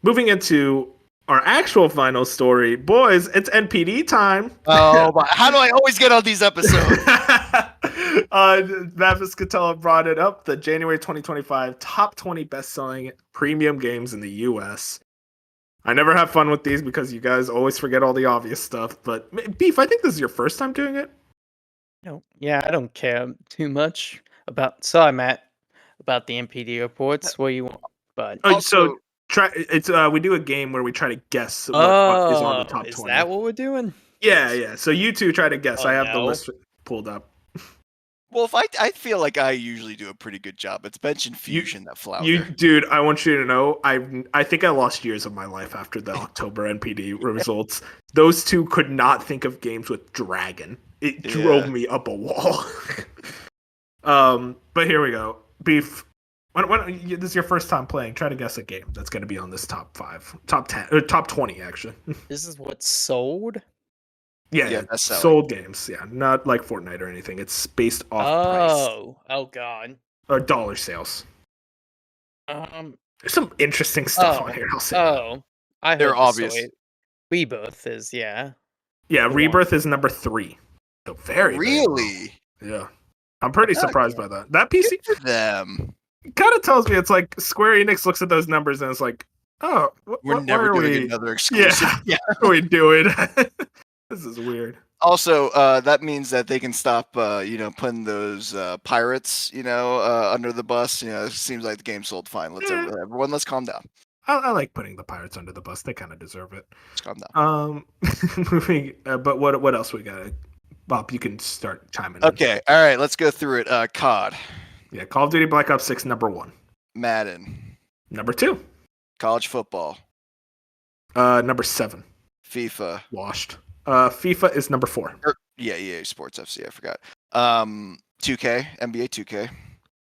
Moving into our actual final story, boys, it's NPD time. Oh, but how do I always get on these episodes? Mavis Catella brought it up. The January 2025 top 20 best-selling premium games in the U.S. I never have fun with these because you guys always forget all the obvious stuff. But Beef, I think this is your first time doing it. No, yeah, I don't care too much about. Sorry, Matt, about the MPD reports. What you want? But Oh, Also- so try it's we do a game where we try to guess what is on the top is 20. that what we're doing? Yeah. So you two try to guess. Oh, I have the no. list pulled up. Well, if I feel like I usually do a pretty good job. It's Bench and Fusion that flounder. Dude, I want you to know, I think I lost years of my life after the October NPD results. Those two could not think of games with dragon. It drove me up a wall. But here we go. Beef. This is your first time playing. Try to guess a game that's going to be on this top 10, or top 20 actually. This is what's sold. Yeah, that's selling. sold games. Yeah, not like Fortnite or anything. It's based off price. Oh god. or dollar sales. Um. There's some interesting stuff on here. I'll say that. Oh. I They're heard the obvious. story. Rebirth is Yeah, the Rebirth one. is number 3. So very, very low. Really? Yeah. I'm pretty surprised by that. That PC Good for them. kind of tells me it's like Square Enix looks at those numbers and it's like, oh, We're why never are doing we? another exclusive. Yeah, what are we doing? This is weird. Also, that means that they can stop, putting those pirates, under the bus. It seems like the game sold fine. Let's calm down. I like putting the pirates under the bus. They kind of deserve it. Let's calm down. Moving. But what else we got? Bob, you can start chiming in. Okay, all right, let's go through it. COD, Yeah, Call of Duty Black Ops 6, number 1. Madden, Number 2. college football, Number 7. FIFA. Washed. FIFA is number 4. Yeah, EA Sports FC. I forgot. 2K, NBA 2K.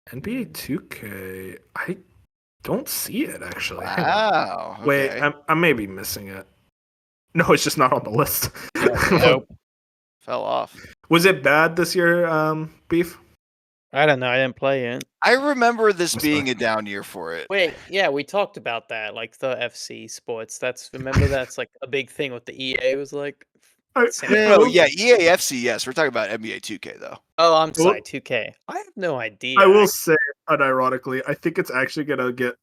NBA 2K. I don't see it actually. Hang on. Wow. Wait, Okay. I may be missing it. No, it's just not on the list. Nope. Fell off. Was it bad this year, Beef? I don't know. I didn't play it. I remember this That's being fine. a down year for it. Wait, yeah, we talked about that, like the FC sports. Remember that's like a big thing with the EA was like. No, yeah, EAFC, yes. We're talking about NBA 2K though. Oh, I'm sorry, 2K. I have no idea. I will say, unironically, I think it's actually gonna get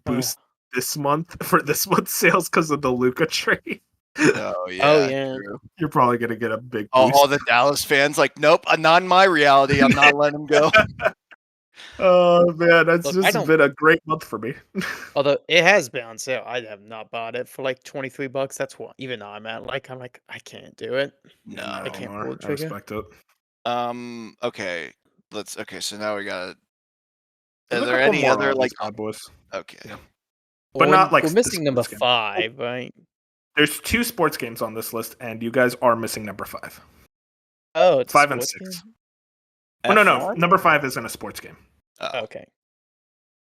boost this month for this month's sales because of the Luka trade. Oh yeah. Oh yeah. True. You're probably gonna get a big boost. All the Dallas fans like, nope, not in my reality. I'm not letting him go. Oh man, that's Look, just been a great month for me. Although it has been on sale, I have not bought it for like $23. That's what even though I'm like I can't do it. No, I can't pull the I trigger. respect it. Okay. So now we got. Are There's a there couple any more other like? COD boys? Okay. Yeah. But not like we're missing this number game. 5, right? There's 2 sports games on this list, and you guys are missing number 5. Oh, it's 5 and sports 6. game? Oh, no, F1? number 5 isn't a sports game. Oh, Okay.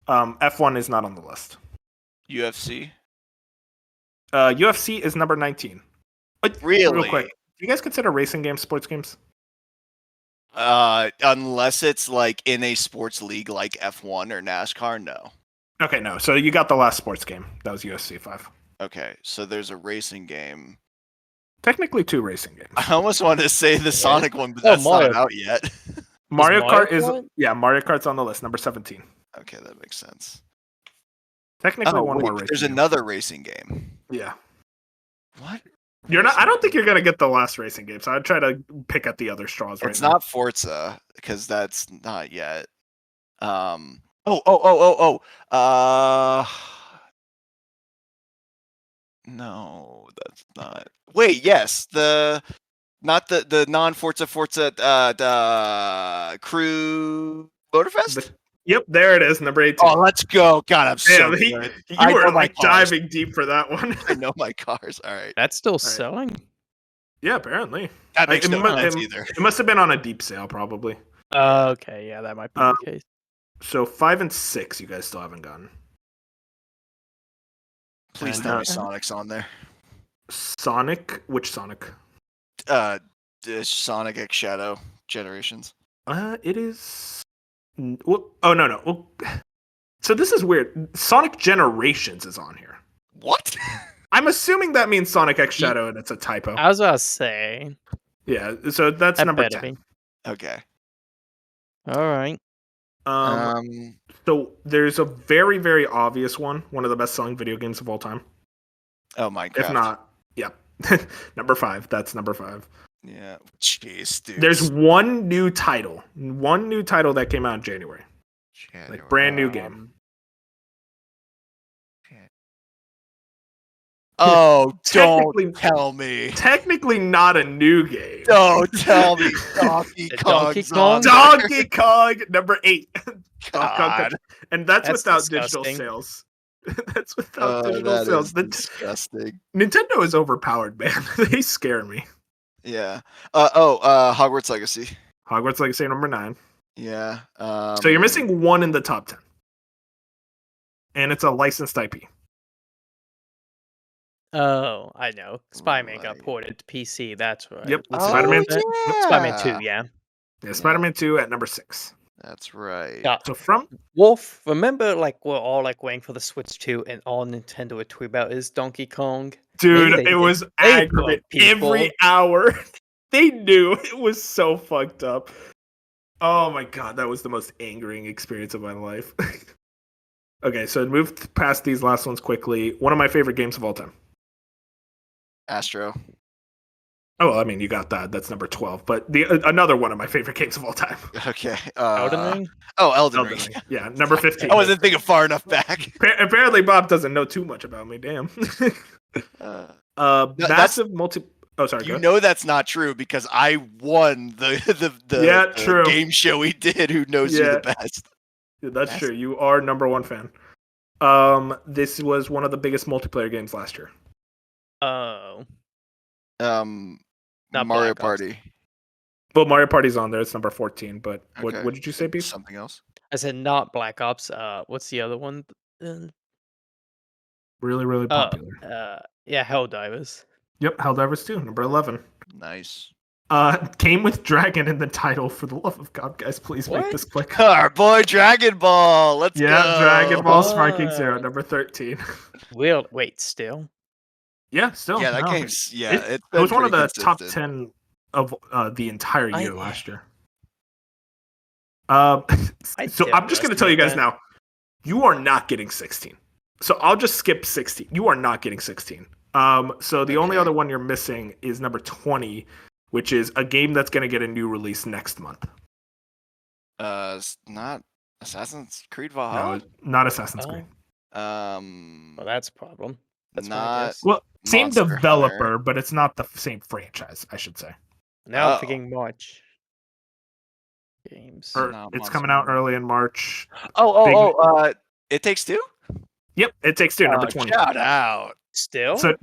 F1 is not on the list. UFC. UFC is number 19. Really? Real quick, do you guys consider racing games sports games? Unless it's like in a sports league like F1 or NASCAR, no. Okay, no. So you got the last sports game. That was UFC 5. Okay, so there's a racing game. Technically 2 racing games. I almost wanted to say the Sonic one, but that's Mario. not out yet. Mario Kart is Kart? Mario Kart's on the list, number 17. Okay, that makes sense. Technically one wait, more but racing there's game. another racing game. Yeah. What? You're not I don't think you're going to get the last racing game. So I'd try to pick at the other straws right It's now. not Forza because that's not yet. Uh, no, that's not. Wait, yes, not the non-Forza Crew Motorfest. Yep, there it is, number 18. Oh, let's go! God, I'm so Damn, good. you I were know my like cars. diving deep for that one. I know my cars. All right. That's still selling? Yeah, apparently. That makes no sense it, either. It must have been on a deep sale, probably. Okay, yeah, that might be the case. So 5 and 6, you guys still haven't gotten. Please tell me Sonic's on there. Sonic? Which Sonic? Sonic X Shadow Generations. It is. Well, oh no. Well, so this is weird. Sonic Generations is on here. What? I'm assuming that means Sonic X Shadow, and it's a typo. I was about to say. Yeah, so that's That number better 10. be. Okay. All right. So there's a very, very obvious one of the best-selling video games of all time. Oh, Minecraft. If not, yeah, number 5. That's number 5. Yeah. Jeez, dude. There's one new title that came out in January. Like brand new game. Oh, Technically- don't tell me. Technically not a new game. Don't tell me Donkey Donkey Kong's Kong? on there. Donkey Kong number 8. God. And that's without disgusting. digital sales. That's without digital That sales. is The- disgusting. Nintendo is overpowered, man. They scare me. Yeah. Hogwarts Legacy. Hogwarts Legacy number 9. Yeah. So you're missing one in the top 10. And it's a licensed IP. Oh, I know. Spider-Man got Right. ported to PC. That's right. Yep, What's Spider-Man it called? 2. Spider-Man 2, yeah. Yeah, Spider-Man 2 at number 6. That's right. Yeah. So from Wolf, remember, like, we're all like waiting for the Switch 2, and all Nintendo would tweet about is Donkey Kong. Maybe dude, they it did was bait aggravating. people. Every hour, they knew it was so fucked up. Oh my god, that was the most angering experience of my life. Okay, so move past these last ones quickly. One of my favorite games of all time. Astro. Oh, well, I mean, you got that. That's number 12. But the another one of my favorite games of all time. Okay. Elden Ring? Oh, Elden Elden Ring. Ring. Yeah, number 15. I wasn't thinking far enough back. Apparently, Bob doesn't know too much about me. Damn. Massive multi. Oh, sorry. You know that's not true because I won the true. game show we did. Who knows you the best? Yeah, that's true. You are number one fan. This was one of the biggest multiplayer games last year. Oh. Mario Black Ops. Party. Well, Mario Party's on there. It's number 14. But Okay. what did you say, Beef? Something else? I said not Black Ops. What's the other one? Really, really popular. Yeah, Helldivers. Yep, Helldivers 2, number 11. Nice. Came with Dragon in the title. For the love of God, guys, please make this click. Our boy Dragon Ball. Let's go. Dragon Ball Striking Zero, number 13. Wait, still? Yeah, still. Yeah, that no. game's It was one of the top 10 of the entire year last year. So I'm just going to tell you guys now, you are not getting 16. So I'll just skip 16. You are not getting 16. So the only other one you're missing is number 20, which is a game that's going to get a new release next month. It's not Assassin's Creed Valhalla. No, not Assassin's Creed. Well, that's a problem. That's not. Well, same Monster developer, Hunter. but it's not the same franchise, I should say. Now I'm thinking March games. It's coming out early in March. It Takes Two? Yep, It Takes Two, number 20. Shout out. Still? So,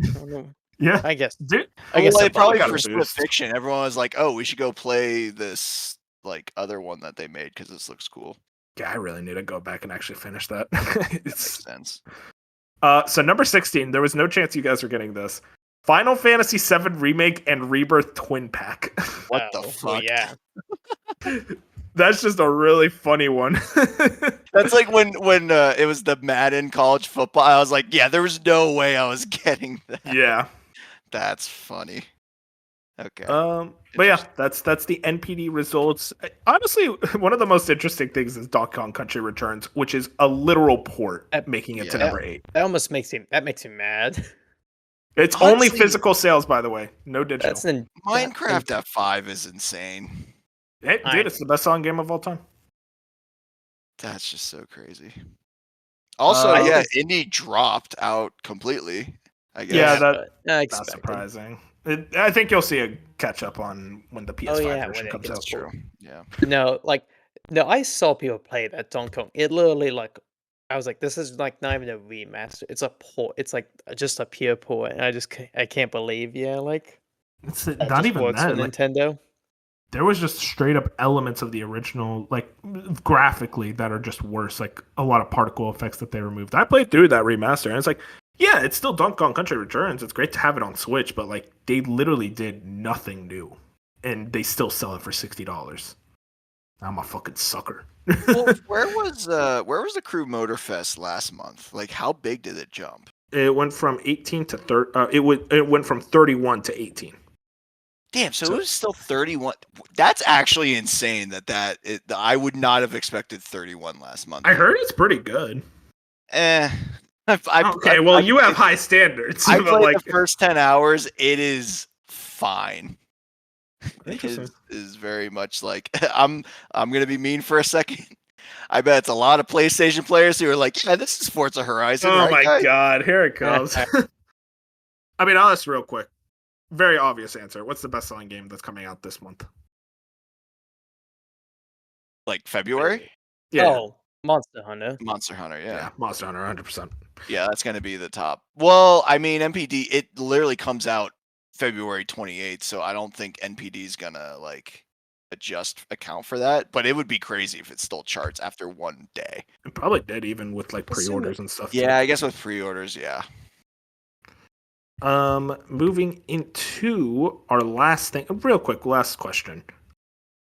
yeah. I guess. Dude, I guess probably got a for Split boost. Fiction, everyone was like, "Oh, we should go play this like other one that they made because this looks cool." Yeah, I really need to go back and actually finish that. That makes sense. So number 16, there was no chance you guys were getting this. Final Fantasy VII Remake and Rebirth Twin Pack. What the fuck? Yeah. That's just a really funny one. That's like when it was the Madden college football. I was like, yeah, there was no way I was getting that. Yeah. That's funny. Okay. But yeah, that's the NPD results. Honestly, one of the most interesting things is Donkey Kong Country Returns, which is a literal port, making it to number 8. That almost makes him mad. It's only physical sales, by the way, no digital. Minecraft F5 is insane. Hey, dude, it's the best selling game of all time. That's just so crazy. Also, Indie dropped out completely, I guess. Yeah, that's surprising. I think you'll see a catch up on when the PS5 version comes out. True. Yeah. No, I saw people play that Donkey Kong. It literally I was like, this is like not even a remaster. It's a port. It's like just a pure port, and I can't believe, it's not even works that. For Nintendo. There was just straight up elements of the original, like graphically, that are just worse. Like a lot of particle effects that they removed. I played through that remaster, and it's like, yeah, it's still Donkey Kong Country Returns. It's great to have it on Switch, but like they literally did nothing new, and they still sell it for $60. I'm a fucking sucker. Well, where was the Crew Motorfest last month? Like, how big did it jump? It went from 18 to 30. It went from 31 to 18. Damn, so it was still 31. That's actually insane. I would not have expected 31 last month. I heard it's pretty good. You have high standards. I played the first 10 hours. It is fine. It is very much like I'm gonna be mean for a second. I bet it's a lot of PlayStation players who are like, yeah, this is Forza Horizon. Oh my god, here it comes. I mean, I'll ask real quick. Very obvious answer. What's the best selling game that's coming out this month? Like February? Yeah. Oh, Monster Hunter. Monster Hunter, yeah. Monster Hunter, 100%. Yeah, that's gonna be the top. Well, I mean, NPD, it literally comes out February 28th, so I don't think NPD is gonna account for that. But it would be crazy if it still charts after one day. It probably did, even with like pre-orders and stuff. Yeah, I guess with pre-orders, yeah. Moving into our last thing, real quick, last question.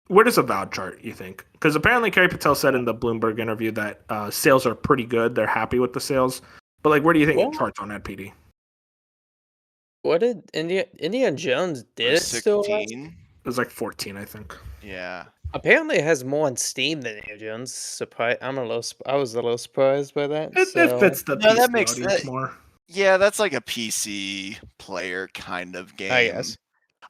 where does Avowed chart, you think? Because apparently Kerry Patel said in the Bloomberg interview that sales are pretty good. They're happy with the sales. But like, where do you think it charts on NPD? What did Indiana Jones did it still? 16. It was like 14, I think. Yeah. Apparently, it has more on Steam than Indiana Jones. I was a little surprised by that. It fits the No, that PC makes audience more. Yeah, that's like a PC player kind of game. I guess.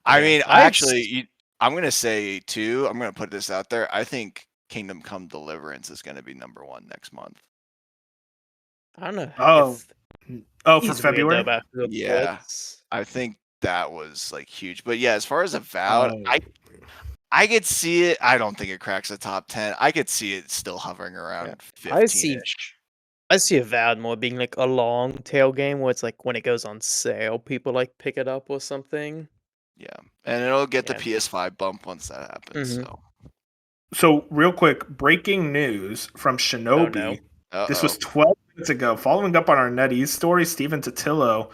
I Yeah. mean, I'm gonna say too. I'm gonna put this out there. I think Kingdom Come Deliverance is gonna be #1 next month. I don't know. Oh, for He's weird, February. though, about the Yeah, reports. I think that was like huge. But yeah, as far as Avowed, I could see it. I don't think it cracks the top 10. I could see it still hovering around 15-ish. I see Avowed more being like a long tail game where it's like when it goes on sale, people like pick it up or something. Yeah, and it'll get the Yeah. PS5 bump once that happens. Mhm. So real quick, breaking news from Shinobi. This was 12 minutes ago. Following up on our NetEase story, Steven Totillo,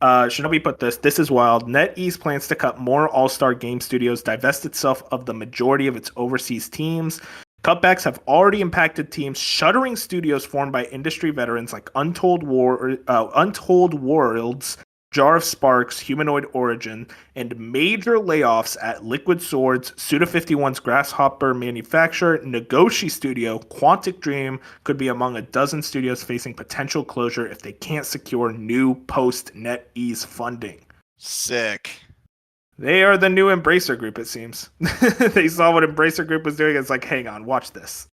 Shinobi put this. This is wild. NetEase plans to cut more All-Star Game Studios, divest itself of the majority of its overseas teams. Cutbacks have already impacted teams, shuttering studios formed by industry veterans like Untold Worlds, Jar of Sparks, Humanoid Origin, and major layoffs at Liquid Swords, Suda51's Grasshopper manufacturer, Nagoshi Studio, Quantic Dream could be among a dozen studios facing potential closure if they can't secure new post-NetEase funding. Sick. They are the new Embracer Group, it seems. They saw what Embracer Group was doing. It's like, hang on, watch this.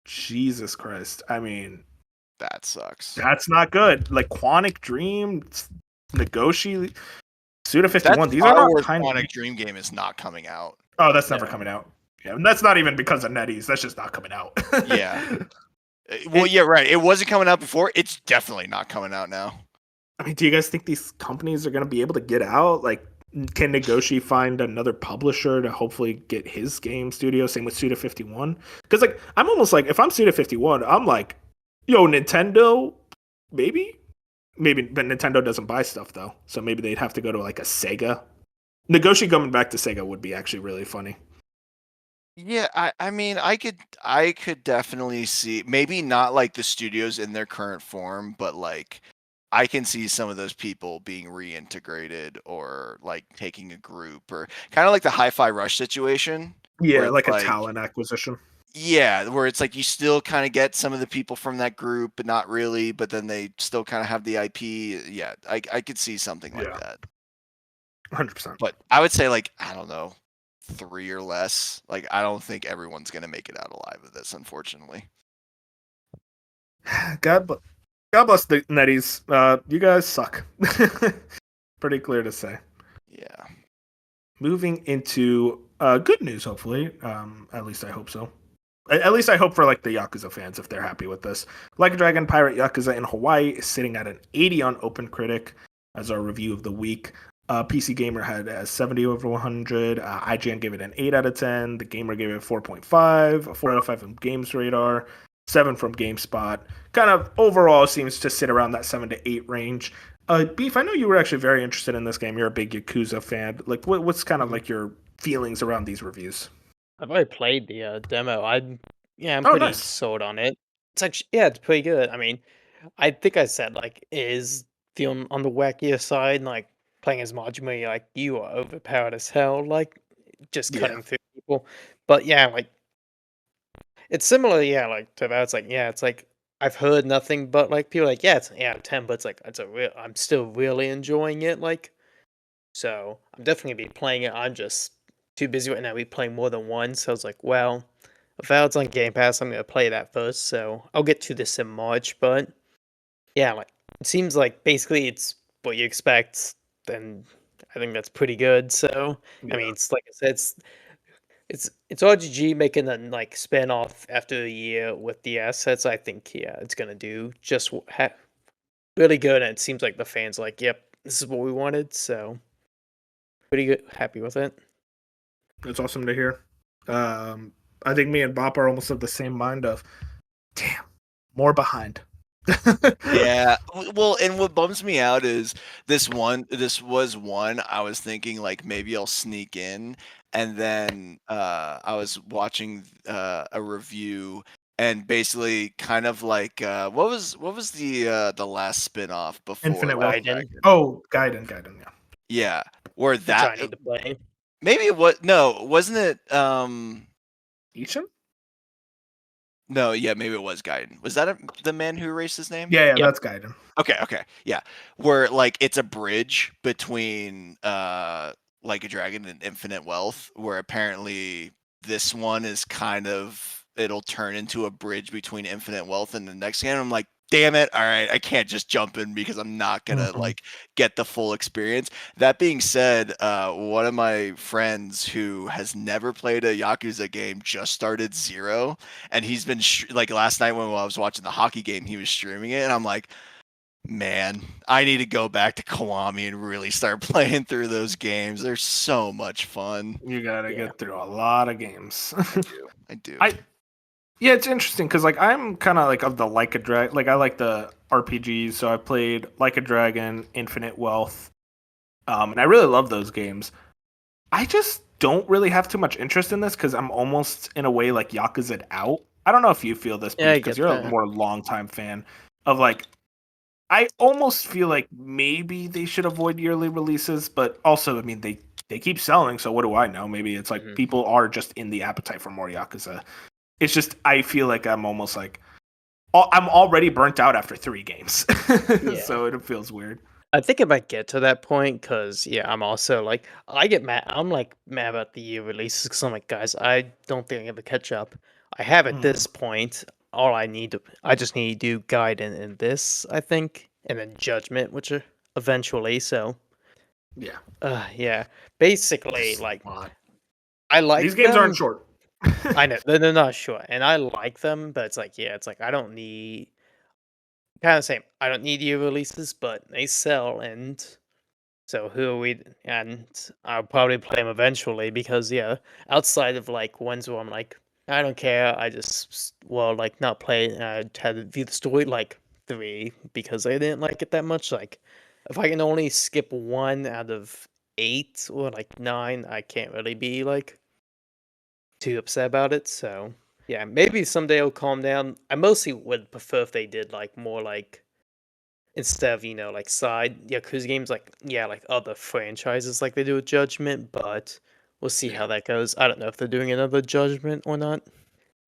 Jesus Christ. I mean, that sucks. That's not good. Like Quantic Dream, Nagoshi, Suda51. These are not Quantic Dream game is not coming out. Oh, that's never coming out. Yeah, and that's not even because of NetEase. That's just not coming out. Yeah. Well, yeah, right. It wasn't coming out before. It's definitely not coming out now. I mean, do you guys think these companies are going to be able to get out? Like, can Nagoshi find another publisher to hopefully get his game studio? Same with Suda51. Because, like, I'm almost like, if I'm Suda51, I'm like, yo, Nintendo, maybe, but Nintendo doesn't buy stuff though, so maybe they'd have to go to like a Sega. Nagoshi coming back to Sega would be actually really funny. Yeah, I mean, I could definitely see, maybe not like the studios in their current form, but like I can see some of those people being reintegrated or like taking a group or kind of like the Hi-Fi Rush situation. Yeah, like a talent acquisition. Yeah, where it's like you still kind of get some of the people from that group, but not really, but then they still kind of have the IP. Yeah, I could see something like that. 100%. But I would say like, I don't know, 3 or less. Like, I don't think everyone's going to make it out alive of this, unfortunately. God bless the NetEase. You guys suck. Pretty clear to say. Yeah. Moving into good news, hopefully. At least I hope so. At least I hope for like the Yakuza fans if they're happy with this. Like a Dragon Pirate Yakuza in Hawaii is sitting at an 80 on OpenCritic as our review of the week. PC Gamer had a 70 over 100. IGN gave it an 8 out of 10. The Gamer gave it a 4.5, a 4 out of 5 from Games Radar, 7 from GameSpot. Kind of overall seems to sit around that 7 to 8 range. Beef, I know you were actually very interested in this game. You're a big Yakuza fan. Like, what's kind of like your feelings around these reviews? I've already played the demo. I'm pretty sold on it. It's actually, it's pretty good. I mean, I think I said like is feeling on the wackier side, like playing as Majima, like you are overpowered as hell, like just cutting through people. But yeah, like it's similar, like to that. It's like it's like I've heard nothing but like people are like it's 10, but it's like I'm still really enjoying it. Like, so I'm definitely gonna be playing it. I'm just too busy right now. We playing more than one, so I was like, well, Avowed's on Game Pass. I'm gonna play that first, so I'll get to this in March. But yeah, like it seems like basically it's what you expect, and I think that's pretty good. So I mean, it's like I said, it's RGG making a like spin off after a year with the assets. I think it's gonna do just really good, and it seems like the fans are like, yep, this is what we wanted. So pretty good, happy with it. It's awesome to hear. I think me and Bop are almost of the same mind of, damn, more behind. Yeah. Well, and what bums me out is this was one I was thinking like maybe I'll sneak in, and then I was watching a review, and basically kind of like what was the last spin-off before Infinite that? Wealth. Gaiden, Oh, Gaiden, yeah. Yeah, where which I that need to play. maybe it was wasn't it Ishin? no, yeah, maybe it was Gaiden. Was that the man who erased his name? Yeah, Yep. that's Gaiden. Okay, yeah. Where like it's a bridge between Like a Dragon and Infinite Wealth, where apparently this one is kind of it'll turn into a bridge between Infinite Wealth and the next game. I'm like, damn it, all right, I can't just jump in because I'm not gonna like get the full experience. That being said, one of my friends who has never played a Yakuza game just started 0, and he's been like last night when I was watching the hockey game, he was streaming it, and I'm like, man, I need to go back to Kiwami and really start playing through those games. They're so much fun. You gotta get through a lot of games. I do. Yeah, it's interesting because like I'm kind of like of the Like a Dragon. Like I like the RPGs, so I played Like a Dragon, Infinite Wealth, and I really love those games. I just don't really have too much interest in this because I'm almost in a way like Yakuza out. I don't know if you feel this Yeah, I because get you're that. a more longtime fan of like. I almost feel like maybe they should avoid yearly releases, but also, I mean, they keep selling, so what do I know? Maybe it's like people are just in the appetite for more Yakuza. It's just I feel like I'm almost like I'm already burnt out after 3 games, so it feels weird. I think it might get to that point because I'm also like I get mad. I'm like mad about the year releases because I'm like, guys, I don't think I have to catch up. I have at this point all I just need to do Gaiden in this, I think, and then Judgment, which are eventually. So Yeah, yeah, basically Just like a lot. I like These games them. aren't short. I know they're not short, and I like them, but it's like I don't need kind of same. I don't need year releases, but they sell, and so who are we? And I'll probably play them eventually because outside of like ones where I'm like, I don't care. I just like not play. I had to view the story like 3 because I didn't like it that much. Like if I can only skip 1 out of 8 or like 9, I can't really be like too upset about it. So yeah, maybe someday it'll calm down. I mostly would prefer if they did like more like instead of like side Yakuza games, like like other franchises like they do with Judgment, but we'll see how that goes. I don't know if they're doing another Judgment or not.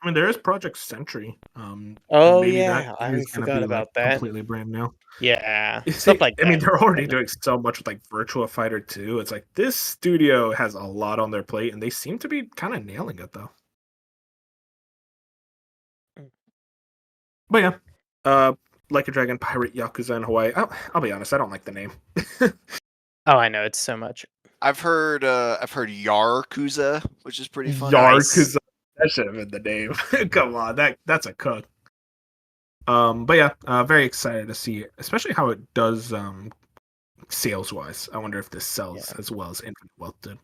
I mean, there is Project Sentry. Oh Maybe that yeah, I is going to forgot be like about that. completely brand new. Yeah, See, stuff like I mean, that. they're already doing so much with like Virtua Fighter 2. It's like this studio has a lot on their plate, and they seem to be kind of nailing it though. But yeah, Like a Dragon Pirate Yakuza in Hawaii. I'll be honest, I don't like the name. Oh, I know it's so much. I've heard Yakuza, which is pretty fun. Yakuza. That should have been the name. Come on, that's a cook. But yeah, very excited to see, especially how it does sales wise. I wonder if this sells as well as Infinite Wealth did.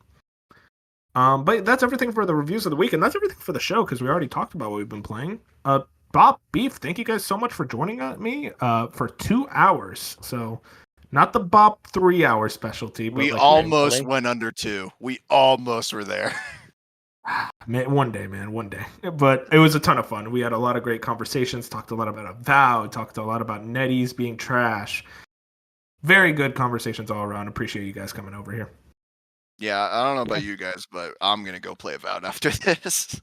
But that's everything for the reviews of the week, and that's everything for the show because we already talked about what we've been playing. Bob, Beef, thank you guys so much for joining me for 2 hours. So not the Bob 3-hour specialty, but we like, almost went under 2. We almost were there. Man, one day. But it was a ton of fun. We had a lot of great conversations, talked a lot about Avowed, talked a lot about NetEase being trash. Very good conversations all around. Appreciate you guys coming over here. Yeah, I don't know about you guys, but I'm going to go play Avowed after this.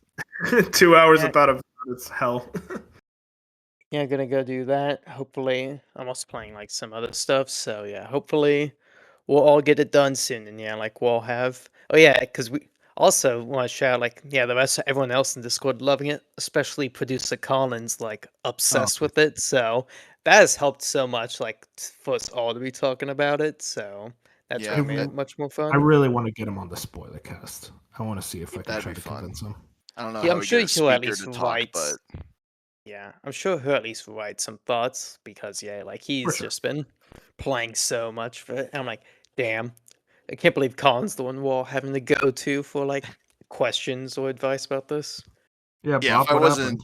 2 hours without Avowed, it's hell. Yeah, gonna go do that. Hopefully, I'm also playing like some other stuff. So yeah, hopefully we'll all get it done soon. And like we'll have. Oh yeah, because we also want to shout like the rest of everyone else in Discord loving it, especially producer Collins like obsessed with it. So that has helped so much like for us all to be talking about it. So that's really made it much more fun. I really want to get him on the spoiler cast. I want to see if I can try to convince him. I don't know Yeah, how I'm we sure get a he'll at speaker least to talk, write. but Yeah, I'm sure he'll at least write some thoughts because like he's just been playing so much for it. And I'm like, damn, I can't believe Colin's the one we're all having to go to for like questions or advice about this. Yeah, yeah, Bob, if I wasn't.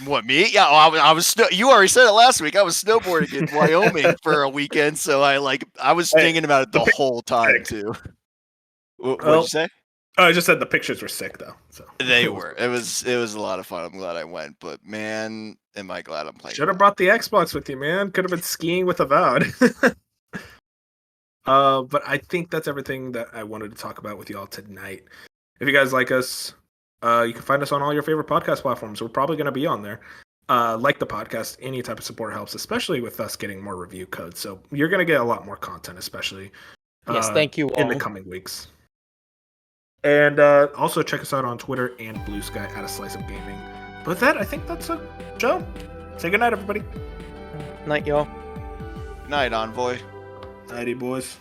What, me? Yeah, I was. You already said it last week. I was snowboarding in Wyoming for a weekend, so I was thinking about it the whole time too. What'd you say? Oh, I just said the pictures were sick though. So They were. It was a lot of fun. I'm glad I went, but man, am I glad I'm playing. Should have brought the Xbox with you, man. Could have been skiing with Avowed. But I think that's everything that I wanted to talk about with y'all tonight. If you guys like us, you can find us on all your favorite podcast platforms. We're probably going to be on there. Like the podcast, any type of support helps, especially with us getting more review codes. So you're going to get a lot more content, especially Yes, thank you all. in the coming weeks. And also check us out on Twitter and Blue Sky at A Slice of Gaming. But with that, I think that's a show. Say goodnight, everybody. Night, y'all. Night, Envoy. Nighty, boys.